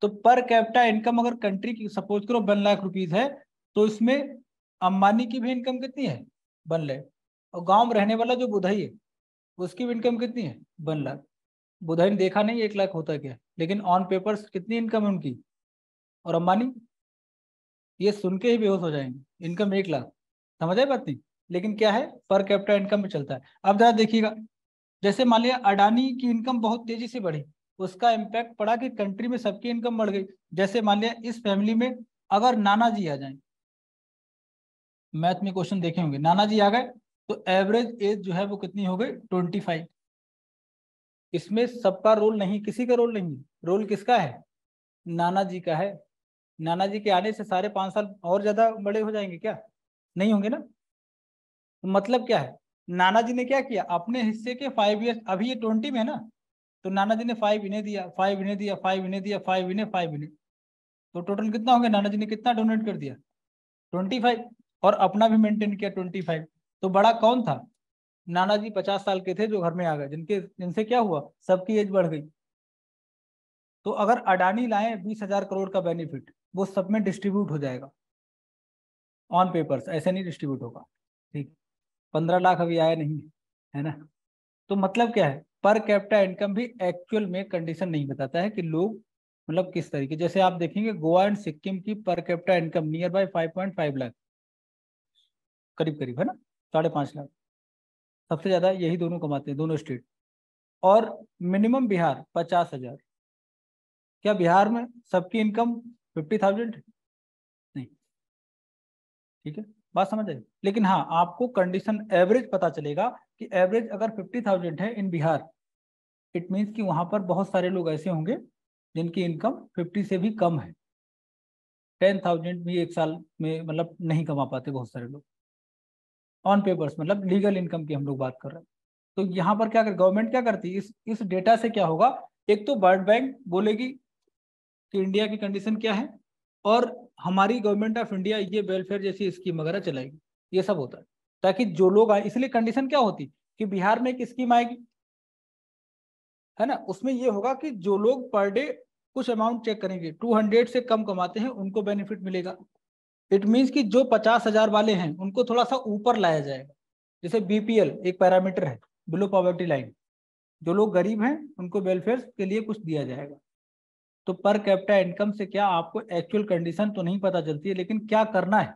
तो पर कैपिटा इनकम अगर कंट्री की सपोज करो 1 लाख रुपीज है, तो इसमें अंबानी की भी इनकम कितनी है 1 लाख, और गांव में रहने वाला जो बुधाई है उसकी भी इनकम कितनी है 1 लाख। बुधाई ने देखा नहीं 1 लाख होता क्या, लेकिन ऑन पेपर्स कितनी इनकम है उनकी, और अंबानी ये सुन के ही बेहोश हो जाएंगे, इनकम 1 लाख, समझ आए बात नहीं। लेकिन क्या है पर कैपिटा इनकम में चलता है। अब जरा देखिएगा, जैसे मान लिया अडानी की इनकम बहुत तेजी से बढ़ी, उसका इम्पैक्ट पड़ा कि कंट्री में सबकी इनकम बढ़ गई। जैसे मान लिया इस फैमिली में अगर नाना जी आ जाए, मैथ में क्वेश्चन देखे होंगे, नाना जी आ गए तो एवरेज एज जो है वो कितनी हो गई 25। इसमें सबका रोल नहीं, किसी का रोल नहीं, रोल किसका है नाना जी का है। नाना जी के आने से सारे 5 साल और ज्यादा बड़े हो जाएंगे क्या, नहीं होंगे ना। तो मतलब क्या है नाना जी ने क्या किया अपने हिस्से के 5 ईयर्स, अभी ये 20 में है ना, तो नाना जी ने 5 इन्हें दिया, 5 इन्हें दिया, 5 इन्हें दिया, 5 इन्हें, 5 इन्हें, तो टोटल कितना हो गया, नाना जी ने कितना डोनेट कर दिया 25, और अपना भी मेंटेन किया 25। तो बड़ा कौन था, नाना जी 50 साल के थे जो घर में आ गए, जिनसे क्या हुआ सबकी एज बढ़ गई। तो अगर अडानी लाए 20,000 करोड़ का बेनिफिट, वो सब में डिस्ट्रीब्यूट हो जाएगा ऑन पेपर्स, ऐसे नहीं डिस्ट्रीब्यूट होगा, ठीक। 15 लाख अभी आया नहीं है ना। तो मतलब क्या है पर कैपिटा इनकम भी एक्चुअल में कंडीशन नहीं बताता है कि लोग मतलब किस तरीके। जैसे आप देखेंगे गोवा एंड सिक्किम की per capita income near by 5.5 lakh, करीब करीब है ना, 5.5 लाख, सबसे ज्यादा यही दोनों कमाते हैं दोनों स्टेट। और मिनिमम बिहार 50,000। क्या बिहार में सबकी इनकम 50,000? नहीं, ठीक है बात समझ आई। लेकिन हाँ आपको कंडीशन एवरेज पता चलेगा कि एवरेज अगर 50,000 है इन बिहार, इट मीन्स कि वहां पर बहुत सारे लोग ऐसे होंगे जिनकी इनकम 50 से भी कम है। 10,000 भी एक साल में मतलब नहीं कमा पाते बहुत सारे लोग ऑन पेपर्स, मतलब लीगल इनकम की हम लोग बात कर रहे हैं। तो यहाँ पर क्या कर गवर्नमेंट क्या करती है, इस डेटा से क्या होगा, एक तो वर्ल्ड बैंक बोलेगी कि इंडिया की कंडीशन क्या है, और हमारी गवर्नमेंट ऑफ इंडिया ये वेलफेयर जैसी स्कीम वगैरह चलाएगी, ये सब होता है ताकि जो लोग आए। इसलिए कंडीशन क्या होती कि बिहार में एक स्कीम आएगी है ना, उसमें ये होगा कि जो लोग पर डे कुछ अमाउंट चेक करेंगे 200 से कम कमाते हैं उनको बेनिफिट मिलेगा। इट मीन्स कि जो 50,000 वाले हैं उनको थोड़ा सा ऊपर लाया जाएगा। जैसे बीपीएल एक पैरामीटर है, बिलो पॉवर्टी लाइन, जो लोग गरीब हैं उनको वेलफेयर के लिए कुछ दिया जाएगा। तो पर कैपिटा इनकम से क्या आपको एक्चुअल कंडीशन तो नहीं पता चलती है, लेकिन क्या करना है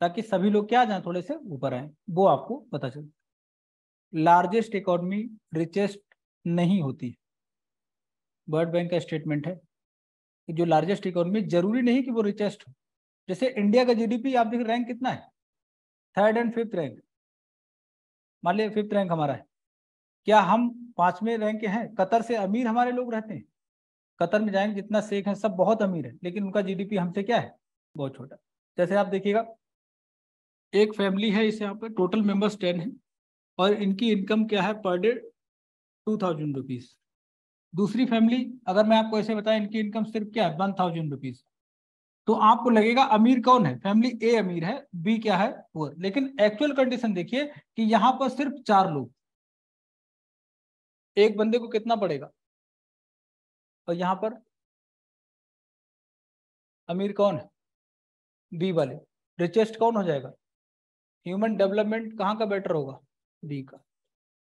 ताकि सभी लोग क्या जाए थोड़े से ऊपर आए वो आपको पता चले। लार्जेस्ट इकोनॉमी रिचेस्ट नहीं होती, वर्ल्ड बैंक का स्टेटमेंट है कि जो लार्जेस्ट इकोनॉमी जरूरी नहीं कि वो रिचेस्ट हो। जैसे इंडिया का जीडीपी आप देख रैंक कितना है, 3rd एंड 5th रैंक, मान लिया 5th रैंक हमारा है, क्या हम 5वें रैंक के हैं। कतर से अमीर हमारे लोग रहते हैं, कतर में जाएंगे जितना शेख है सब बहुत अमीर है, लेकिन उनका जीडीपी हमसे क्या है बहुत छोटा। जैसे आप देखिएगा एक फैमिली है, इसे यहाँ पे टोटल मेंबर्स 10 है और इनकी इनकम क्या है पर डे 2,000 रुपीज। दूसरी फैमिली अगर मैं आपको ऐसे बताएं इनकी इनकम सिर्फ क्या है 1,000 रुपीज, तो आपको लगेगा अमीर कौन है, फैमिली ए अमीर है, बी क्या है पुअर। लेकिन एक्चुअल कंडीशन देखिए कि यहाँ पर सिर्फ 4 लोग, एक बंदे को कितना पड़ेगा, और यहाँ पर अमीर कौन है बी वाले, रिचेस्ट कौन हो जाएगा। ह्यूमन डेवलपमेंट कहाँ का बेटर होगा बी का,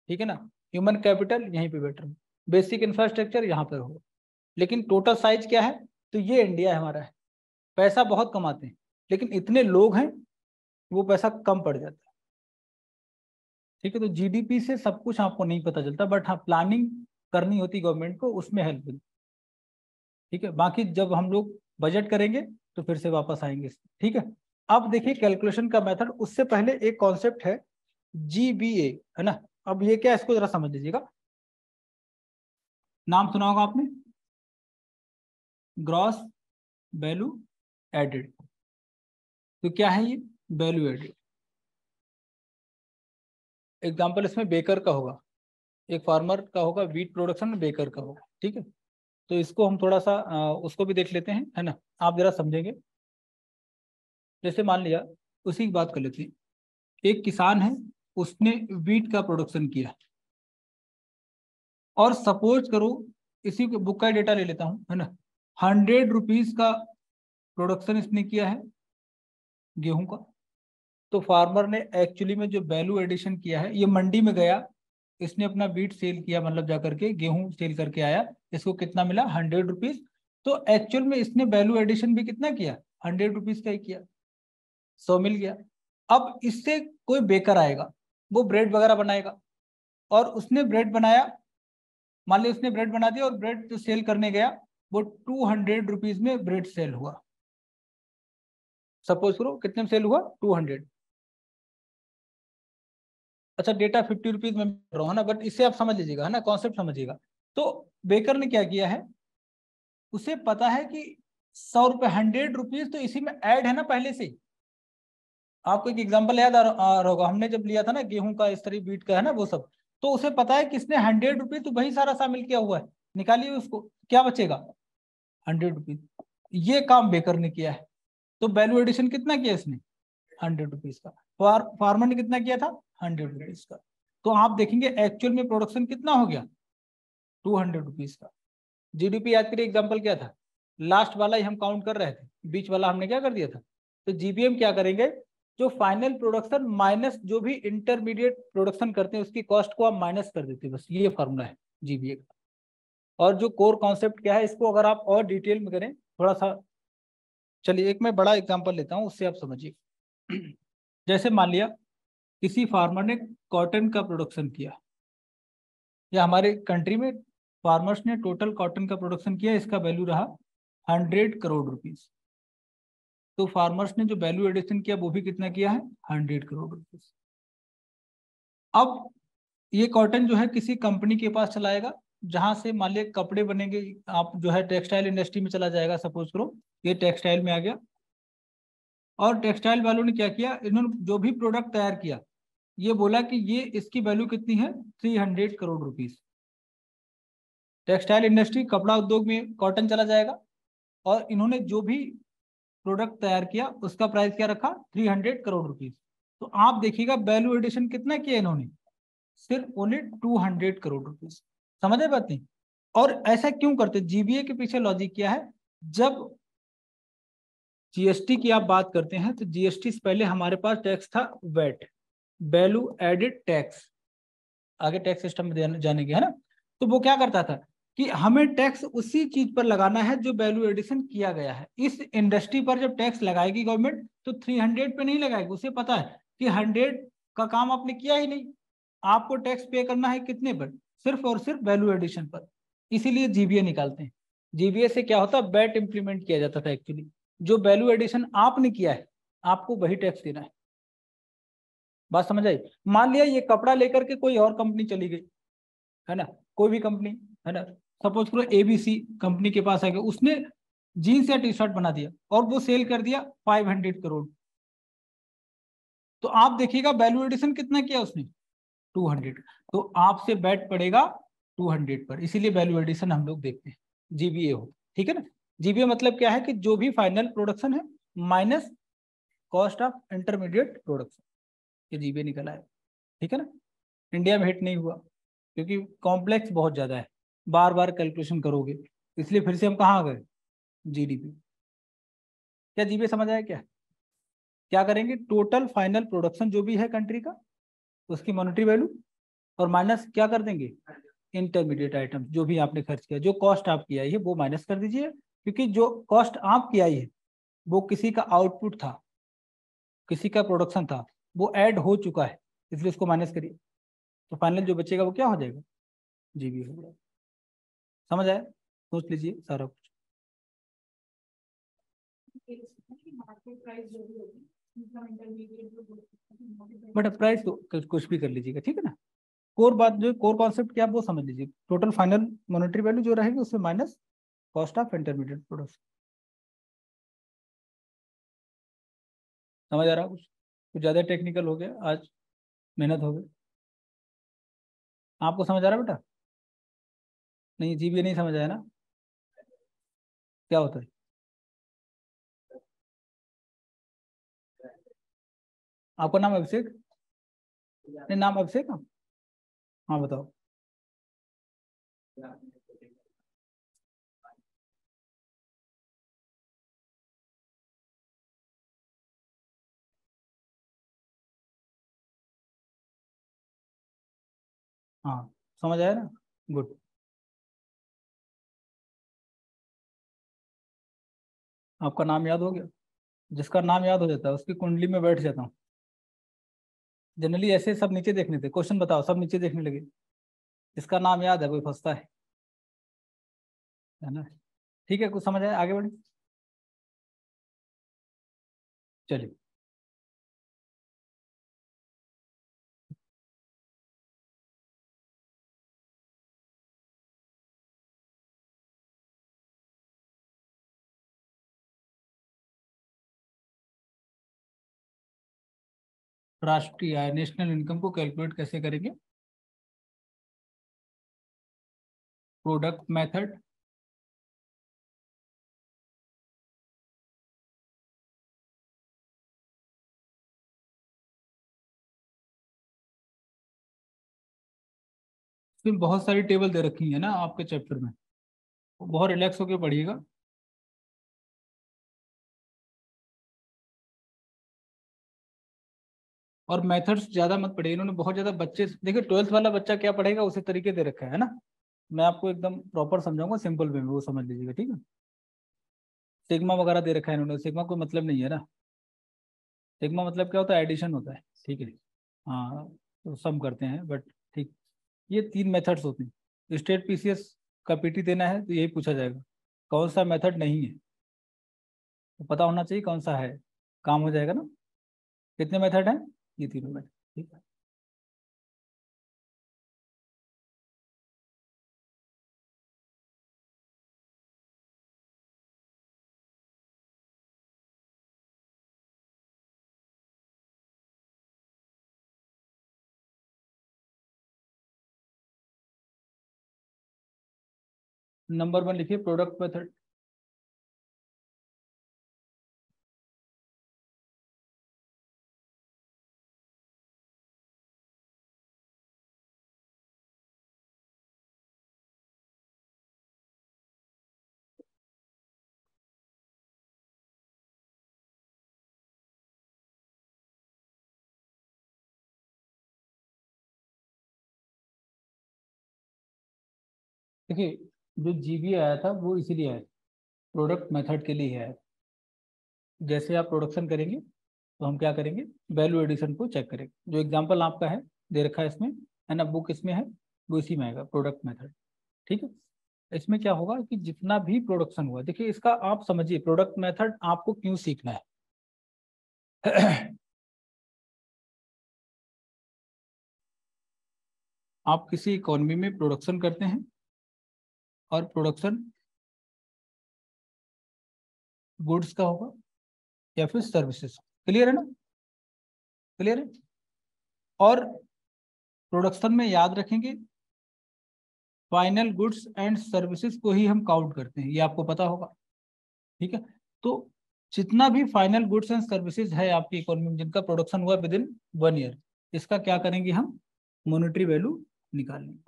ठीक है ना। ह्यूमन कैपिटल यहीं पे बेटर, बेसिक इंफ्रास्ट्रक्चर यहाँ पर होगा। लेकिन टोटल साइज क्या है, तो ये इंडिया है हमारा है, पैसा बहुत कमाते हैं लेकिन इतने लोग हैं वो पैसा कम पड़ जाता है, ठीक है। तो जीडीपी से सब कुछ आपको नहीं पता चलता, बट हाँ प्लानिंग करनी होती गवर्नमेंट को, उसमें हेल्प मिलती। ठीक है, बाकी जब हम लोग बजट करेंगे तो फिर से वापस आएंगे। ठीक है, अब देखिए कैलकुलेशन का मेथड, उससे पहले एक कॉन्सेप्ट है GBA, है ना। अब ये क्या है, इसको जरा समझ लीजिएगा। नाम सुना होगा आपने, ग्रॉस वैल्यू एडेड। तो क्या है ये वैल्यू एडेड? एग्जाम्पल इसमें बेकर का होगा, एक फार्मर का होगा, वीट प्रोडक्शन में बेकर का होगा। ठीक है, तो इसको हम थोड़ा सा उसको भी देख लेते हैं, है ना, आप जरा समझेंगे। जैसे मान लिया, उसी की बात कर लेते हैं, एक किसान है, उसने वीट का प्रोडक्शन किया, और सपोज करो, इसी के बुक का डेटा ले लेता हूं, है ना, 100 रुपीज का प्रोडक्शन इसने किया है गेहूं का। तो फार्मर ने एक्चुअली में जो वैल्यू एडिशन किया है, ये मंडी में गया, इसने अपना वीट सेल किया, मतलब जाकर के गेहूं सेल करके आया, इसको कितना मिला, 100 रुपीज। तो एक्चुअल में इसने वैल्यू एडिशन भी कितना किया, 100 रुपीज का ही किया, 100 मिल गया। अब इससे कोई बेकर आएगा, वो ब्रेड वगैरह बनाएगा, और उसने ब्रेड बनाया, मान ली उसने ब्रेड बना दिया, और ब्रेड जो सेल करने गया वो 200 रुपीज में ब्रेड सेल हुआ। सपोज करो कितने में सेल हुआ, 200। अच्छा, डेटा 50 रुपीज में रहा हूँ ना, बट इसे आप समझ लीजिएगा, है ना, कॉन्सेप्ट समझिएगा। तो बेकर ने क्या किया है, उसे पता है कि 100 रुपये, 100 रुपीज तो इसी में ऐड है ना पहले से। आपको एक एग्जांपल याद आ रहा होगा, हमने जब लिया था ना गेहूं का, इस तरह बीट का, है ना, वो सब। तो उसे पता है कि इसने 100 रुपीज तो वही सारा शामिल किया हुआ है, निकालिए उसको, क्या बचेगा, 100 रुपीज। ये काम बेकर ने किया है। तो वैल्यू एडिशन कितना किया इसने, 100 रुपीज का। फार्मर ने कितना किया था, 100 रुपीज का। तो आप देखेंगे एक्चुअल में प्रोडक्शन कितना हो गया, 200 रुपीज का। GDP याद करिए, एग्जाम्पल क्या था, लास्ट वाला ही हम काउंट कर रहे थे, बीच वाला हमने क्या कर दिया था। तो GPM क्या करेंगे, जो फाइनल प्रोडक्शन माइनस जो भी इंटरमीडिएट प्रोडक्शन करते हैं उसकी कॉस्ट को आप माइनस कर देते हैं, बस ये फॉर्मूला है GPA का। और जो कोर कॉन्सेप्ट क्या है, इसको अगर आप और डिटेल में करें थोड़ा सा, चलिए एक मैं बड़ा एग्जांपल लेता हूं, उससे आप समझिए। जैसे मान लिया किसी फार्मर ने कॉटन का प्रोडक्शन किया, या हमारे कंट्री में फार्मर्स ने टोटल कॉटन का प्रोडक्शन किया, इसका वैल्यू रहा 100 करोड़ रुपीज। तो फार्मर्स ने जो वैल्यू एडिशन किया वो भी कितना किया है, 100 करोड़ रुपीज। अब ये कॉटन जो है किसी कंपनी के पास चलाएगा, जहां से मान लिया कपड़े बनेंगे, आप जो है टेक्सटाइल इंडस्ट्री में चला जाएगा, सपोज करो ये टेक्सटाइल में आ गया। और टेक्सटाइल वालों ने क्या किया, इन्होंने जो भी प्रोडक्ट तैयार किया, ये बोला कि ये इसकी वैल्यू कितनी है, 300 करोड़ रुपीज। टेक्सटाइल इंडस्ट्री, कपड़ा उद्योग में कॉटन चला जाएगा, और इन्होंने जो भी प्रोडक्ट तैयार किया उसका प्राइस क्या रखा, 300 करोड़ रुपीज। तो आप देखिएगा वैल्यू एडिशन कितना किया इन्होंने, सिर्फ ओनली 200 करोड़ रुपीज। समझ बात नहीं। और ऐसा क्यों करते, GBA के पीछे लॉजिक क्या है, जब GST की आप बात करते हैं तो GST से पहले हमारे पास टैक्स था वैट, वैल्यू एडेड टैक्स, आगे टैक्स सिस्टम में जानेंगे, है ना। तो वो क्या करता था कि हमें टैक्स उसी चीज पर लगाना है जो वैल्यू एडिशन किया गया है। इस इंडस्ट्री पर जब टैक्स लगाएगी गवर्नमेंट, तो 300 पे नहीं लगाएगी, उसे पता है कि 100 का काम आपने किया ही नहीं, आपको टैक्स पे करना है कितने पर, सिर्फ और सिर्फ वैल्यू एडिशन पर। इसीलिए GBA निकालते हैं। GBA से क्या होता है, वैट इंप्लीमेंट किया जाता था एक्चुअली, जो वैल्यू एडिशन आपने किया है आपको वही टैक्स देना है। बात समझ आई। मान लिया ये कपड़ा लेकर के कोई और कंपनी चली गई, है ना, कोई भी कंपनी, है ना, सपोज करो ABC कंपनी के पास आ गया, उसने जीन्स या T-शर्ट बना दिया और वो सेल कर दिया 500 करोड़। तो आप देखिएगा वैल्यू एडिशन कितना किया उसने, 200। तो आपसे बैट पड़ेगा 200 पर, इसीलिए वैल्यू एडिशन हम लोग देखते हैं, GBA हो, ठीक है ना। GBA मतलब क्या है कि जो भी फाइनल प्रोडक्शन है minus cost of intermediate production, ये GBA निकल आया, ठीक है ना। इंडिया में हिट नहीं हुआ क्योंकि कॉम्प्लेक्स बहुत ज्यादा है, बार बार कैलकुलेशन करोगे, इसलिए फिर से हम कहाँ आ गए, GDP। क्या GBA समझ आया क्या, क्या करेंगे, टोटल फाइनल प्रोडक्शन जो भी है कंट्री का, उसकी मॉनेटरी वैल्यू, और माइनस क्या कर देंगे, इंटरमीडिएट आइटम जो भी आपने खर्च किया, जो कॉस्ट आपकी आई है वो माइनस कर दीजिए, क्योंकि जो कॉस्ट आपकी आई है वो किसी का आउटपुट था, किसी का प्रोडक्शन था, वो ऐड हो चुका है, इसलिए उसको माइनस करिए। तो फाइनल जो बचेगा वो क्या हो जाएगा, GBA हो जाएगा। समझ आया? सोच लीजिए सारा कुछ। बट प्राइस तो कुछ भी कर लीजिएगा, ठीक है ना। कोर बात जो कोर कॉन्सेप्ट क्या वो समझ लीजिए, टोटल फाइनल मॉनेटरी वैल्यू जो रहेगी उससे minus cost of intermediate product. समझ आ रहा कुछ ज्यादा टेक्निकल हो गया आज, मेहनत हो गई। आपको समझ आ रहा है बेटा? नहीं जी भी नहीं समझ आया ना? क्या होता है? आपका नाम अभिषेक? नहीं नाम अभिषेक ना? हाँ बताओ। हाँ समझ आया ना? गुड। आपका नाम याद हो गया? जिसका नाम याद हो जाता है उसकी कुंडली में बैठ जाता हूँ। जनरली ऐसे सब नीचे देखने थे, क्वेश्चन बताओ सब नीचे देखने लगे। इसका नाम याद है कोई फंसता है ना? ठीक है, कुछ समझ आया, आगे बढ़े चलिए। राष्ट्रीय आय नेशनल इनकम को कैलकुलेट कैसे करेंगे? प्रोडक्ट मेथड, इसमें बहुत सारी टेबल दे रखी है ना आपके चैप्टर में, बहुत रिलैक्स होकर पढ़िएगा। और मेथड्स ज्यादा मत पढ़िए, इन्होंने बहुत ज्यादा बच्चे देखिए, 12th वाला बच्चा क्या पढ़ेगा उसी तरीके दे रखा है ना। मैं आपको एकदम प्रॉपर समझाऊंगा सिंपल वे में, वो समझ लीजिएगा, ठीक है। सिग्मा वगैरह दे रखा है इन्होंने, सिग्मा कोई मतलब नहीं है ना। सिग्मा मतलब क्या होता है? एडिशन होता है, ठीक है। हाँ तो सम करते हैं बट ठीक। ये 3 मेथड्स होते हैं। स्टेट पीसीएस का पीटी देना है तो यही पूछा जाएगा, कौन सा मेथड नहीं है, तो पता होना चाहिए कौन सा है, काम हो जाएगा ना। कितने मेथड हैं? ये 3 मेथड, ठीक है। नंबर 1 लिखिए, प्रोडक्ट मेथड। देखिए जो जीबी आया था वो इसीलिए आया, प्रोडक्ट मेथड के लिए है। जैसे आप प्रोडक्शन करेंगे तो हम क्या करेंगे, वैल्यू एडिशन को चेक करेंगे। जो एग्जांपल आपका है दे रखा है इसमें, है ना, बुक इसमें है, वो इसी में आएगा प्रोडक्ट मेथड, ठीक है। इसमें क्या होगा कि जितना भी प्रोडक्शन हुआ, देखिए इसका आप समझिए प्रोडक्ट मेथड आपको क्यों सीखना है। आप किसी इकोनॉमी में प्रोडक्शन करते हैं और प्रोडक्शन गुड्स का होगा या फिर सर्विसेज, क्लियर है ना? क्लियर है। और प्रोडक्शन में याद रखेंगे फाइनल गुड्स एंड सर्विसेज को ही हम काउंट करते हैं, ये आपको पता होगा, ठीक है। तो जितना भी फाइनल गुड्स एंड सर्विसेज है आपकी इकोनॉमी में जिनका प्रोडक्शन हुआ विद इन 1 ईयर, इसका क्या करेंगे हम, मॉनेटरी वैल्यू निकालेंगे।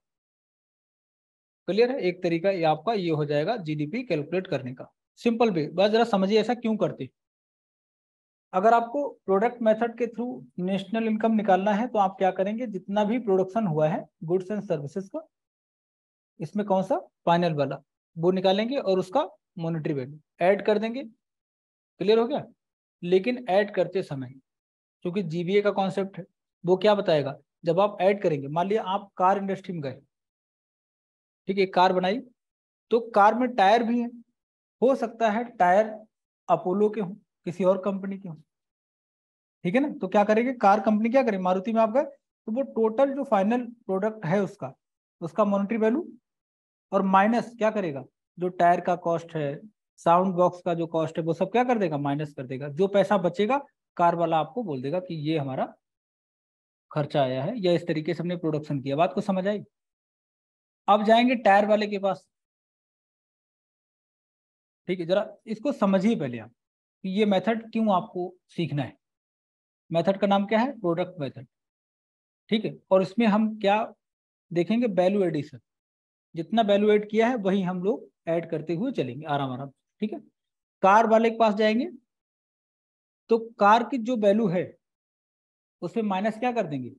क्लियर है? एक तरीका ये आपका ये हो जाएगा जीडीपी कैलकुलेट करने का, सिंपल वे। बस जरा समझिए ऐसा क्यों करते। अगर आपको प्रोडक्ट मेथड के थ्रू नेशनल इनकम निकालना है तो आप क्या करेंगे, जितना भी प्रोडक्शन हुआ है गुड्स एंड सर्विसेज का, इसमें कौन सा फाइनल वाला, वो निकालेंगे और उसका मॉनेटरी वैल्यू ऐड कर देंगे। क्लियर हो गया? लेकिन ऐड करते समय, क्योंकि जीबीए का कॉन्सेप्ट है, वो क्या बताएगा, जब आप ऐड करेंगे, मान लिया आप कार इंडस्ट्री में गए, ठीक है, एक कार बनाई, तो कार में टायर भी है, हो सकता है टायर अपोलो के हों, किसी और कंपनी के हों, ठीक है ना। तो क्या करेंगे, कार कंपनी क्या करेगी, मारुति में आप गए तो वो टोटल जो फाइनल प्रोडक्ट है उसका, उसका मॉनेटरी वैल्यू और माइनस क्या करेगा, जो टायर का कॉस्ट है, साउंड बॉक्स का जो कॉस्ट है, वो सब क्या कर देगा, माइनस कर देगा। जो पैसा बचेगा कार वाला आपको बोल देगा कि ये हमारा खर्चा आया है, या इस तरीके से हमने प्रोडक्शन किया। बात को समझ आई। अब जाएंगे टायर वाले के पास, ठीक है। जरा इसको समझिए पहले आप कि ये मेथड क्यों आपको सीखना है। मेथड का नाम क्या है, प्रोडक्ट मेथड, ठीक है। और इसमें हम क्या देखेंगे, वैल्यू एडिशन। जितना वैल्यू ऐड किया है वही हम लोग ऐड करते हुए चलेंगे आराम आराम, ठीक है। कार वाले के पास जाएंगे तो कार की जो वैल्यू है उसमें माइनस क्या कर देंगे,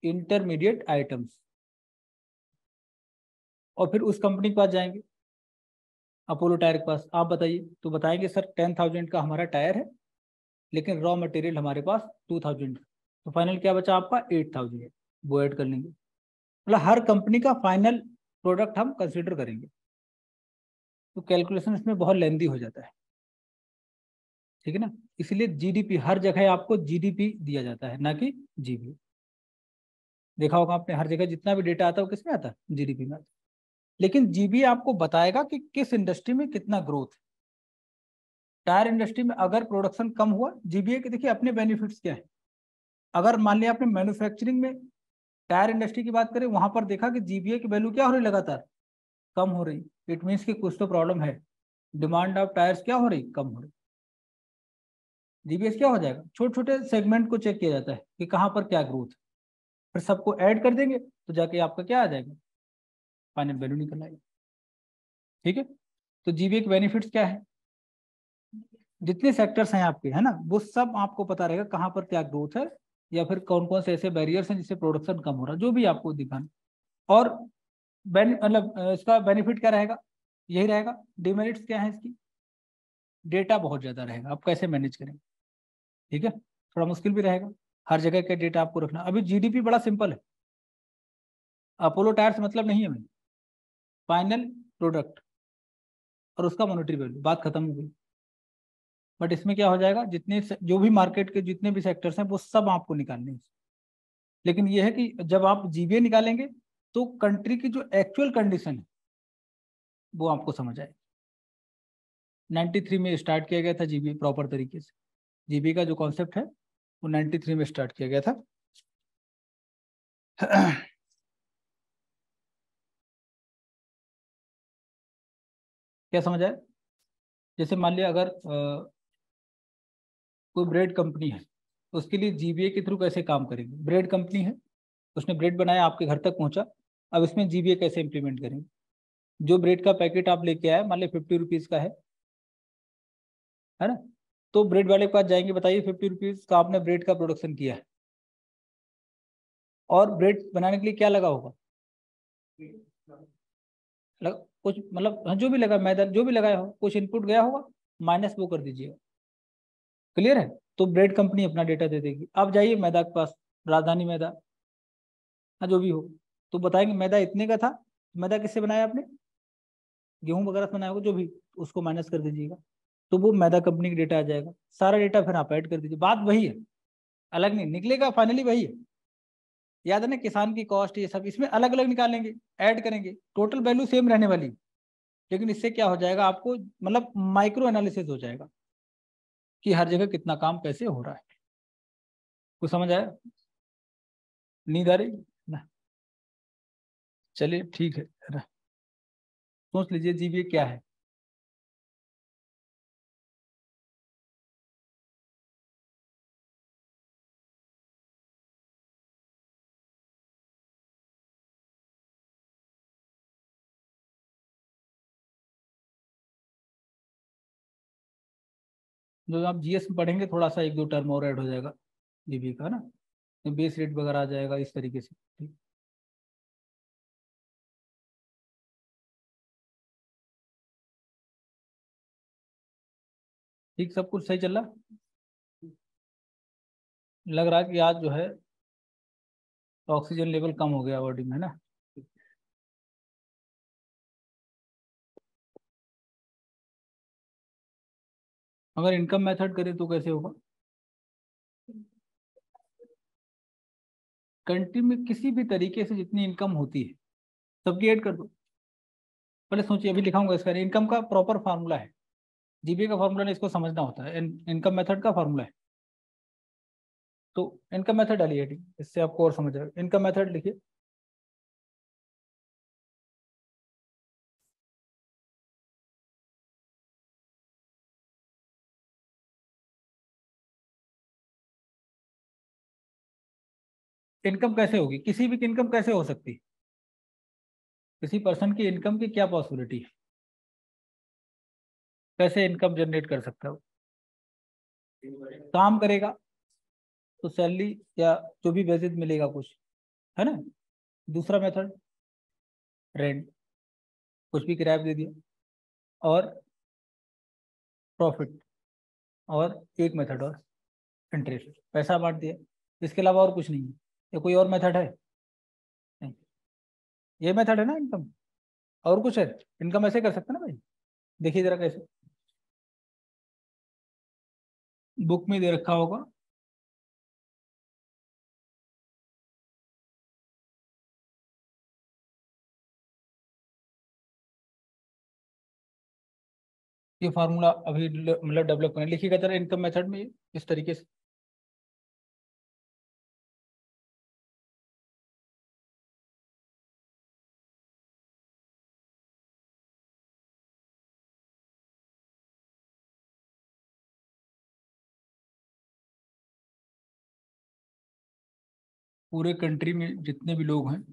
इंटरमीडिएट आइटम्स। और फिर उस कंपनी के पास जाएंगे, अपोलो टायर के पास। आप बताइए, तो बताएंगे सर 10,000 का हमारा टायर है, लेकिन रॉ मटेरियल हमारे पास 2,000, तो फाइनल क्या बचा आपका 8,000, वो ऐड कर लेंगे। मतलब हर कंपनी का फाइनल प्रोडक्ट हम कंसिडर करेंगे, तो कैलकुलेशन इसमें बहुत लेंदी हो जाता है, ठीक है ना। इसलिए जीडीपी हर जगह आपको जीडीपी दिया जाता है, ना कि जीबी। देखा होगा आपने, हर जगह जितना भी डेटा आता है वो किसमें आता है, जीडीपी में आता है। लेकिन जीबी आपको बताएगा कि किस इंडस्ट्री में कितना ग्रोथ है। टायर इंडस्ट्री में अगर प्रोडक्शन कम हुआ, जीबीए के देखिए अपने बेनिफिट्स क्या है। अगर मान लिया आपने मैन्युफैक्चरिंग में टायर इंडस्ट्री की बात करें, वहां पर देखा कि जीबीए की वैल्यू क्या हो रही, लगातार कम हो रही। इट मीन्स कि कुछ तो प्रॉब्लम है, डिमांड ऑफ टायर्स क्या हो रही, कम हो रही। जीबीएस क्या हो जाएगा, छोटे छोटे सेगमेंट को चेक किया जाता है कि कहाँ पर क्या ग्रोथ है, फिर सबको ऐड कर देंगे तो जाके आपका क्या आ जाएगा, फाइनल वैल्यू निकल आएगा, ठीक है। तो जीबीए के बेनिफिट्स क्या है, जितने सेक्टर्स हैं आपके, है ना, वो सब आपको पता रहेगा कहाँ पर क्या ग्रोथ है, या फिर कौन कौन से ऐसे बैरियर्स हैं जिससे प्रोडक्शन कम हो रहा है, जो भी आपको दिखाना। और मतलब इसका बेनिफिट क्या रहेगा, यही रहेगा। डिमेरिट्स क्या है इसकी, डेटा बहुत ज्यादा रहेगा, आप कैसे मैनेज करेंगे, ठीक है, थोड़ा मुश्किल भी रहेगा हर जगह का डेटा आपको रखना। अभी जीडीपी बड़ा सिंपल है, अपोलो टायर से मतलब नहीं है हमें, फाइनल प्रोडक्ट और उसका मॉनेटरी वैल्यू, बात खत्म हो गई। बट इसमें क्या हो जाएगा, जितने जो भी मार्केट के जितने भी सेक्टर्स हैं वो सब आपको निकालने हैं। लेकिन यह है कि जब आप जीबीए निकालेंगे तो कंट्री की जो एक्चुअल कंडीशन है वो आपको समझ आए। 93 में स्टार्ट किया गया था जीबीए प्रॉपर तरीके से, जीबीए का जो कॉन्सेप्ट है वो 93 में स्टार्ट किया गया था। क्या समझ आए, जैसे मान लिया अगर कोई ब्रेड कंपनी है, तो उसके लिए जीबीए के थ्रू कैसे काम करेंगे। ब्रेड कंपनी है, उसने ब्रेड बनाया, आपके घर तक पहुंचा, अब इसमें जीबीए कैसे इंप्लीमेंट करेंगे। जो ब्रेड का पैकेट आप लेके आए, मान लिया 50 रुपीज का है ना, तो ब्रेड वाले के पास जाएंगे, बताइए 50 रुपीज का आपने ब्रेड का प्रोडक्शन किया है, और ब्रेड बनाने के लिए क्या लगा होगा, कुछ मतलब हाँ, जो भी लगा, मैदा जो भी लगाया हो, कुछ इनपुट गया होगा, माइनस वो कर दीजिएगा। क्लियर है, तो ब्रेड कंपनी अपना डेटा दे देगी। अब जाइए मैदा के पास, राजधानी मैदा, हाँ जो भी हो, तो बताएंगे मैदा इतने का था। मैदा किससे बनाया आपने, गेहूं वगैरह से बनाया होगा जो भी, उसको माइनस कर दीजिएगा, तो वो मैदा कंपनी का डेटा आ जाएगा। सारा डेटा फिर आप ऐड कर दीजिए, बात वही है, अलग नहीं निकलेगा, फाइनली वही है। याद है ना, किसान की कॉस्ट ये सब इसमें अलग अलग निकालेंगे, ऐड करेंगे, टोटल वैल्यू सेम रहने वाली। लेकिन इससे क्या हो जाएगा, आपको मतलब माइक्रो एनालिसिस हो जाएगा कि हर जगह कितना काम कैसे हो रहा है। कुछ समझ आया, नींद आ रही ना, चलिए ठीक है ना? सोच लीजिए जीबीए क्या है। जो आप जीएस में पढ़ेंगे थोड़ा सा एक दो टर्म और ऐड हो जाएगा जीबीए का, है ना, बेस रेट वगैरह आ जाएगा इस तरीके से, ठीक। ठीक, सब कुछ सही चल रहा। लग रहा है कि आज जो है ऑक्सीजन लेवल कम हो गया बॉडी में, है ना। अगर इनकम मेथड करें तो कैसे होगा? कंट्री में किसी भी तरीके से जितनी इनकम होती है सबकी ऐड कर दो। पहले सोचिए, अभी लिखाऊंगा इसका। इनकम का प्रॉपर फार्मूला है, जीबीए का फार्मूला नहीं, इसको समझना होता है। इनकम मेथड का फार्मूला है। तो इनकम मेथड डालिए, ठीक, इससे आपको और समझ आएगा। इनकम मेथड लिखिए। इनकम कैसे होगी? किसी भी इनकम कैसे हो सकती है? किसी पर्सन की इनकम की क्या पॉसिबिलिटी है? कैसे इनकम जनरेट कर सकता है वो? काम करेगा तो सैलरी या जो भी वेजेस मिलेगा कुछ, है ना। दूसरा मेथड रेंट, कुछ भी किराया पे दे दिया। और प्रॉफिट। और एक मेथड और, इंटरेस्ट, पैसा बांट दिया। इसके अलावा और कुछ नहीं है। या कोई और मेथड है? नहीं, ये मेथड है ना इनकम। और कुछ है? इनकम ऐसे कर सकते हैं ना भाई। देखिए जरा कैसे, बुक में दे रखा होगा। ये फार्मूला अभी मतलब डेवलप करें, लिखिएगा जरा इनकम मेथड में इस तरीके से। पूरे कंट्री में जितने भी लोग हैं,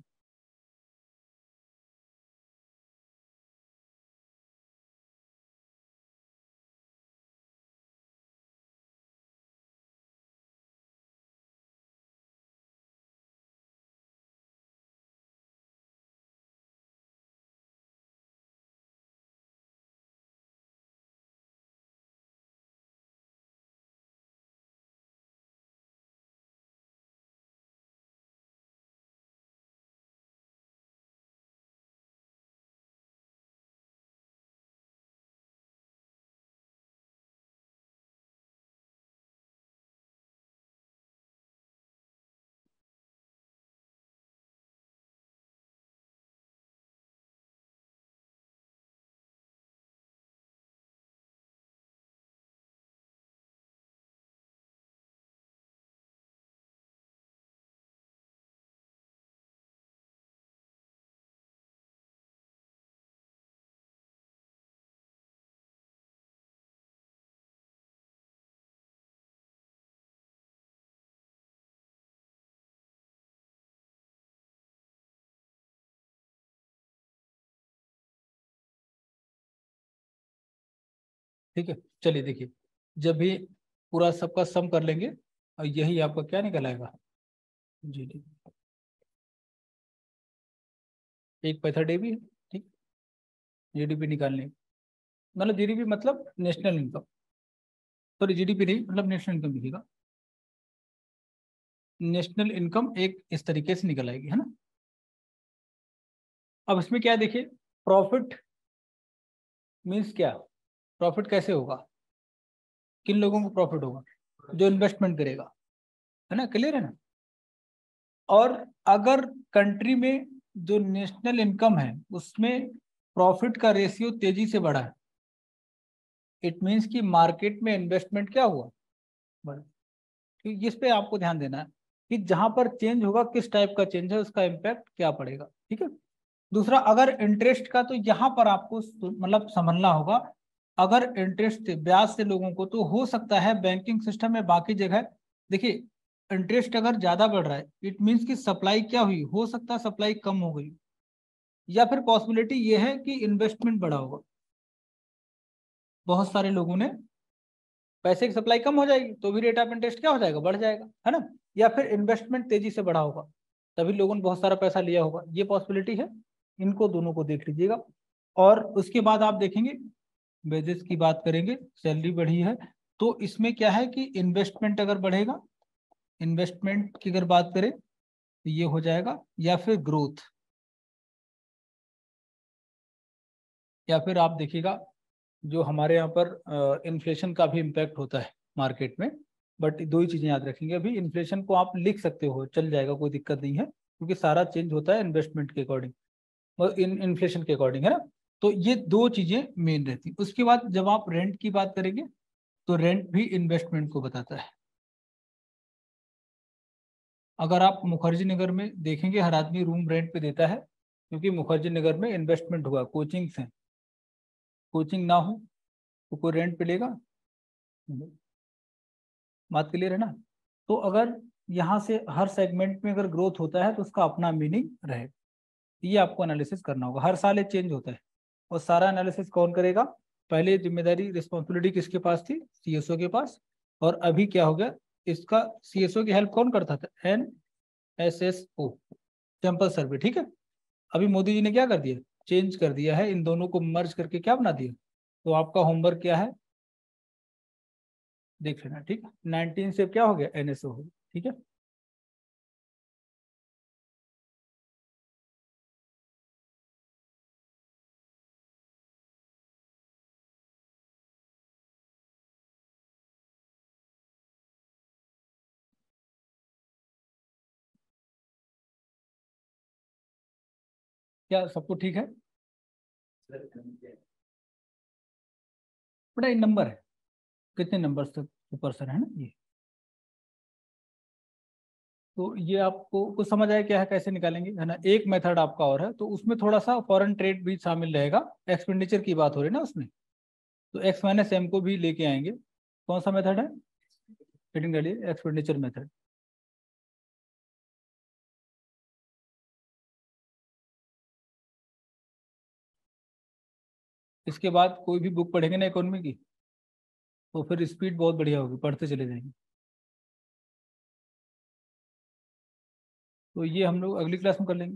ठीक है। चलिए देखिए, जब भी पूरा सबका सम कर लेंगे और यही आपका क्या निकल आएगा, जी डी। एक मेथड ये भी है, ठीक। जीडीपी निकालने, मतलब जीडीपी मतलब नेशनल इनकम, सॉरी जीडीपी नहीं, मतलब नेशनल इनकम लिखिएगा। नेशनल इनकम एक इस तरीके से निकल आएगी, है ना। अब इसमें क्या है देखिए, प्रॉफिट मीन्स क्या? प्रॉफिट कैसे होगा? किन लोगों को प्रॉफिट होगा? जो इन्वेस्टमेंट करेगा, है ना। क्लियर है ना। और अगर कंट्री में जो नेशनल इनकम है उसमें प्रॉफिट का रेशियो तेजी से बढ़ा है, इट मीन्स कि मार्केट में इन्वेस्टमेंट क्या हुआ, बढ़ा। तो इस पे आपको ध्यान देना है कि जहां पर चेंज होगा किस टाइप का चेंज है, उसका इम्पैक्ट क्या पड़ेगा, ठीक है। दूसरा, अगर इंटरेस्ट का, तो यहाँ पर आपको मतलब समझना होगा। अगर इंटरेस्ट से, ब्याज से लोगों को, तो हो सकता है बैंकिंग सिस्टम में बाकी जगह, देखिए इंटरेस्ट अगर ज्यादा बढ़ रहा है इट मीन्स कि सप्लाई क्या हुई, हो सकता है सप्लाई कम हो गई। या फिर पॉसिबिलिटी ये है कि इन्वेस्टमेंट बढ़ा होगा, बहुत सारे लोगों ने, पैसे की सप्लाई कम हो जाएगी तो भी रेट ऑफ इंटरेस्ट क्या हो जाएगा, बढ़ जाएगा, है ना। या फिर इन्वेस्टमेंट तेजी से बढ़ा होगा, तभी लोगों ने बहुत सारा पैसा लिया होगा, ये पॉसिबिलिटी है। इनको दोनों को देख लीजिएगा। और उसके बाद आप देखेंगे, वेजेस की बात करेंगे, सैलरी बढ़ी है, तो इसमें क्या है कि इन्वेस्टमेंट अगर बढ़ेगा, इन्वेस्टमेंट की अगर बात करें तो ये हो जाएगा, या फिर ग्रोथ, या फिर आप देखिएगा जो हमारे यहाँ पर इन्फ्लेशन का भी इम्पैक्ट होता है मार्केट में। बट दो ही चीज़ें याद रखेंगे, अभी इन्फ्लेशन को आप लिख सकते हो, चल जाएगा, कोई दिक्कत नहीं है, क्योंकि सारा चेंज होता है इन्वेस्टमेंट के अकॉर्डिंग और इन्फ्लेशन के अकॉर्डिंग, है ना। तो ये दो चीज़ें मेन रहती। उसके बाद जब आप रेंट की बात करेंगे तो रेंट भी इन्वेस्टमेंट को बताता है। अगर आप मुखर्जी नगर में देखेंगे, हर आदमी रूम रेंट पे देता है, क्योंकि मुखर्जी नगर में इन्वेस्टमेंट हुआ, कोचिंग्स हैं, कोचिंग ना हो तो कोई रेंट पे लेगा? बात क्लियर है ना। तो अगर यहाँ से हर सेगमेंट में अगर ग्रोथ होता है तो उसका अपना मीनिंग रहे, ये आपको एनालिसिस करना होगा। हर साल ये चेंज होता है और सारा एनालिसिस कौन करेगा? पहले जिम्मेदारी रिस्पॉन्सिबिलिटी किसके पास थी? सीएसओ के पास। और अभी क्या हो गया, इसका सीएसओ की हेल्प कौन करता था? NSSO, सैंपल सर्वे, ठीक है। अभी मोदी जी ने क्या कर दिया? चेंज कर दिया है, इन दोनों को मर्ज करके क्या बना दिया। तो आपका होमवर्क क्या है, देख लेना, ठीक है। 19 से क्या हो गया? NSO हो गया, ठीक है। क्या सबको ठीक है? बड़ा इन नंबर है, कितने नंबर तक पर्सन है ना ये। तो ये आपको कुछ समझ आया क्या है, कैसे निकालेंगे, है ना। एक मेथड आपका और है, तो उसमें थोड़ा सा फॉरेन ट्रेड भी शामिल रहेगा, एक्सपेंडिचर की बात हो रही है ना उसमें, तो X-M को भी लेके आएंगे। कौन सा मेथड है? हेडिंग डालिए, एक्सपेंडिचर मेथड। इसके बाद कोई भी बुक पढ़ेंगे ना इकोनॉमी की, तो फिर स्पीड बहुत बढ़िया होगी, पढ़ते चले जाएंगे। तो ये हम लोग अगली क्लास में कर लेंगे।